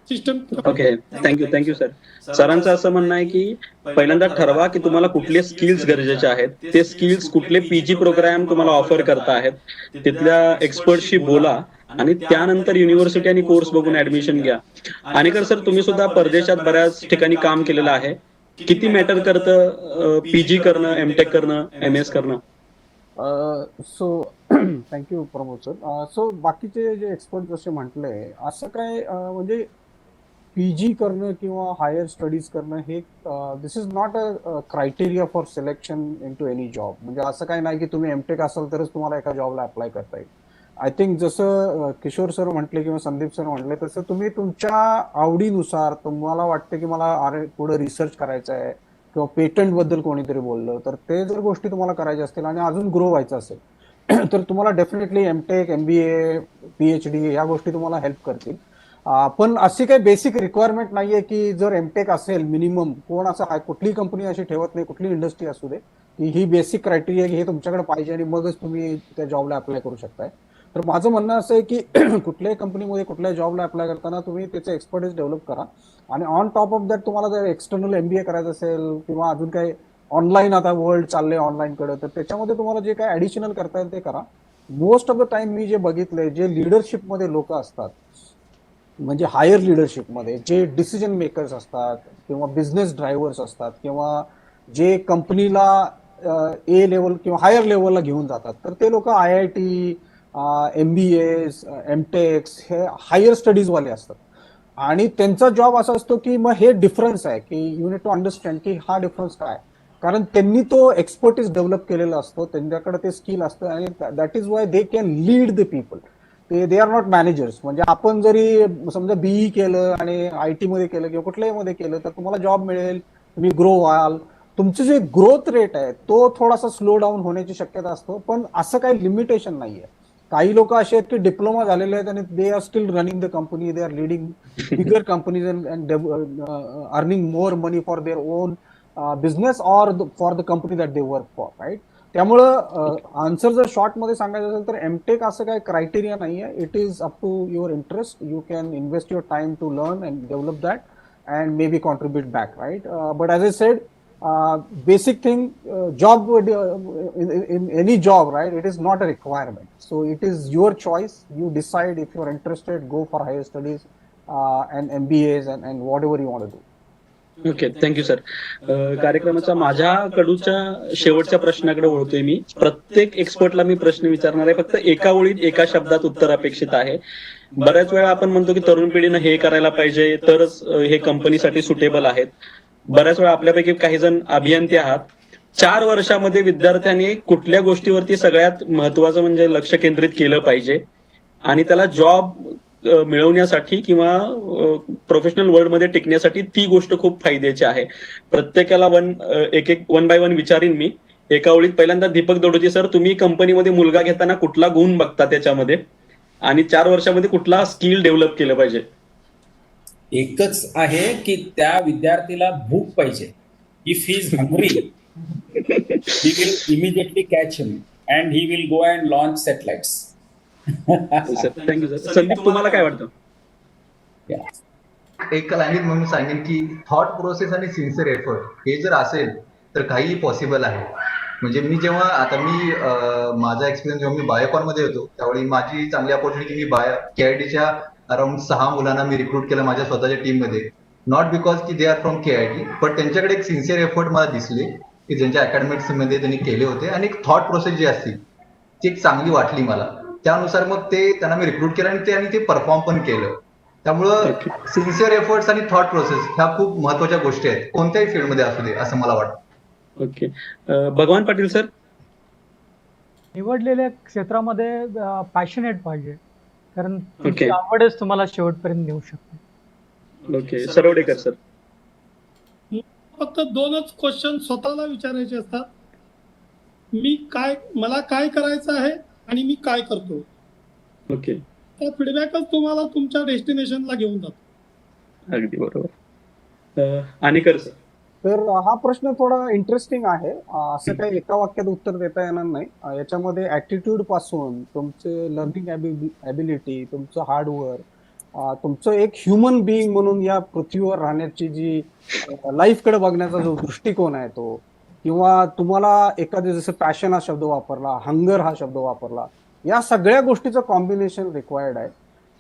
सिस्टम. Okay, thank you sir. सरांचं असं म्हणणं आहे की पहिल्यांदा ठरवा की तुम्हाला कुठले स्किल्स गरजेचे आहेत, ते स्किल्स कुठले PG प्रोग्राम तुम्हाला ऑफर करता आहेत, तिथल्या एक्सपर्टशी बोला आणि त्यानंतर युनिव्हर्सिटी आणि कोर्स बघून ऍडमिशन घ्या. आनेकर सर, तुम्ही सुद्धा परदेशात बऱ्याच ठिकाणी काम केलेलं आहे. किती मॅटर करतं PG करणं, एमटेक करणं, MS करणं? So thank you Pramod sir. So बाकीचे जे एक्सपर्ट जसे म्हटले, असं काय म्हणजे PG करणं किंवा हायर स्टडीज करणं हे this is not a criteria for selection into any job. म्हणजे असं काही नाही की तुम्ही एमटेक असाल तरच तुम्हाला एका जॉबला अप्लाय करता येईल. आय थिंक जसं किशोर सर म्हटले किंवा संदीप सर म्हटले, तसं तुम्ही तुमच्या आवडीनुसार तुम्हाला वाटतं की मला पुढे रिसर्च करायचं आहे किंवा पेटंट बद्दल कोणीतरी बोललं तर ते जर गोष्टी तुम्हाला करायच्या असतील आणि अजून ग्रो व्हायचं असेल तर तुम्हाला डेफिनेटली एमटेक, MBA, PhD या गोष्टी तुम्हाला हेल्प करतील. पण अशी काही बेसिक रिक्वायरमेंट नाहीये की जर एमटेक असेल मिनिमम, कोण असं कुठलीही कंपनी अशी ठेवत नाही, कुठली इंडस्ट्री असू दे, की ही बेसिक क्रायटेरिया हे तुमच्याकडे पाहिजे आणि मगच तुम्ही त्या जॉबला अप्लाय करू शकताय. तर माझं म्हणणं असं आहे की कुठल्याही कंपनीमध्ये कुठल्याही जॉबला अप्लाय करताना तुम्ही त्याचं एक्सपर्टीज डेव्हलप करा आणि ऑन टॉप ऑफ दॅट तुम्हाला जर एक्सटर्नल MBA करायचं असेल किंवा अजून काही ऑनलाईन, आता वर्ल्ड चाललंय ऑनलाईनकडे, तर त्याच्यामध्ये तुम्हाला जे काय ऍडिशनल करता येईल ते करा. मोस्ट ऑफ द टाइम मी जे बघितलंय, जे लिडरशिपमध्ये लोक असतात म्हणजे हायर लिडरशिपमध्ये जे डिसिजन मेकर्स असतात किंवा बिझनेस ड्रायव्हर्स असतात किंवा जे कंपनीला ए लेवल किंवा हायर लेवलला घेऊन जातात, तर ते लोक IIT, MBA, MTechs हे हायर स्टडीजवाले असतात. आणि त्यांचा जॉब असा असतो की मग हे डिफरन्स आहे की यू नीड टू अंडरस्टँड की हा डिफरन्स काय आहे. कारण त्यांनी तो एक्सपर्टीज डेव्हलप केलेला असतो, त्यांच्याकडे ते स्किल असतं आणि that is why they can lead the people. They are not managers. म्हणजे आपण जरी समजा BE केलं आणि IT मध्ये केलं किंवा कुठल्याही मध्ये केलं तर तुम्हाला जॉब मिळेल, तुम्ही ग्रो व्हाल. तुमचं जे ग्रोथ रेट आहे तो थोडासा स्लो डाऊन होण्याची शक्यता असतो, पण असं काही लिमिटेशन नाहीये. काही लोक असे आहेत की डिप्लोमा झालेले आहेत आणि they are still running the company, they are leading bigger companies and earning more money for their own business or for the company that they work for, right. त्यामुळं आन्सर जर शॉर्ट मध्ये सांगायचं असेल तर MTech असं काही criteria नाहीये. It is up to your interest. You can invest your time to learn and develop that and maybe contribute back, right. But as I said, basic thing, job in any job, right, it is not a requirement, so it is your choice. You decide if you're interested, go for higher studies and MBAs and whatever you want to do. Okay, thank you sir. कार्यक्रमाचा माझ्या कडूच्या शेवटच्या प्रश्नाकडे वळतोय मी. प्रत्येक एक्सपर्टला मी प्रश्न विचारणार आहे, फक्त एका ओळीत एका शब्दात उत्तर अपेक्षित आहे. बऱ्याच वेळा आपण म्हणतो की तरुण पिढीनं हे करायला पाहिजे तरच हे कंपनीसाठी सुटेबल आहेत. बऱ्याच वेळा आपल्यापैकी काही जण अभियंते आहात. 4 वर्षामध्ये विद्यार्थ्यांनी कुठल्या गोष्टीवरती सगळ्यात महत्वाचं म्हणजे लक्ष केंद्रित केलं पाहिजे आणि त्याला जॉब मिळवण्यासाठी किंवा प्रोफेशनल वर्ल्ड मध्ये टिकण्यासाठी ती गोष्ट खूप फायद्याची आहे. प्रत्येकाला वन बाय वन विचारीन मी. एका ओळीत पहिल्यांदा दीपक दडोजी सर, तुम्ही कंपनीमध्ये मुलगा घेताना कुठला गुण बघता त्याच्यामध्ये आणि 4 वर्षामध्ये कुठला स्किल डेव्हलप केलं पाहिजे? एकच आहे की त्या विद्यार्थीला भूक पाहिजे. If he is hungry he will immediately catch him and he will go and launch satellites. Thank you sir. Sandeep, तुम्हाला काय वाटतं? एक लाईनीत म्हणून सांगेन की थॉट प्रोसेस आणि सिन्सिअर एफर्ट हे जर असेल तर काहीही पॉसिबल आहे. म्हणजे मी माझा एक्सपिरियन्स जेव्हा मी बायोकॉनमध्ये होतो त्यावेळी माझी चांगली अपॉर्च्युनिटी, मी KITच्या अराउंड 6 मुलांना मी रिक्रूट केलं माझ्या स्वतःच्या टीममध्ये. नॉट बिकॉज की दे आर फ्रॉम KIT, पण त्यांच्याकडे एक सिन्सिअर एफर्ट मला दिसले की ज्यांच्या अकॅडमिक्समध्ये त्यांनी केले होते आणि एक थॉट प्रोसेस जी असती ती एक चांगली वाटली मला. त्यानुसार मग त्यांना मी रिक्रूट केलं आणि ते परफॉर्म पण केलं. त्यामुळं सिन्सिअर एफर्ट्स आणि थॉट प्रोसेस ह्या खूप महत्वाच्या गोष्टी आहेत कोणत्याही फील्डमध्ये असू दे असं मला वाटतं. ओके, भगवान पाटील सर. निवडलेल्या क्षेत्रामध्ये पॅशनेट पाहिजे, कारण तुमची आवडच तुम्हाला शेवटपर्यंत नेऊ शकते. Okay, Sarwadekar sir. फक्त 2च क्वेश्चन स्वतःला विचारायचे असतात. मला काय करायचं आहे आणि मी काय करतो. ओके, त्या फीडबॅकच तुम्हाला तुमच्या डेस्टिनेशनला घेऊन जातो. अगदी बरोबर. अनिकर सर. तर हा प्रश्न थोडा इंटरेस्टिंग आहे. असं काही एका वाक्यात उत्तर देता येणार नाही. याच्यामध्ये ऍटिट्यूड पासून तुमचे लर्निंग ॲबिलिटी, तुमचं हार्डवर्क, तुमचं एक ह्युमन बिईंग म्हणून या पृथ्वीवर राहण्याची जी लाईफकडे बघण्याचा जो दृष्टिकोन आहे तो, किंवा तुम्हाला एखादे जसं पॅशन हा शब्द वापरला, हंगर हा शब्द वापरला, या सगळ्या गोष्टीचं कॉम्बिनेशन रिक्वायर्ड आहे.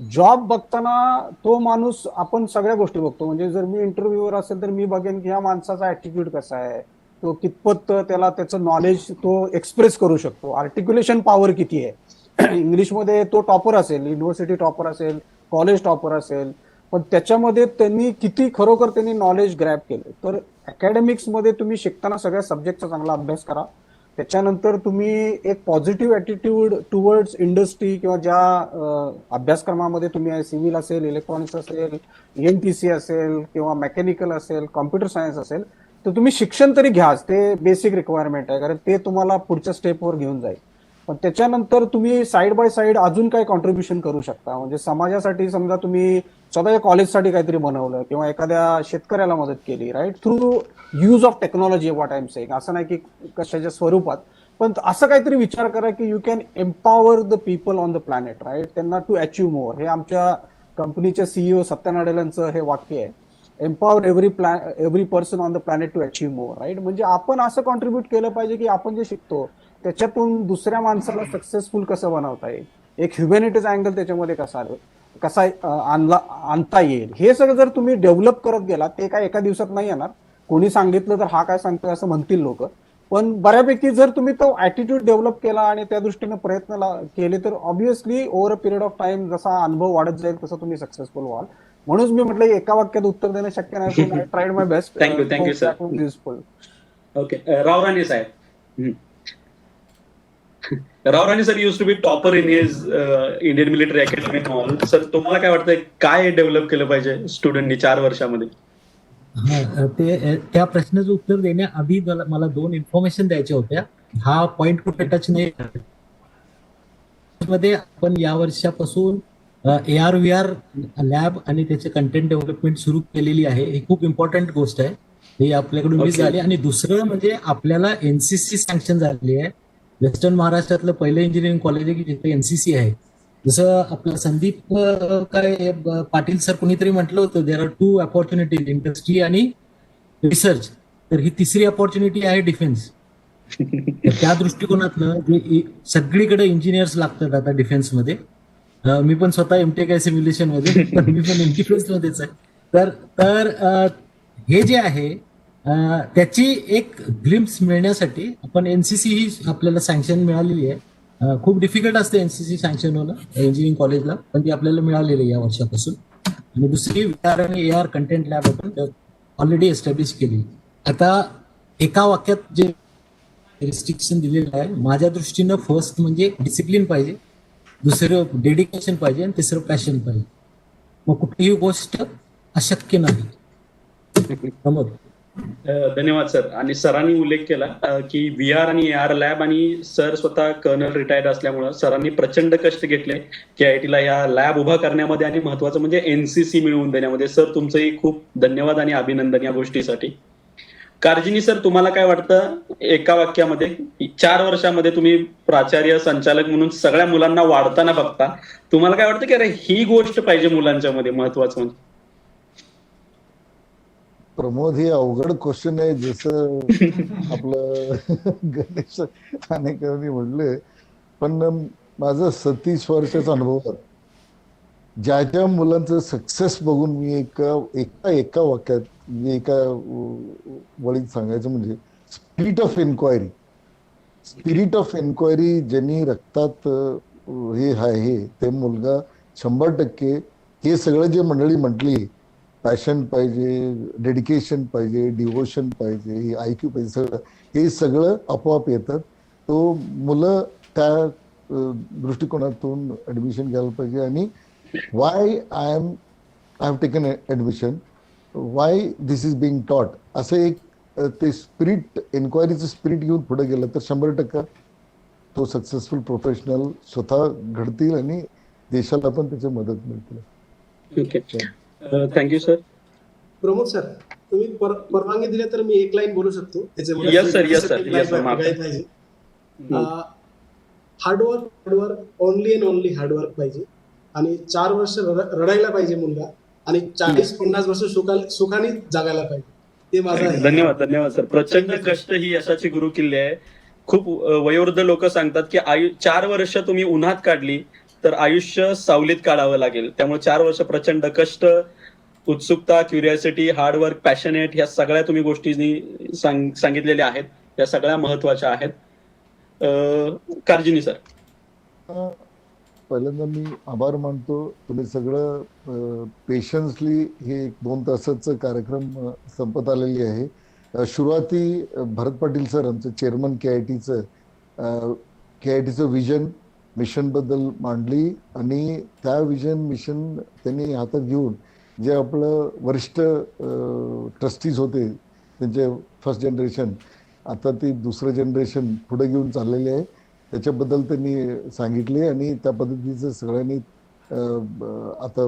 जॉब बघताना तो माणूस आपण सगळ्या गोष्टी बघतो. म्हणजे जर मी इंटरव्ह्यूवर असेल तर मी बघेन की ह्या माणसाचा ऍटिट्यूड कसा आहे, तो कितपत त्याचं नॉलेज तो एक्सप्रेस करू शकतो, आर्टिक्युलेशन पॉवर किती आहे. इंग्लिशमध्ये तो टॉपर असेल, युनिव्हर्सिटी टॉपर असेल, कॉलेज टॉपर असेल, पण त्याच्यामध्ये खरोखर त्यांनी नॉलेज ग्रॅब केलं. तर अकॅडमिक्समध्ये तुम्ही शिकताना सगळ्या सब्जेक्टचा चांगला अभ्यास करा. त्याच्यानंतर तुम्ही एक पॉझिटिव्ह ॲटिट्यूड टुवर्ड्स इंडस्ट्री किंवा ज्या अभ्यासक्रमामध्ये तुम्ही सिव्हिल असेल, इलेक्ट्रॉनिक्स असेल, ENTC असेल किंवा मेकॅनिकल असेल, कॉम्प्युटर सायन्स असेल, तर तुम्ही शिक्षण तरी घ्याच. ते बेसिक रिक्वायरमेंट आहे, कारण ते तुम्हाला पुढच्या स्टेपवर घेऊन जाईल. पण त्याच्यानंतर तुम्ही साईड बाय साईड अजून काय कॉन्ट्रीब्युशन करू शकता. म्हणजे समाजासाठी समजा तुम्ही स्वतःच्या कॉलेजसाठी काहीतरी बनवलं किंवा एखाद्या शेतकऱ्याला मदत केली, right, through use of technology, what I am saying. असं नाही की कशाच्या स्वरूपात, पण असं काहीतरी विचार करा की you can empower the people on the planet, right, त्यांना टू अचीव्ह मोर. हे आमच्या कंपनीच्या CEO सत्या नाडेलांचं हे वाक्य आहे, empower every person on the planet to achieve more, right. म्हणजे आपण असं कॉन्ट्रीब्यूट केलं पाहिजे की आपण जे शिकतो त्याच्यातून दुसऱ्या माणसाला सक्सेसफुल कसं बनवता येईल, एक ह्युमॅनिटीज अँगल त्याच्यामध्ये कसा कसा आणता येईल, हे सगळं जर तुम्ही डेव्हलप करत गेला, ते काय एका दिवसात नाही येणार. कोणी सांगितलं तर हा काय सांगतोय असं म्हणतील लोक, पण बऱ्यापैकी जर तुम्ही तो ऍटिट्यूड डेव्हलप केला आणि त्या दृष्टीने प्रयत्न केले तर obviously over a period of time जसा अनुभव वाढत जाईल तसं तुम्ही सक्सेसफुल व्हाल. म्हणून मी म्हटलं एका वाक्यात उत्तर देणं शक्य नाही, पण I tried my best. Thank you sir. Useful. Okay, Rao Rane साहेब. Rao Rane sir used to be topper in his Indian military academy all. Sir तुम्हाला काय वाटतंय, काय डेव्हलप केलं पाहिजे स्टुडंटनी 4 वर्षामध्ये? त्या प्रश्नाचं उत्तर देण्याआधी मला 2 इन्फॉर्मेशन द्यायच्या होत्या. हा पॉइंट कुठे टच नाही मध्ये आपण या वर्षापासून AR/VR लॅब आणि त्याचे कंटेंट डेव्हलपमेंट सुरू केलेली आहे. ही खूप इम्पॉर्टंट गोष्ट आहे, ही आपल्याकडून मिस झाली. आणि दुसरं म्हणजे आपल्याला NCC सँक्शन झालेली आहे. वेस्टर्न महाराष्ट्रातलं पहिलं इंजिनिअरिंग कॉलेज आहे की जिथे NCC आहे. जसं आपलं संदीप पाटील सर कोणीतरी म्हटलं होतं, देर आर 2 अपॉर्च्युनिटीज, इंडस्ट्री आणि रिसर्च. तर ही तिसरी अपॉर्च्युनिटी आहे डिफेन्स. त्या दृष्टिकोनातनं जे सगळीकडे इंजिनियर्स लागतात आता डिफेन्समध्ये. मी पण स्वतः MTech आहे सिम्युलेशन मध्ये, पण मी पण डिफेन्स मध्येच आहे. तर हे जे आहे त्याची एक ग्लिम्स मिळण्यासाठी आपण NCC ही आपल्याला सँक्शन मिळालेली आहे. खूप डिफिकल्ट असते NCC सँक्शन होणं इंजिनिअरिंग कॉलेजला, पण ती आपल्याला मिळालेली आहे या वर्षापासून. आणि दुसरी VR आणि AR कंटेंट लॅब आपण ऑलरेडी एस्टॅब्लिश केली. आता एका वाक्यात जे रिस्ट्रिक्शन दिलेलं आहे, माझ्या दृष्टीनं फर्स्ट म्हणजे डिसिप्लिन पाहिजे, दुसरं डेडिकेशन पाहिजे आणि तिसरं पॅशन पाहिजे. मग कुठलीही गोष्ट अशक्य नाही. समज. धन्यवाद सर. आणि सरांनी उल्लेख केला की VR आणि AR लॅब, आणि सर स्वतः कर्नल रिटायर्ड असल्यामुळे सरांनी प्रचंड कष्ट घेतले KIT ला या लॅब उभा करण्यामध्ये आणि महत्वाचं म्हणजे NCC मिळवून देण्यामध्ये. सर तुमचंही खूप धन्यवाद आणि अभिनंदन या गोष्टीसाठी. कार्जिनी सर, तुम्हाला काय वाटतं, एका वाक्यामध्ये 4 वर्षामध्ये तुम्ही प्राचार्य संचालक म्हणून सगळ्या मुलांना वाढताना बघता, तुम्हाला काय वाटतं की अरे ही गोष्ट पाहिजे मुलांच्या मध्ये महत्वाचं म्हणजे? प्रमोद, हे अवघड क्वेश्चन आहे. जसं आपलं गणेश ठाणेकरांनी म्हटले, पण माझं 37 वर्षाचा अनुभव आहे. ज्या ज्या मुलांचं सक्सेस बघून मी एका वाक्यात मी एका वळीत सांगायचं म्हणजे spirit of enquiry. Spirit of enquiry ज्यांनी रक्तात हे आहे ते मुलगा 100% हे सगळं जे मंडळी म्हटली, पॅशन पाहिजे, डेडिकेशन पाहिजे, डिवोशन पाहिजे, IQ पाहिजे, सगळं हे सगळं आपोआप येतात. तो मुलं त्या दृष्टिकोनातून ऍडमिशन घ्यायला पाहिजे. आणि Y I have taken admission, why this is being टॉट, असं एक ते स्पिरिट, एन्क्वायरीचं स्पिरिट घेऊन पुढे गेलं तर 100% तो सक्सेसफुल प्रोफेशनल स्वतः घडतील आणि देशाला पण त्याची मदत मिळते. Okay, thank you sir. Pramod sir, तुम्ही परवानगी दिली तर मी एक लाईन बोलू शकतो त्याच्यामध्ये? Yes sir. Hard work, only and only hard work पाहिजे. आणि 4 वर्ष रडायला पाहिजे मुलगा, आणि 40-50 वर्ष सुखाने जगायला पाहिजे. ते माझं. धन्यवाद सर. प्रचंड कष्ट ही यशाची गुरुकिल्ली आहे. खूप वयोवृद्ध लोक सांगतात की 4 वर्ष तुम्ही उन्हात काढली तर आयुष्य सावलीत काढावं लागेल. त्यामुळे 4 वर्ष प्रचंड कष्ट, उत्सुकता, क्युरिओसिटी, हार्डवर्क, पॅशनेट, ह्या सगळ्या तुम्ही गोष्टी सांगितलेल्या आहेत. या सगळ्या महत्वाच्या आहेत. कार्जिनी सर. पहिल्यांदा मी आभार मानतो. तुम्ही सगळं पेशन्सली हे 2 तासाचं कार्यक्रम संपत आलेली आहे. सुरुवाती भरत पाटील सर, आमचं चेअरमन KITचं विजन मिशन बद्दल मांडली, आणि त्या विजन मिशन त्यांनी हातात घेऊन जे आपलं वरिष्ठ ट्रस्टीज होते त्यांचे फर्स्ट जनरेशन, आता ती दुसरं जनरेशन पुढे घेऊन चाललेले आहे, त्याच्याबद्दल त्यांनी सांगितले. आणि त्या पद्धतीचं सगळ्यांनी आता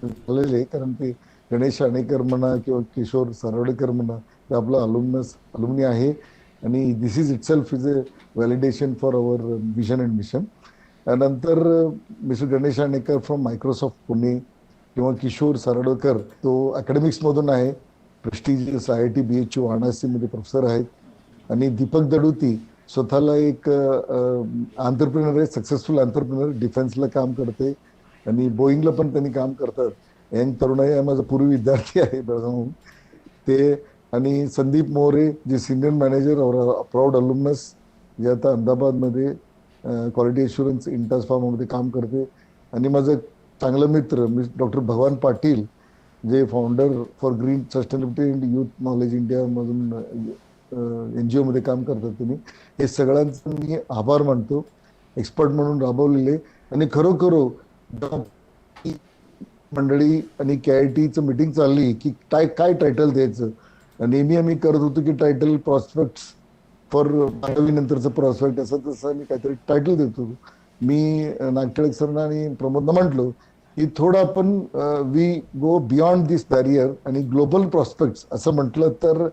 झालेले, कारण ते गणेश ठाणेकर म्हणा किंवा किशोर सारोडेकर म्हणा, ते आपला अलुमनी आहे. आणि this is itself is a validation for our vision and mission. नंतर mister Ganesh Thanekar from Microsoft Pune, किंवा किशोर सारोडेकर, तो अकॅडमिक्समधून आहे, प्रेस्टिजियस IIT BHU वाराणसी मध्ये प्रोफेसर आहेत. आणि दीपक दडुती स्वतःला एक एंटरप्रेन्योर आहे, सक्सेसफुल एंटरप्रेन्योर, डिफेन्सला काम करते, आणि बोईंगला पण त्यांनी काम करतात. यंग तरुणाई हा माझा पूर्वी विद्यार्थी आहे बेळगावहून ते. आणि संदीप मोरे जे सिनियर मॅनेजर और प्राऊड अल्युमनस, जे आता अहमदाबादमध्ये क्वालिटी अश्युरन्स इंटास फार्मामध्ये काम करते. आणि माझं चांगलं मित्र डॉक्टर भगवान पाटील, जे founder for green sustainability and youth knowledge India मधून NGO मध्ये काम करतात. त्यांनी हे सगळ्यांचं मी आभार मानतो, एक्सपर्ट म्हणून राबवलेले. आणि खरोखर मंडळी आणि KITचं मीटिंग चालली की काय टायटल द्यायचं. नेहमी आम्ही करत होतो की टायटल प्रॉस्पेक्ट्स फॉर 12वी नंतरचं प्रॉस्पेक्ट असं तसं मी काहीतरी टायटल देतो. मी नागटिळक सरना आणि प्रमोदना म्हटलो की थोडं आपण we go beyond this barrier आणि ग्लोबल प्रॉस्पेक्ट्स असं म्हटलं तर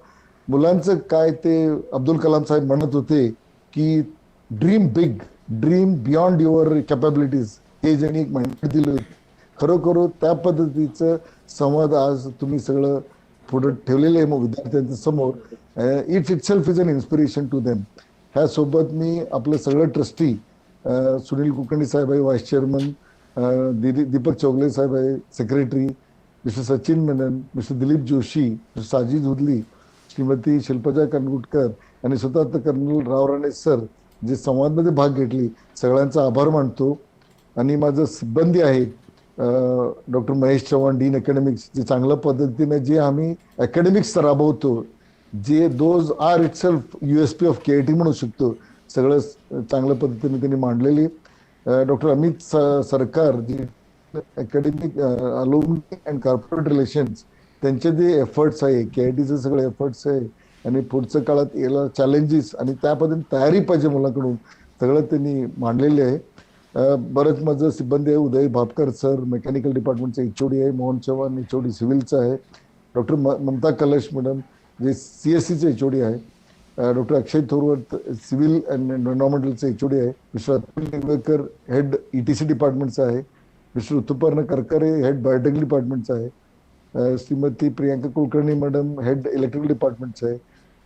मुलांचं काय ते अब्दुल कलाम साहेब म्हणत होते की dream big, dream beyond your capabilities, हे ज्यांनी एक माहिती दिली होती. खरोखर त्या पद्धतीचं संवाद आज तुम्ही सगळं पुढे ठेवलेले आहे विद्यार्थ्यांच्या समोर. It's itself is an inspiration to them. ह्यासोबत मी आपलं सगळं ट्रस्टी सुनील कुलकर्णी साहेब आहे व्हाईस चेअरमन, दीपक चौगले साहेब आहे secretary, mister Sachin Menon, mister Dilip Joshi, mister Sajid Hudli, Shrimati Shilpaja Kangutkar आणि स्वतः कर्नल राव राणे सर जे संवादमध्ये भाग घेतली, सगळ्यांचा आभार मानतो. आणि माझं सिब्बंदी आहे doctor Mahesh Chavan, dean academics, जे चांगल्या पद्धतीने जे आम्ही अकॅडमिक्स राबवतो, जे those are itself USP of KIT म्हणू शकतो, सगळं चांगल्या पद्धतीने त्यांनी मांडलेली. डॉक्टर अमित सरकार जे अकॅडमिक अलोमनी अँड कॉर्पोरेट रिलेशन्स, त्यांचे जे एफर्ट्स आहे, KITचे सगळे एफर्ट्स आहे आणि पुढच्या काळात याला चॅलेंजेस आणि त्या पद्धतीने तयारी पाहिजे मुलांकडून, सगळं त्यांनी मांडलेले आहे. बरंच माझं सिब्बंदी आहे, उदय भापकर सर मेकॅनिकल डिपार्टमेंटचे HOD आहे, मोहन चव्हाण HOD सिव्हिलचं आहे, डॉक्टर ममता कलश मॅडम जे CSCचे HOD आहे, doctor Akshay Thorwat civil and एन्व्हायरमेंटलचे HOD आहे, mister Atul Ningwekar head ETC डिपार्टमेंटचं आहे, mister Rituparna Karkare head biotech डिपार्टमेंटचं आहे, Shrimati Priyanka Kulkarni madam head electrical डिपार्टमेंटचं आहे,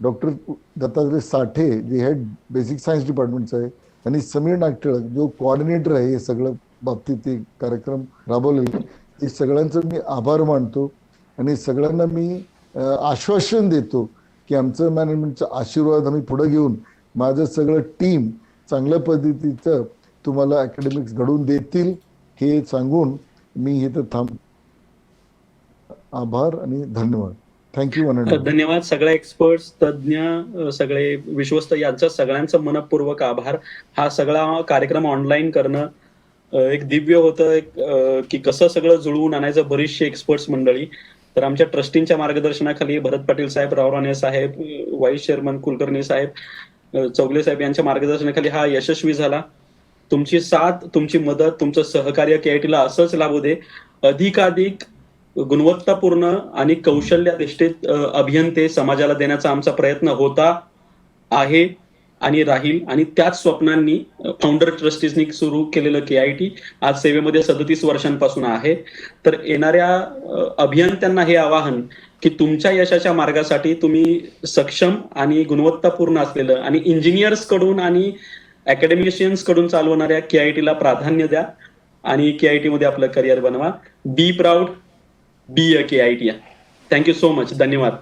डॉक्टर दत्तात्रय साठे जे हेड बेसिक सायन्स डिपार्टमेंटचं आहे, आणि समीर नागटिळक जो कोऑर्डिनेटर आहे हे सगळं बाबतीत ते कार्यक्रम राबवलेले. हे सगळ्यांचं मी आभार मानतो आणि सगळ्यांना मी आश्वासन देतो की आमचं मॅनेजमेंटचा आशीर्वाद आम्ही पुढे घेऊन माझं सगळं टीम चांगल्या पद्धतीचं तुम्हाला अकॅडमिक्स घडवून देतील हे सांगून मी इथं थांब. आभार आणि धन्यवाद. थँक्यू. धन्यवाद. सगळे एक्सपर्ट्स, तज्ज्ञ, सगळे विश्वस्त यांचं सगळ्यांचं मनपूर्वक आभार. हा सगळा कार्यक्रम ऑनलाईन करणं एक दिव्य होतं की कसं सगळं जुळवून आणायचं. बरीचशी एक्सपर्ट्स मंडळी, तर आमच्या ट्रस्टींच्या मार्गदर्शनाखाली भरत पाटील साहेब, राव राणे साहेब, व्हाईस चेअरमन कुलकर्णी साहेब, चौगले साहेब यांच्या मार्गदर्शनाखाली हा यशस्वी झाला. तुमची साथ, तुमची मदत, तुमचं सहकार्य KITला असंच लाभू दे. अधिकाधिक गुणवत्तापूर्ण आणि कौशल्याधिष्ठित अभियंते समाजाला देण्याचा आमचा प्रयत्न होता, आहे आणि राहील. आणि त्याच स्वप्नांनी फाउंडर ट्रस्टीजनी सुरू केलेलं KIT आज सेवेमध्ये 37 वर्षांपासून आहे. तर येणाऱ्या अभियंत्यांना हे आवाहन की तुमच्या यशाच्या मार्गासाठी तुम्ही सक्षम आणि गुणवत्तापूर्ण असलेलं आणि इंजिनियर्स कडून आणि अकॅडमिशियन्स कडून चालवणाऱ्या KITला प्राधान्य द्या आणि KIT मध्ये आपलं करिअर बनवा. Be proud, be a KIT. Thank you so much. धन्यवाद.